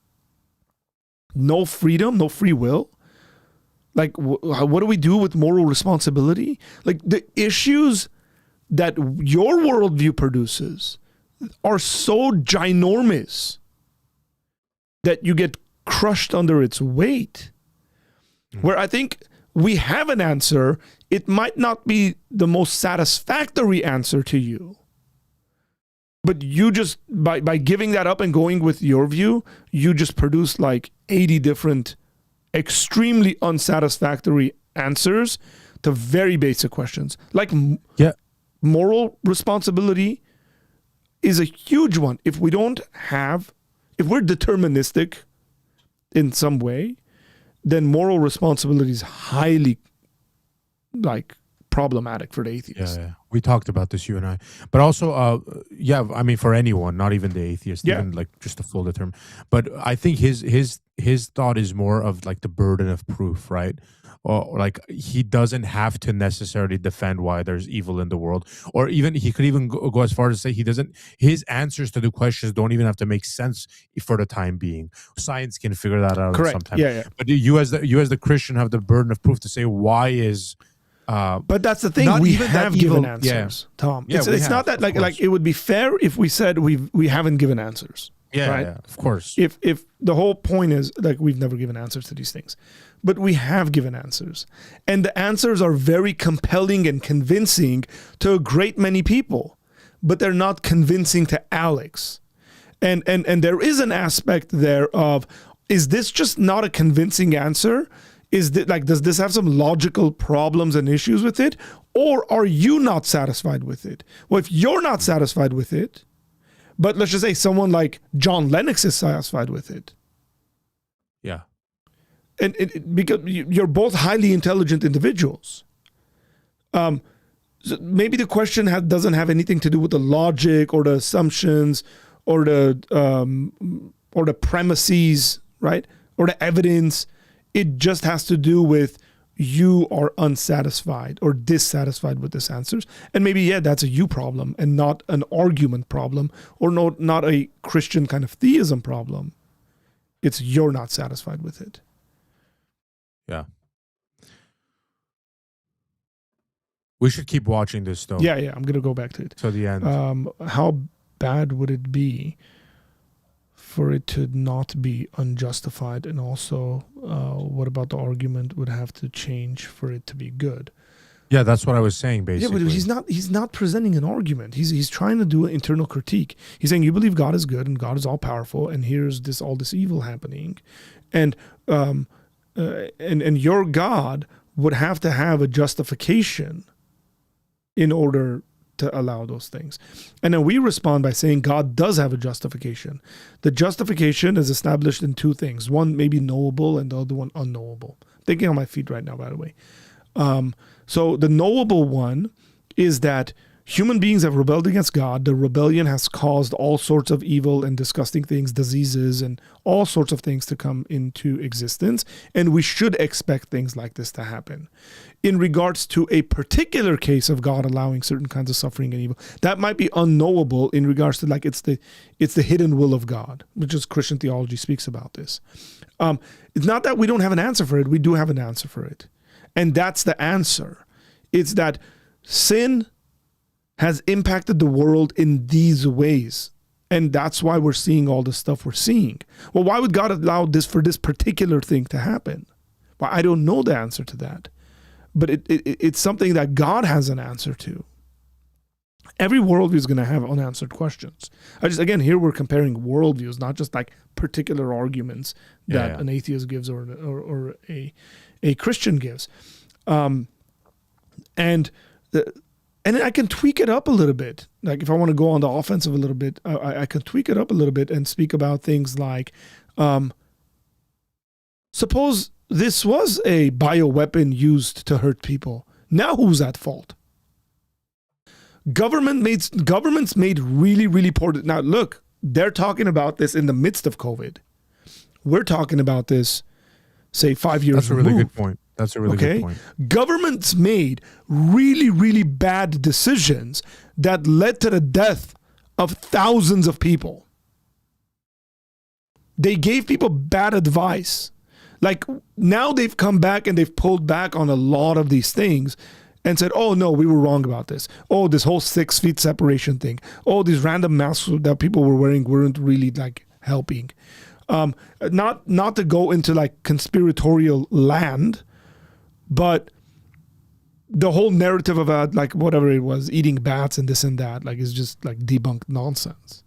No freedom, no free will? Like, what do we do with moral responsibility? Like, the issues that your worldview produces are so ginormous that you get crushed under its weight. Where I think we have an answer, it might not be the most satisfactory answer to you. But you just, by giving that up and going with your view, you just produce like 80 different extremely unsatisfactory answers to very basic questions. Like moral responsibility is a huge one. If we're deterministic in some way, then moral responsibility is highly problematic for the atheist. Yeah. We talked about this, you and I. But also, I mean, for anyone, not even the atheist, even like just the full term. But I think his thought is more of like the burden of proof, right? Or like he doesn't have to necessarily defend why there's evil in the world, or even he could even go as far as to say his answers to the questions don't even have to make sense for the time being. Science can figure that out. Correct. Sometimes. Yeah. But you as the Christian have the burden of proof to say why is. But that's the thing, we have given answers, Tom. It's not that like it would be fair if we said we haven't given answers. Right? Yeah, of course. If the whole point is like we've never given answers to these things, but we have given answers, and the answers are very compelling and convincing to a great many people, but they're not convincing to Alex, and there is an aspect there of, is this just not a convincing answer? Is that like, does this have some logical problems and issues with it, Or are you not satisfied with it? Well, if you're not satisfied with it, but let's just say someone like John Lennox is satisfied with it. Yeah. And because you're both highly intelligent individuals. So maybe the question doesn't have anything to do with the logic or the assumptions or the premises, right? Or the evidence. It just has to do with you are unsatisfied or dissatisfied with this answers. And maybe, yeah, that's a you problem and not an argument problem or not a Christian kind of theism problem. It's you're not satisfied with it. Yeah. We should keep watching this, though. Yeah, I'm going to go back to it. To the end. How bad would it be for it to not be unjustified? And also, what about the argument would have to change for it to be good? Yeah, that's what I was saying, basically. Yeah, but he's not presenting an argument. He's trying to do an internal critique. He's saying, you believe God is good and God is all powerful, and here's all this evil happening. And your God would have to have a justification in order to allow those things. And then we respond by saying God does have a justification. The justification is established in two things. One maybe knowable and the other one unknowable. I'm thinking on my feet right now, by the way. So the knowable one is that human beings have rebelled against God. The rebellion has caused all sorts of evil and disgusting things, diseases, and all sorts of things to come into existence. And we should expect things like this to happen. In regards to a particular case of God allowing certain kinds of suffering and evil, that might be unknowable in regards to like it's the hidden will of God, which is Christian theology speaks about this. It's not that we don't have an answer for it. We do have an answer for it. And that's the answer. It's that sin has impacted the world in these ways. And that's why we're seeing all the stuff we're seeing. Well, why would God allow this for this particular thing to happen? Well, I don't know the answer to that. But it's something that God has an answer to. Every worldview is going to have unanswered questions. Again, here we're comparing worldviews, not just like particular arguments that an atheist gives or a Christian gives. And I can tweak it up a little bit. Like if I want to go on the offensive a little bit, I can tweak it up a little bit and speak about things like, suppose this was a bioweapon used to hurt people. Now who's at fault? Governments made really, really poor. Now look, they're talking about this in the midst of COVID. We're talking about this, say 5 years That's a removed. really good point. That's a really good point. Governments made really, really bad decisions that led to the death of thousands of people. They gave people bad advice. Like now they've come back and they've pulled back on a lot of these things and said, oh no, we were wrong about this. Oh, this whole 6 feet separation thing. Oh, these random masks that people were wearing weren't really like helping. Not to go into like conspiratorial land, but the whole narrative about like whatever it was, eating bats and this and that, like is just like debunked nonsense.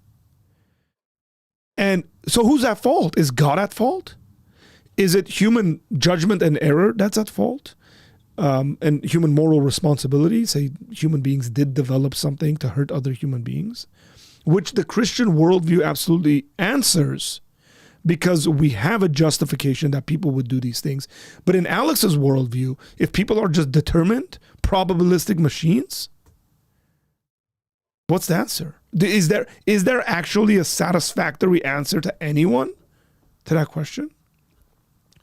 And so who's at fault? Is God at fault? Is it human judgment and error that's at fault? And human moral responsibility? Say human beings did develop something to hurt other human beings, which the Christian worldview absolutely answers, because we have a justification that people would do these things. But in Alex's worldview, if people are just determined, probabilistic machines, what's the answer? Is there actually a satisfactory answer to anyone to that question?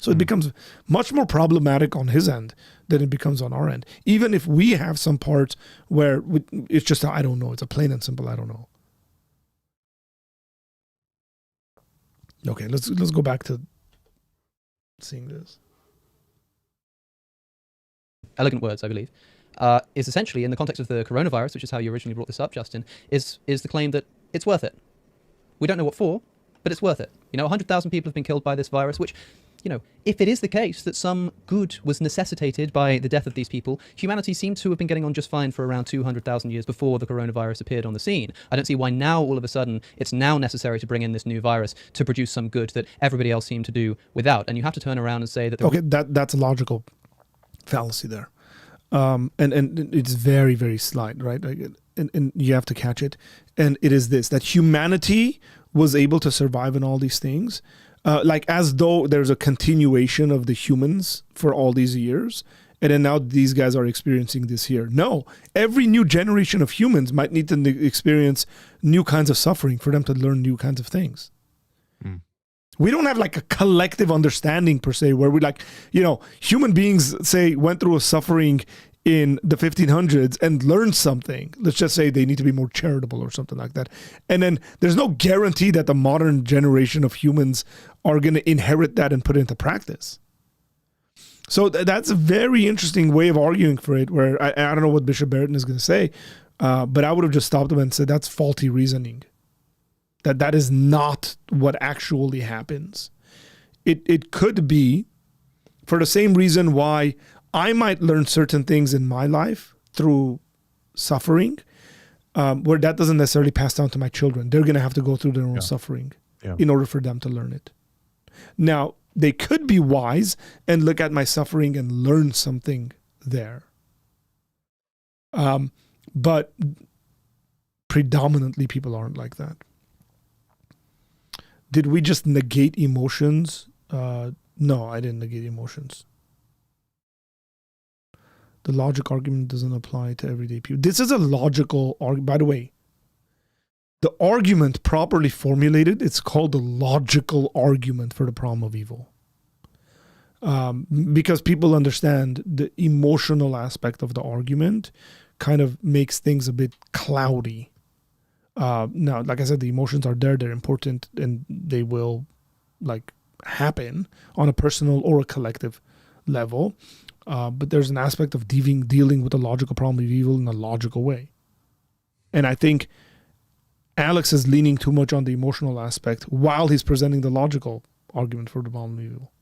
So it becomes much more problematic on his end than it becomes on our end. Even if we have some parts where it's just, I don't know. It's a plain and simple, I don't know. Okay, let's go back to seeing this. Elegant words, I believe, is essentially in the context of the coronavirus, which is how you originally brought this up, Justin, is the claim that it's worth it. We don't know what for, but it's worth it. 100,000 people have been killed by this virus, which, if it is the case that some good was necessitated by the death of these people, humanity seemed to have been getting on just fine for around 200,000 years before the coronavirus appeared on the scene. I don't see why now, all of a sudden, it's now necessary to bring in this new virus to produce some good that everybody else seemed to do without. And you have to turn around and say that... Okay, that's a logical fallacy there. and it's very, very slight, right? Like, and you have to catch it. And it is this, that humanity was able to survive in all these things, like as though there's a continuation of the humans for all these years. And then now these guys are experiencing this here. No, every new generation of humans might need to experience new kinds of suffering for them to learn new kinds of things. We don't have like a collective understanding per se, where we like, human beings say went through a suffering in the 1500s and learned something. Let's just say they need to be more charitable or something like that. And then there's no guarantee that the modern generation of humans are going to inherit that and put it into practice. So that's a very interesting way of arguing for it, where I don't know what Bishop Barrett is going to say, but I would have just stopped him and said that's faulty reasoning. That is not what actually happens. It could be for the same reason why I might learn certain things in my life through suffering, where that doesn't necessarily pass down to my children. They're going to have to go through their own suffering in order for them to learn it. Now, they could be wise and look at my suffering and learn something there. But predominantly people aren't like that. Did we just negate emotions? No, I didn't negate emotions. The logic argument doesn't apply to everyday people. This is a logical argument. By the way, the argument properly formulated, it's called the logical argument for the problem of evil. Because people understand the emotional aspect of the argument kind of makes things a bit cloudy. Now, like I said, the emotions are there, they're important, and they will happen on a personal or a collective level. But there's an aspect of dealing with the logical problem of evil in a logical way. And I think Alex is leaning too much on the emotional aspect while he's presenting the logical argument for the problem of evil.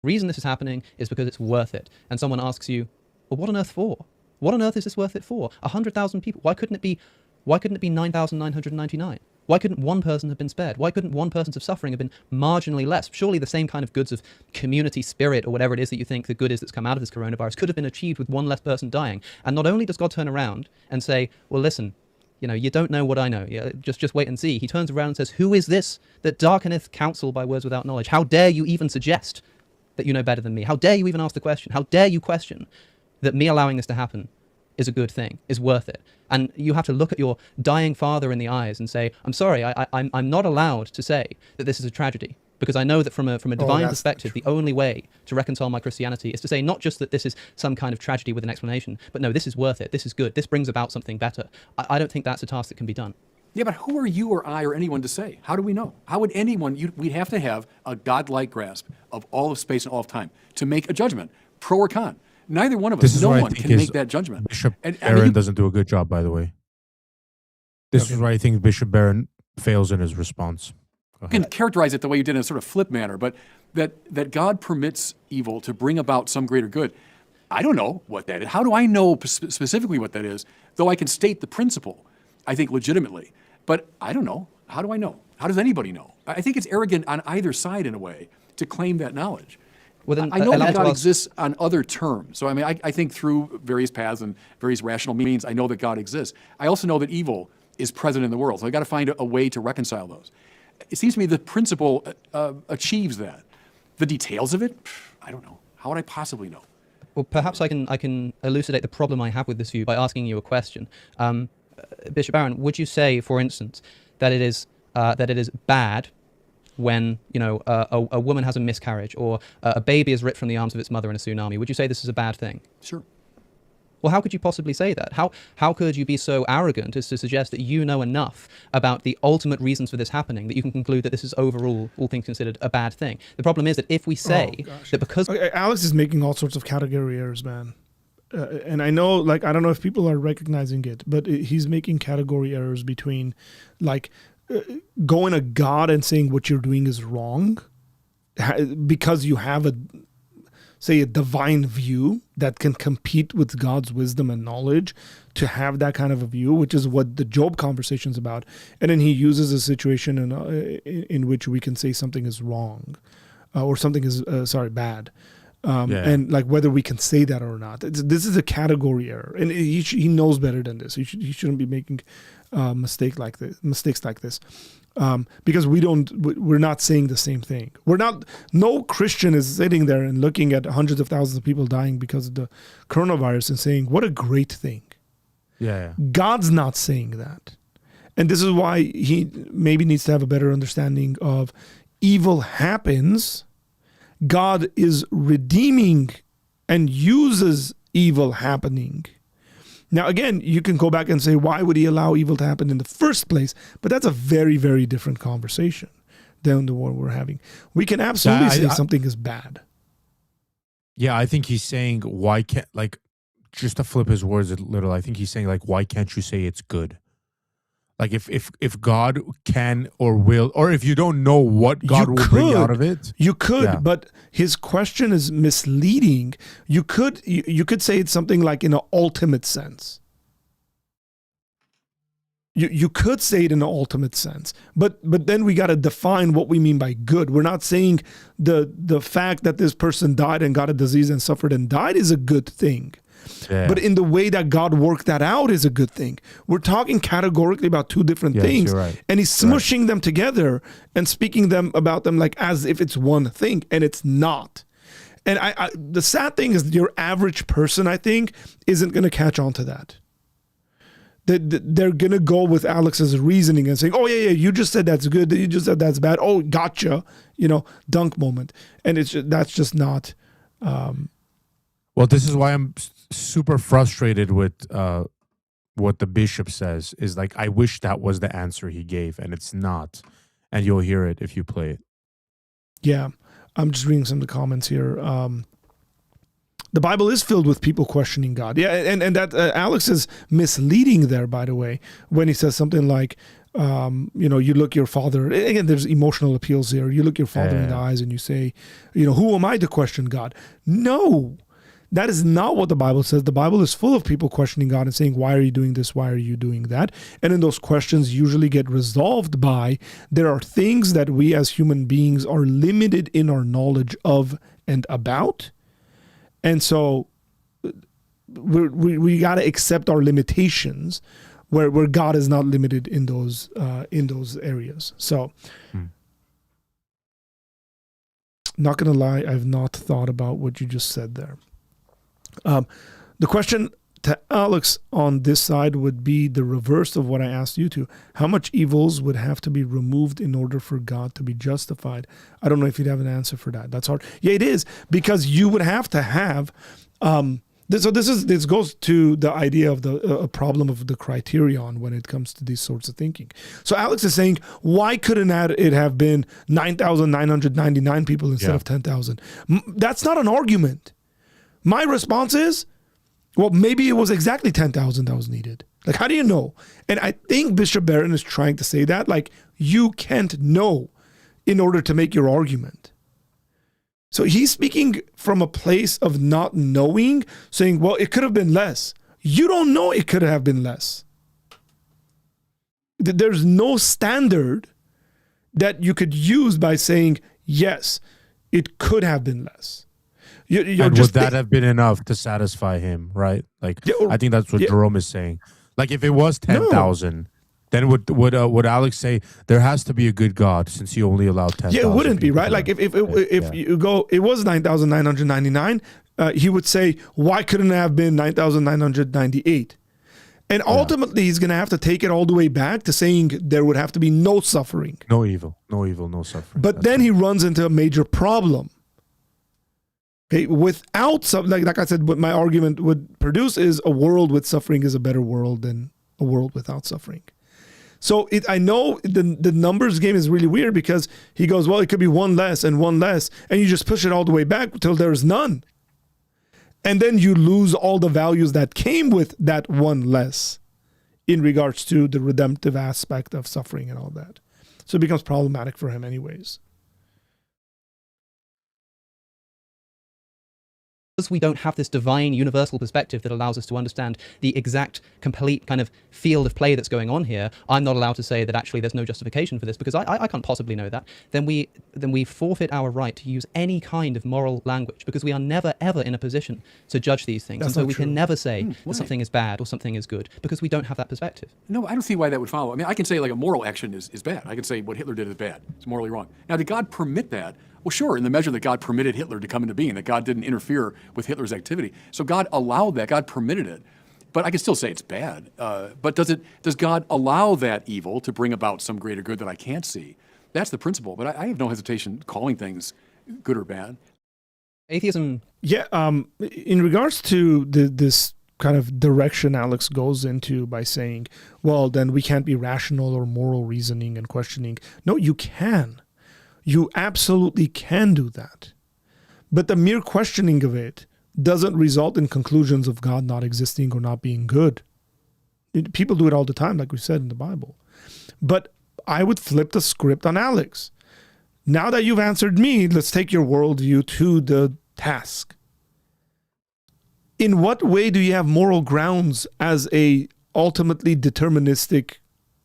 Reason this is happening is because it's worth it. And someone asks you, well, what on earth for? What on earth is this worth it for? 100,000 people. Why couldn't it be 9,999? Why couldn't one person have been spared? Why couldn't one person's suffering have been marginally less? Surely the same kind of goods of community spirit or whatever it is that you think the good is that's come out of this coronavirus could have been achieved with one less person dying. And not only does God turn around and say, well, listen, you don't know what I know. Just wait and see. He turns around and says, who is this that darkeneth counsel by words without knowledge? How dare you even suggest that you know better than me? How dare you even ask the question? How dare you question that me allowing this to happen is a good thing, is worth it? And you have to look at your dying father in the eyes and say, I'm sorry, I'm not allowed to say that this is a tragedy, because I know that from a divine perspective, the only way to reconcile my Christianity is to say not just that this is some kind of tragedy with an explanation, but no, this is worth it, this is good, this brings about something better. I don't think that's a task that can be done. Yeah, but who are you or I or anyone to say? How do we know? How would anyone, we'd have to have a godlike grasp of all of space and all of time to make a judgment, pro or con. Neither one of us, no one can make that judgment. Bishop Barron doesn't do a good job, by the way. This is where I think Bishop Barron fails in his response. You can characterize it the way you did in a sort of flip manner, but that God permits evil to bring about some greater good, I don't know what that is. How do I know specifically what that is? Though I can state the principle, I think, legitimately. But I don't know. How do I know? How does anybody know? I think it's arrogant on either side, in a way, to claim that knowledge. Well, then, I know that God exists on other terms. So, I think through various paths and various rational means, I know that God exists. I also know that evil is present in the world. So I've got to find a way to reconcile those. It seems to me the principle achieves that. The details of it, I don't know. How would I possibly know? Well, perhaps I can elucidate the problem I have with this view by asking you a question. Bishop Barron, would you say, for instance, that it is bad when a woman has a miscarriage or a baby is ripped from the arms of its mother in a tsunami? Would you say this is a bad thing? Sure. Well, how could you possibly say that? How could you be so arrogant as to suggest that you know enough about the ultimate reasons for this happening that you can conclude that this is overall, all things considered, a bad thing? The problem is that if we say that because... Alex is making all sorts of category errors, man. And I know, I don't know if people are recognizing it, but he's making category errors between, going to God and saying what you're doing is wrong because you have a divine view that can compete with God's wisdom and knowledge, to have that kind of a view, which is what the Job conversation is about. And then he uses a situation in which we can say something is wrong or something is, bad. And like whether we can say that or not. This is a category error, and he knows better than this. He shouldn't be making mistakes like this. Because we're not saying the same thing. No Christian is sitting there and looking at hundreds of thousands of people dying because of the coronavirus and saying, what a great thing. Yeah. God's not saying that. And this is why he maybe needs to have a better understanding of evil happens. God is redeeming and uses evil happening. Now, again, you can go back and say, why would he allow evil to happen in the first place? But that's a very, very different conversation than the one we're having. We can absolutely say something is bad. Yeah, I think he's saying, why can't, like, just to flip his words a little, I think he's saying, like, why can't you say it's good? Like, if God can or will, or if you don't know what God will bring out of it. You could, but his question is misleading. You could say it's something like in an ultimate sense. You could say it in an ultimate sense, but then we got to define what we mean by good. We're not saying the fact that this person died and got a disease and suffered and died is a good thing. Yeah. But in the way that God worked that out is a good thing. We're talking categorically about two different things. Right. And he's smushing them together and speaking about them like as if it's one thing, and it's not. And the sad thing is your average person, I think, isn't going to catch on to that. They're going to go with Alex's reasoning and saying, oh, yeah, you just said that's good. You just said that's bad. Oh, gotcha. Dunk moment. And that's just not... Well, this is why I'm super frustrated with what the bishop says. Is like, I wish that was the answer he gave, and it's not. And you'll hear it if you play it. Yeah, I'm just reading some of the comments here. The Bible is filled with people questioning God. Yeah, and that Alex is misleading there, by the way, when he says something like, you look your father, again, there's emotional appeals here. You look your father in the eyes and you say, who am I to question God? No. That is not what the Bible says. The Bible is full of people questioning God and saying, why are you doing this? Why are you doing that? And then those questions usually get resolved by, there are things that we as human beings are limited in our knowledge of and about. And so we got to accept our limitations where God is not limited in those areas. So not going to lie, I've not thought about what you just said there. The question to Alex on this side would be the reverse of what I asked you to. How much evils would have to be removed in order for God to be justified? I don't know if you'd have an answer for that. That's hard. Yeah, it is, because you would have to have this goes to the idea of the problem of the criterion when it comes to these sorts of thinking. So Alex is saying, why couldn't it have been 9,999 people instead of 10,000? That's not an argument. My response is, well, maybe it was exactly 10,000 that was needed. Like, how do you know? And I think Bishop Barron is trying to say that, like, you can't know in order to make your argument. So he's speaking from a place of not knowing, saying, well, it could have been less. You don't know it could have been less. There's no standard that you could use by saying, yes, it could have been less. And would that have been enough to satisfy him, right? Like, I think that's what Jerome is saying. Like, if it was 10,000, then would Alex say there has to be a good God since he only allowed 10,000? Yeah, it wouldn't be, right? Like, if you go, it was 9,999, he would say, why couldn't it have been 9,998? And ultimately, he's going to have to take it all the way back to saying there would have to be no suffering. No evil, no suffering. But then he runs into a major problem. Okay, without like I said, what my argument would produce is a world with suffering is a better world than a world without suffering. So I know the numbers game is really weird because he goes, well, it could be one less, and you just push it all the way back until there's none. And then you lose all the values that came with that one less in regards to the redemptive aspect of suffering and all that. So it becomes problematic for him anyways. because we don't have this divine universal perspective that allows us to understand the exact complete kind of field of play that's going on here, I'm not allowed to say that actually there's no justification for this because I can't possibly know that. Then we forfeit our right to use any kind of moral language because we are never ever in a position to judge these things. That's and so not we true. can never say Why? that something is bad or something is good because we don't have that perspective. No, I don't see why that would follow. I mean, I can say like a moral action is bad. I can say what Hitler did is bad. It's morally wrong. Now, did God permit that? Well, sure, in the measure that God permitted Hitler to come into being, that God didn't interfere with Hitler's activity. So God allowed that. God permitted it. But I can still say it's bad. But does God allow that evil to bring about some greater good that I can't see? That's the principle. But I have no hesitation calling things good or bad. Atheism. Yeah. In regards to this kind of direction Alex goes into by saying, well, then we can't be rational or moral reasoning and questioning. No, you can. You absolutely can do that. But the mere questioning of it doesn't result in conclusions of God not existing or not being good. People do it all the time, like we said in the Bible. But I would flip the script on Alex. Now that you've answered me, let's take your worldview to the task. In what way do you have moral grounds as a ultimately deterministic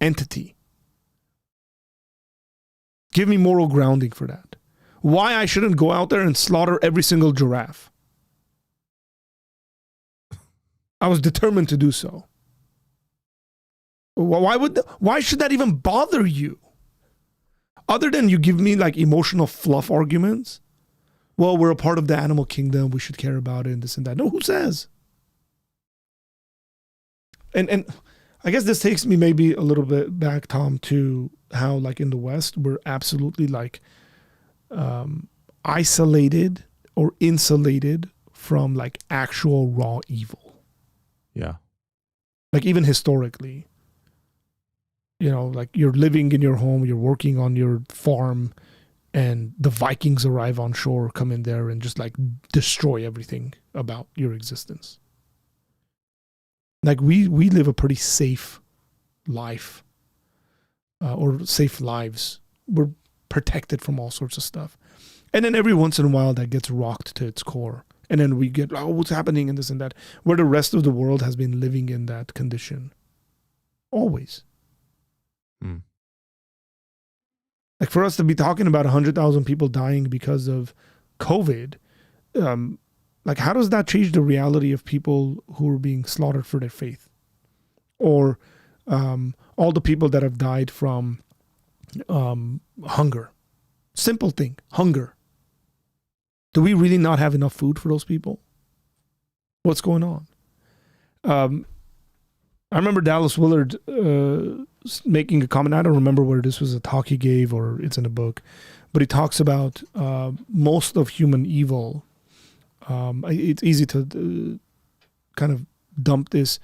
entity? Give me moral grounding for that. Why I shouldn't go out there and slaughter every single giraffe. I was determined to do so. Why should that even bother you? Other than you give me like emotional fluff arguments. Well, we're a part of the animal kingdom. We should care about it and this and that. No, who says? And I guess this takes me maybe a little bit back, Tom, to how like in the West, we're absolutely like isolated or insulated from like actual raw evil. Yeah. Like even historically, you know, like you're living in your home, you're working on your farm, and the Vikings arrive on shore, come in there and just like destroy everything about your existence. Like we live a pretty safe life, or safe lives. We're protected from all sorts of stuff. And then every once in a while that gets rocked to its core. And then we get, oh, what's happening in this and that, where the rest of the world has been living in that condition. Always. Like for us to be talking about 100,000 people dying because of COVID, like how does that change the reality of people who are being slaughtered for their faith? Or all the people that have died from hunger. Simple thing, hunger. Do we really not have enough food for those people? What's going on? I remember Dallas Willard making a comment. I don't remember whether this was a talk he gave or it's in a book, but he talks about most of human evil. It's easy to kind of dump this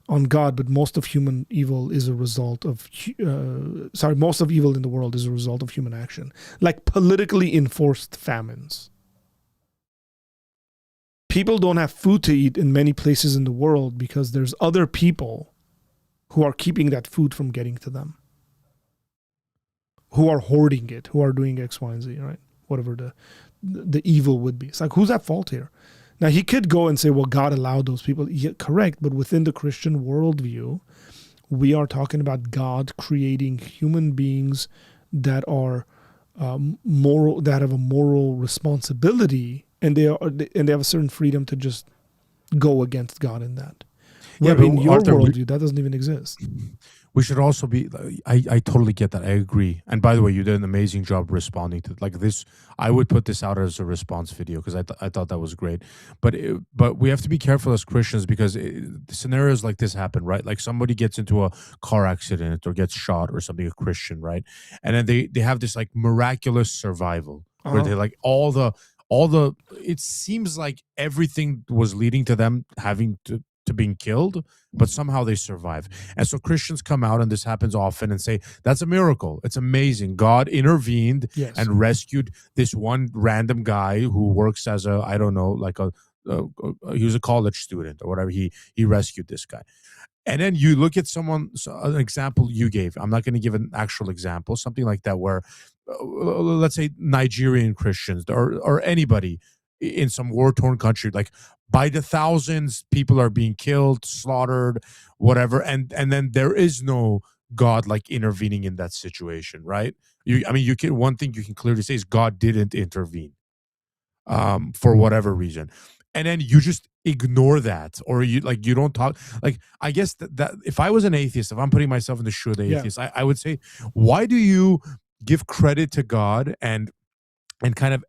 on God, but most of human evil is a result of, most of evil in the world is a result of human action, like politically enforced famines. People don't have food to eat in many places in the world because there's other people who are keeping that food from getting to them, who are hoarding it, who are doing X, Y, and Z, right? Whatever the evil would be. It's like, who's at fault here? Now, he could go and say, well, God allowed those people. Yeah, correct. But within the Christian worldview, we are talking about God creating human beings that are moral, that have a moral responsibility, and they have a certain freedom to just go against God in that. Yeah, but in but your Arthur, worldview, that doesn't even exist. We should also be, I totally get that. I agree. And by the way, you did an amazing job responding to like this. I would put this out as a response video because I thought that was great. But we have to be careful as Christians because scenarios like this happen, right? Like somebody gets into a car accident or gets shot or something, a Christian, right? And then they have this like miraculous survival where they like all the, it seems like everything was leading to them having to being killed, but somehow they survive. And so Christians come out, and this happens often, and say, that's a miracle. It's amazing. God intervened and rescued this one random guy who works as a, I don't know, like he was a college student or whatever. He rescued this guy. And then you look at an example you gave. I'm not going to give an actual example, something like that, where let's say Nigerian Christians or anybody in some war-torn country, like by the thousands, people are being killed, slaughtered, whatever, and then there is no God like intervening in that situation, right? You can, one thing you can clearly say is God didn't intervene, for whatever reason, and then you just ignore that, or you don't talk. Like, I guess that if I was an atheist, if I'm putting myself in the shoe of the atheist, I would say, why do you give credit to God and kind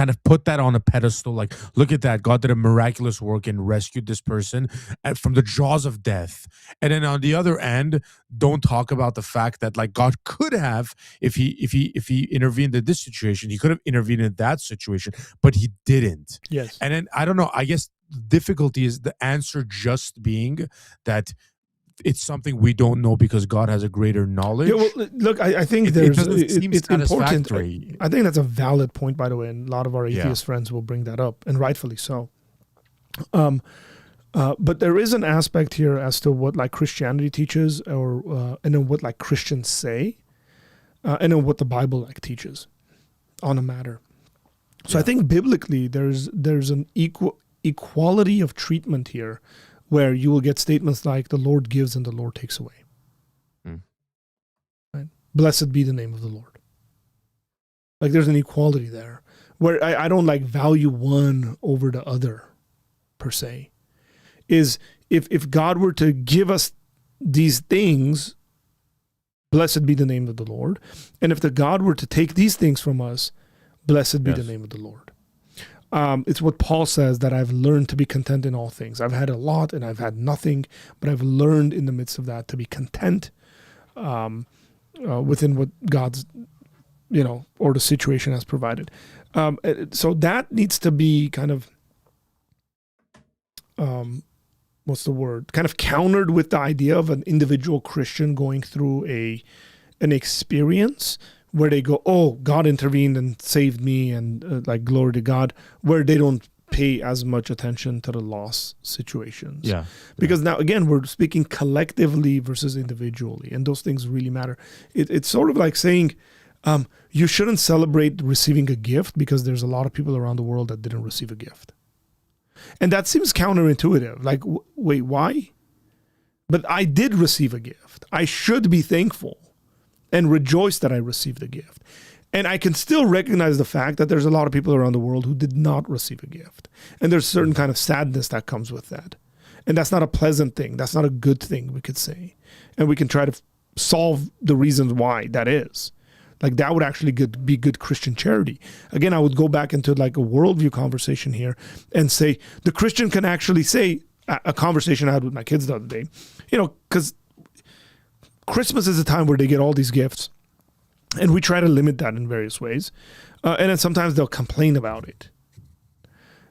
of put that on a pedestal? Like, look at that, God did a miraculous work and rescued this person from the jaws of death. And then on the other end, don't talk about the fact that, like, God could have, if he intervened in this situation, he could have intervened in that situation, but he didn't. Yes. And then, I don't know, I guess the difficulty is the answer just being that it's something we don't know because God has a greater knowledge. Yeah, well, look, I think it there's doesn't seem it's important. satisfactory. I think that's a valid point, by the way, and a lot of our atheist friends will bring that up, and rightfully so. But there is an aspect here as to what like Christianity teaches, or and then what like Christians say, and then what the Bible like teaches on a matter. So I think biblically there's an equality of treatment here, where you will get statements like the Lord gives and the Lord takes away. Right? Blessed be the name of the Lord. Like, there's an equality there where I don't like value one over the other per se. Is if God were to give us these things, blessed be the name of the Lord. And if the God were to take these things from us, blessed be the name of the Lord. It's what Paul says, that I've learned to be content in all things. I've had a lot and I've had nothing, but I've learned in the midst of that to be content within what God's, or the situation has provided. So that needs to be kind of, what's the word? Kind of countered with the idea of an individual Christian going through an experience where they go, oh, God intervened and saved me, and like, glory to God, where they don't pay as much attention to the loss situations. Yeah. Because now, again, we're speaking collectively versus individually, and those things really matter. It's sort of like saying you shouldn't celebrate receiving a gift because there's a lot of people around the world that didn't receive a gift. And that seems counterintuitive. Like, wait, why? But I did receive a gift. I should be thankful and rejoice that I received a gift. And I can still recognize the fact that there's a lot of people around the world who did not receive a gift. And there's a certain kind of sadness that comes with that. And that's not a pleasant thing. That's not a good thing, we could say. And we can try to solve the reasons why that is. Like, that would actually be good Christian charity. Again, I would go back into like a worldview conversation here and say, the Christian can actually say, a conversation I had with my kids the other day, because Christmas is a time where they get all these gifts, and we try to limit that in various ways. And then sometimes they'll complain about it.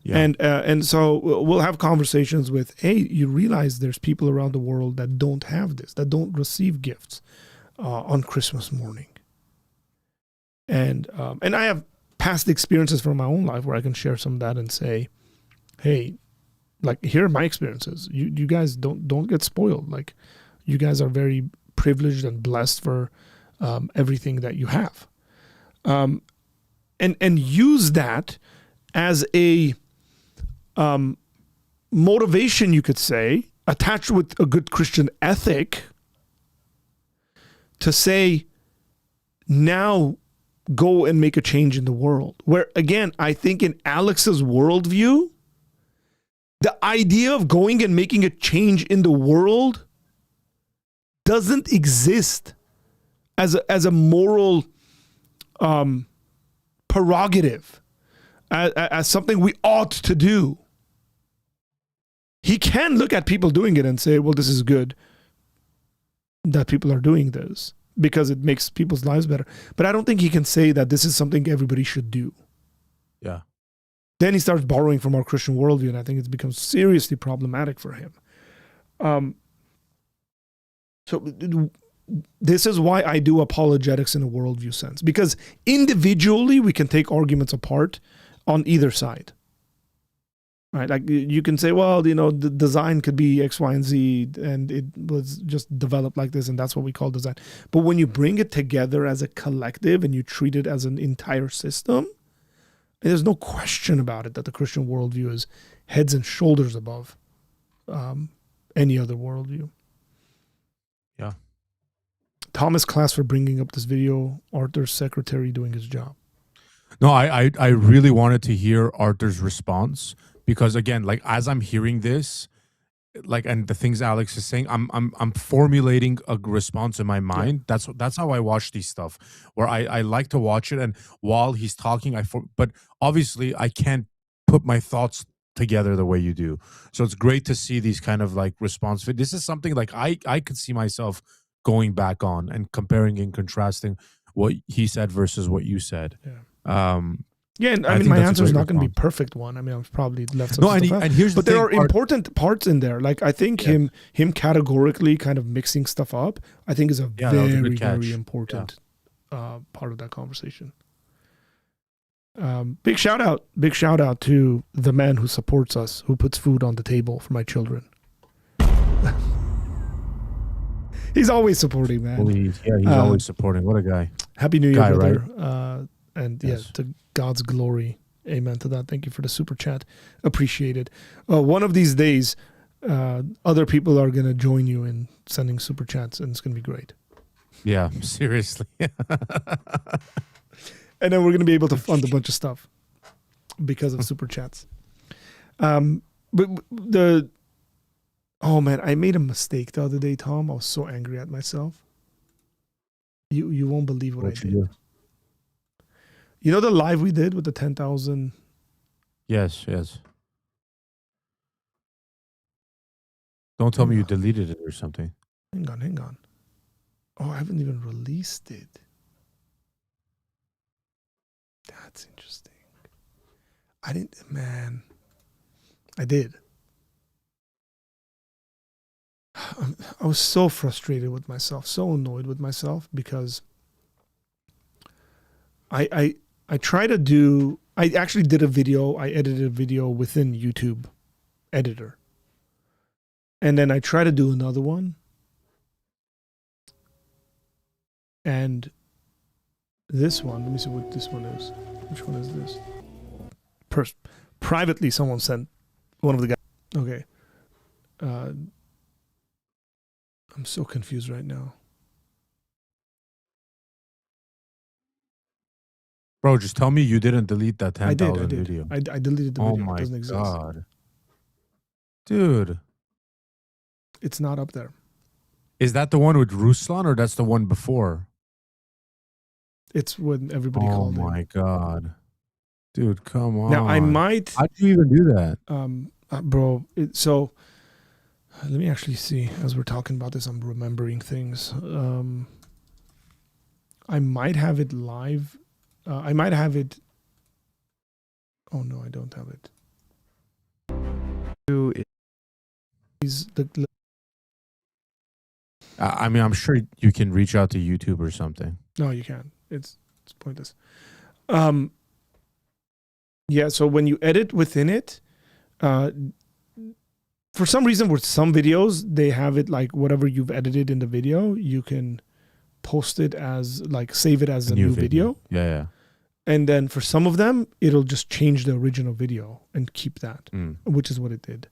Yeah. And so we'll have conversations with, hey, you realize there's people around the world that don't have this, that don't receive gifts on Christmas morning. And I have past experiences from my own life where I can share some of that and say, hey, like, here are my experiences. You guys don't get spoiled. Like, you guys are very privileged and blessed for everything that you have, and use that as a motivation, you could say, attached with a good Christian ethic, to say, now go and make a change in the world. Where, again, I think in Alex's worldview, the idea of going and making a change in the world doesn't exist as a moral prerogative, as something we ought to do. He can look at people doing it and say, well, this is good that people are doing this because it makes people's lives better. But I don't think he can say that this is something everybody should do. Yeah. Then he starts borrowing from our Christian worldview, and I think it's become seriously problematic for him. So this is why I do apologetics in a worldview sense, because individually we can take arguments apart on either side. Right? Like, you can say, well, the design could be X, Y, and Z, and it was just developed like this, and that's what we call design. But when you bring it together as a collective and you treat it as an entire system, there's no question about it that the Christian worldview is heads and shoulders above any other worldview. Yeah. Thomas class for bringing up this video. Arthur's secretary doing his job. No, I really wanted to hear Arthur's response because again, like as I'm hearing this, like and the things Alex is saying, I'm formulating a response in my mind. Yeah. That's how I watch these stuff. Where I like to watch it, and while he's talking, but obviously I can't put my thoughts together the way you do. So it's great to see these kind of like response. This is something like I could see myself going back on and comparing and contrasting what he said versus what you said. Yeah. Yeah, and I mean, my answer is not going to be perfect one. I mean, I've probably left some stuff out. And here's but the there thing, are important parts in there. Like I think him categorically kind of mixing stuff up, I think is a very important part of that conversation. Big shout out to the man who supports us, who puts food on the table for my children. He's always supporting, man. He's always supporting. What a guy. Happy New Year, brother. Right? And yes, to God's glory. Amen to that. Thank you for the super chat. Appreciate it. One of these days, other people are going to join you in sending super chats, and it's going to be great. Yeah, seriously. And then we're going to be able to fund a bunch of stuff because of super chats. Oh man, I made a mistake the other day, Tom. I was so angry at myself. You won't believe what I did. Do? You know the live we did with the 10,000? Yes. Don't tell me you deleted it or something. Hang on. Oh, I haven't even released it. That's interesting. I did. I was so frustrated with myself, so annoyed with myself because I actually did a video. I edited a video within YouTube editor. And then I tried to do another one. And this one, let me see what this one is. Which one is this? Privately, someone sent one of the guys. Okay. I'm so confused right now. Bro, just tell me you didn't delete that 10,000 video. I deleted the video. Oh my It doesn't exist. God. Dude. It's not up there. Is that the one with Ruslan or that's the one before? It's when everybody called in. Oh my God. Dude, come on. Now I might... How'd you even do that? Bro, so... Let me actually see. As we're talking about this, I'm remembering things. I might have it live. I might have it. Oh no, I don't have it. I mean, I'm sure you can reach out to YouTube or something. No, you can't. It's pointless. Yeah. So when you edit within it, for some reason, with some videos, they have it like whatever you've edited in the video, you can post it as like save it as a new video. Yeah. And then for some of them, it'll just change the original video and keep that, which is what it did.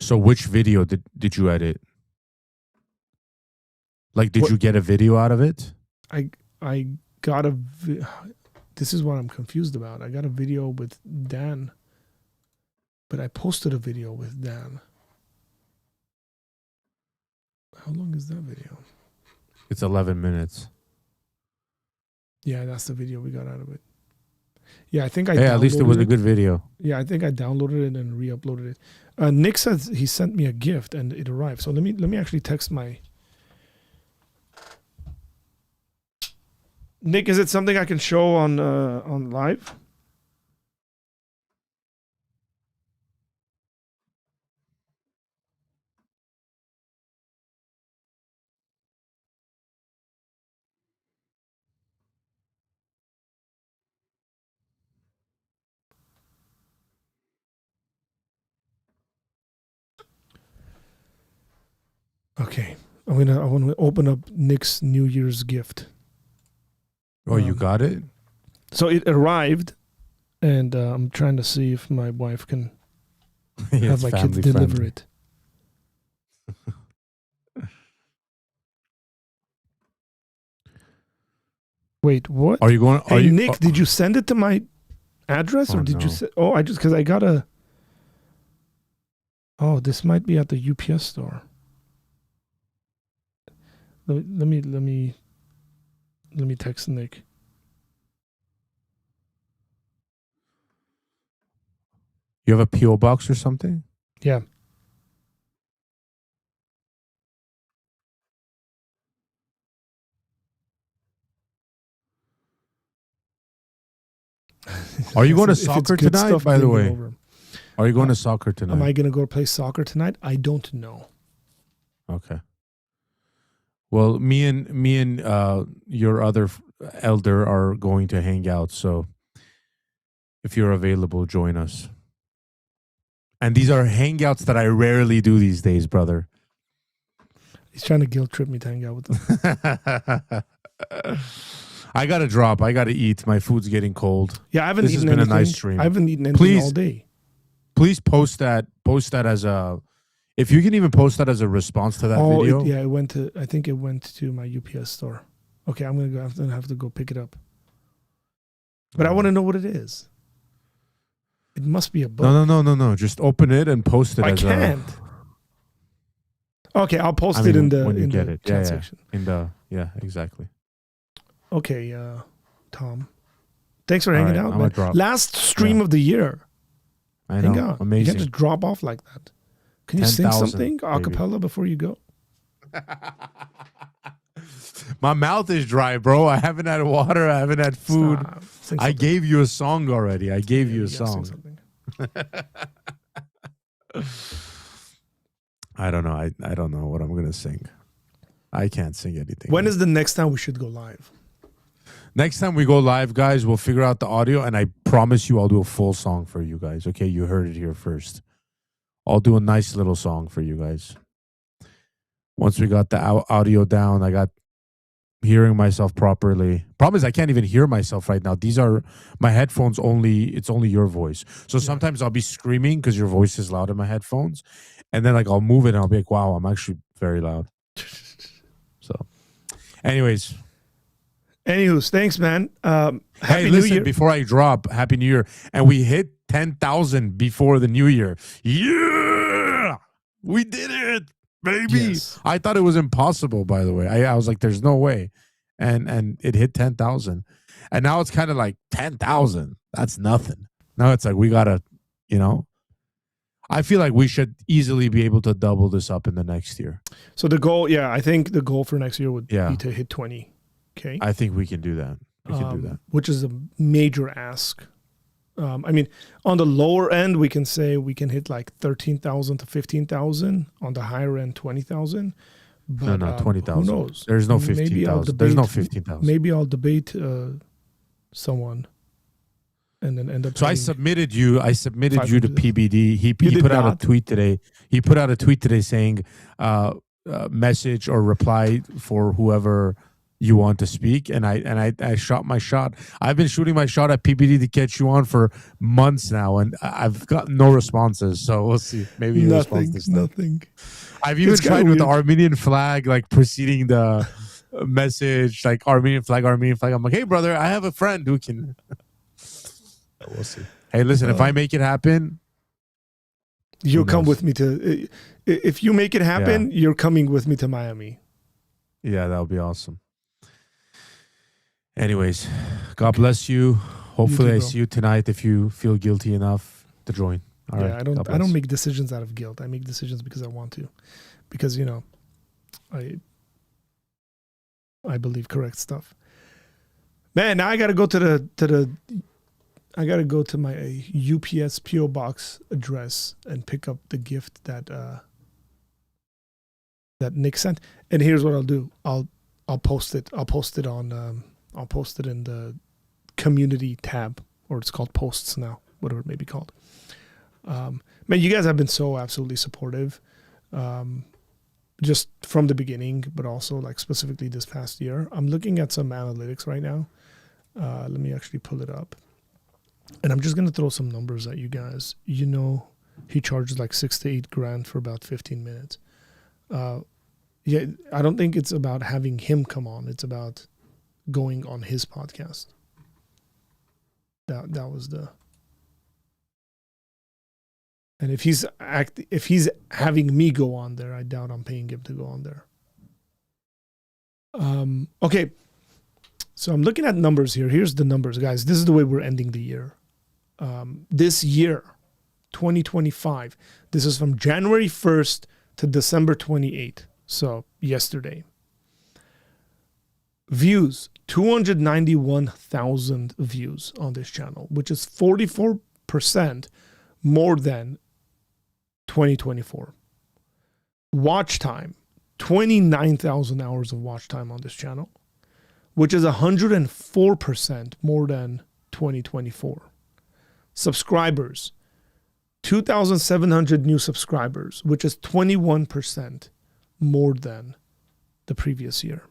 So which video did you edit? Like, did you get a video out of it? I got a... This is what I'm confused about. I got a video with Dan. But I posted a video with Dan. How long is that video? It's 11 minutes. Yeah, that's the video we got out of it. Yeah, I think I at least it was a good video. Yeah, I think I downloaded it and re-uploaded it. Nick says he sent me a gift and it arrived. So let me actually text my... Nick, is it something I can show on live? Okay, I want to open up Nick's New Year's gift. Oh, you got it? So it arrived, and I'm trying to see if my wife can Yeah, have it's my kids family deliver friendly. it. Wait, what? Are you going? Are Hey, you? Nick, did you send it to my address, or Oh, did you no. say? Oh, I just because I got a. Oh, this might be at the UPS store. Let me text Nick. You have a PO box or something? Yeah. Are you going to If it's soccer good tonight? stuff, By the bring it way, over. are you going to soccer tonight? Am I going to go play soccer tonight? I don't know. Okay. Well, me and your other elder are going to hang out. So if you're available, join us. And these are hangouts that I rarely do these days, brother. He's trying to guilt trip me to hang out with him. I gotta drop. I gotta eat. My food's getting cold. Yeah, I haven't This eaten has been anything. a nice stream. I haven't eaten anything all day. Please post that. Post that as a. If you can even post that as a response to that video. Yeah, it went to. I think it went to my UPS store. Okay, I'm gonna have to go pick it up. But I want to know what it is. It must be a book. No. Just open it and post it. I as can't. Okay, I'll post I mean, it in the when you in get the it. chat Yeah, section. Exactly. Okay, Tom. Thanks for All hanging right, out, I'm man. gonna drop. Last stream of the year. I Hang know. on. You Amazing. can't just drop off like that. Can you sing 10,000, something a baby. cappella before you go? My mouth is dry, bro. I haven't had water. I haven't had food. Stop. Sing I something. gave you a song already. I gave you a You gotta sing song. something. I don't know. I don't know what I'm gonna sing. I can't sing anything. When is the next time we should go live? Next time we go live, guys, we'll figure out the audio, and I promise you I'll do a full song for you guys. Okay, you heard it here first. I'll do a nice little song for you guys. Once we got the audio down, I got hearing myself properly. Problem is I can't even hear myself right now. These are my headphones only. It's only your voice. So sometimes I'll be screaming because your voice is loud in my headphones. And then like I'll move it and I'll be like, wow, I'm actually very loud. So anyways. Anywho, thanks, man. Happy Hey, New listen, Year. before I drop, Happy New Year. And we hit 10,000 before the New Year. Yeah! We did it, baby. Yes. I thought it was impossible, by the way. I was like, there's no way. And it hit 10,000. And now it's kind of like 10,000. That's nothing. Now it's like we got to, I feel like we should easily be able to double this up in the next year. So the goal, I think the goal for next year would Yeah. be to hit 20. Okay. I think we can do that. We can do that. Which is a major ask. I mean, on the lower end, we can say we can hit like 13,000 to 15,000. On the higher end, 20,000. But No, 20,000. Who knows? There's no Maybe I'll 15,000. There's no debate- 15,000. Maybe I'll debate someone, and then end up. So I hitting- submitted you to 500. PBD. He did put out not? a tweet today. He put out a tweet today saying, message or reply for whoever you want to speak. And I shot my shot. I've been shooting my shot at PBD to catch you on for months now, and I've gotten no responses. So we'll see. Maybe he responds this time. Nothing. I've even It's kinda tried with the weird. Armenian flag, like preceding the message, like Armenian flag. I'm like, hey, brother, I have a friend who can. We'll see. Hey, listen, if I make it happen, You'll come knows? with me to. If you make it happen, you're coming with me to Miami. yeah, that would be awesome. Anyways, God bless you. Hopefully, too, I bro. see you tonight if you feel guilty enough to join. All right. I God don't bless. make decisions out of guilt. I make decisions because I want to, because I believe correct stuff. Man, now I gotta go I gotta go to my UPS PO box address and pick up the gift that Nick sent. And here's what I'll do. I'll post it. I'll post it on. I'll post it in the community tab, or it's called posts now, whatever it may be called. Man, you guys have been so absolutely supportive, just from the beginning, but also like specifically this past year. I'm looking at some analytics right now. Let me actually pull it up. And I'm just going to throw some numbers at you guys. You know, he charges like 6 to 8 grand for about 15 minutes. Yeah, I don't think it's about having him come on. It's about going on his podcast. That was the... And if he's having me go on there, I doubt I'm paying him to go on there. Okay. So I'm looking at numbers here. Here's the numbers, guys. This is the way we're ending the year. This year, 2025, this is from January 1st to December 28th. So yesterday. Views, 291,000 views on this channel, which is 44% more than 2024. Watch time, 29,000 hours of watch time on this channel, which is 104% more than 2024. Subscribers, 2,700 new subscribers, which is 21% more than the previous year.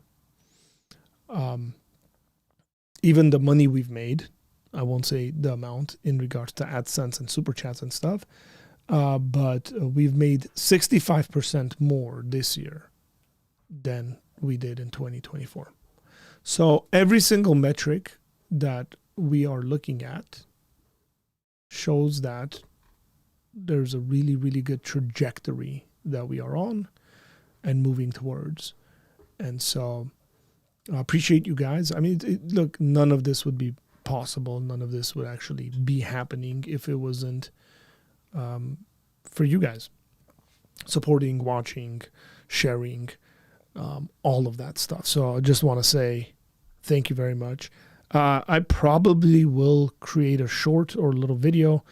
Even the money we've made, I won't say the amount in regards to AdSense and Super Chats and stuff, but we've made 65% more this year than we did in 2024. So every single metric that we are looking at shows that there's a really, really good trajectory that we are on and moving towards. And so I appreciate you guys. I mean, look, none of this would be possible. None of this would actually be happening if it wasn't for you guys supporting, watching, sharing, all of that stuff. So I just want to say thank you very much. I probably will create a short or a little video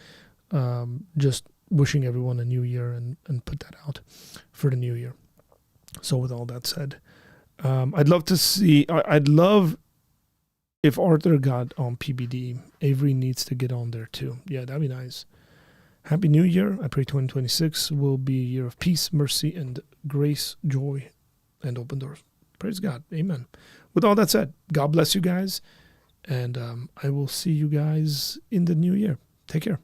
just wishing everyone a new year and put that out for the new year. So with all that said, I'd love if Arthur got on PBD. Avery needs to get on there too. Yeah, that'd be nice. Happy New Year. I pray 2026 will be a year of peace, mercy, and grace, joy, and open doors. Praise God. Amen. With all that said, God bless you guys. And I will see you guys in the new year. Take care.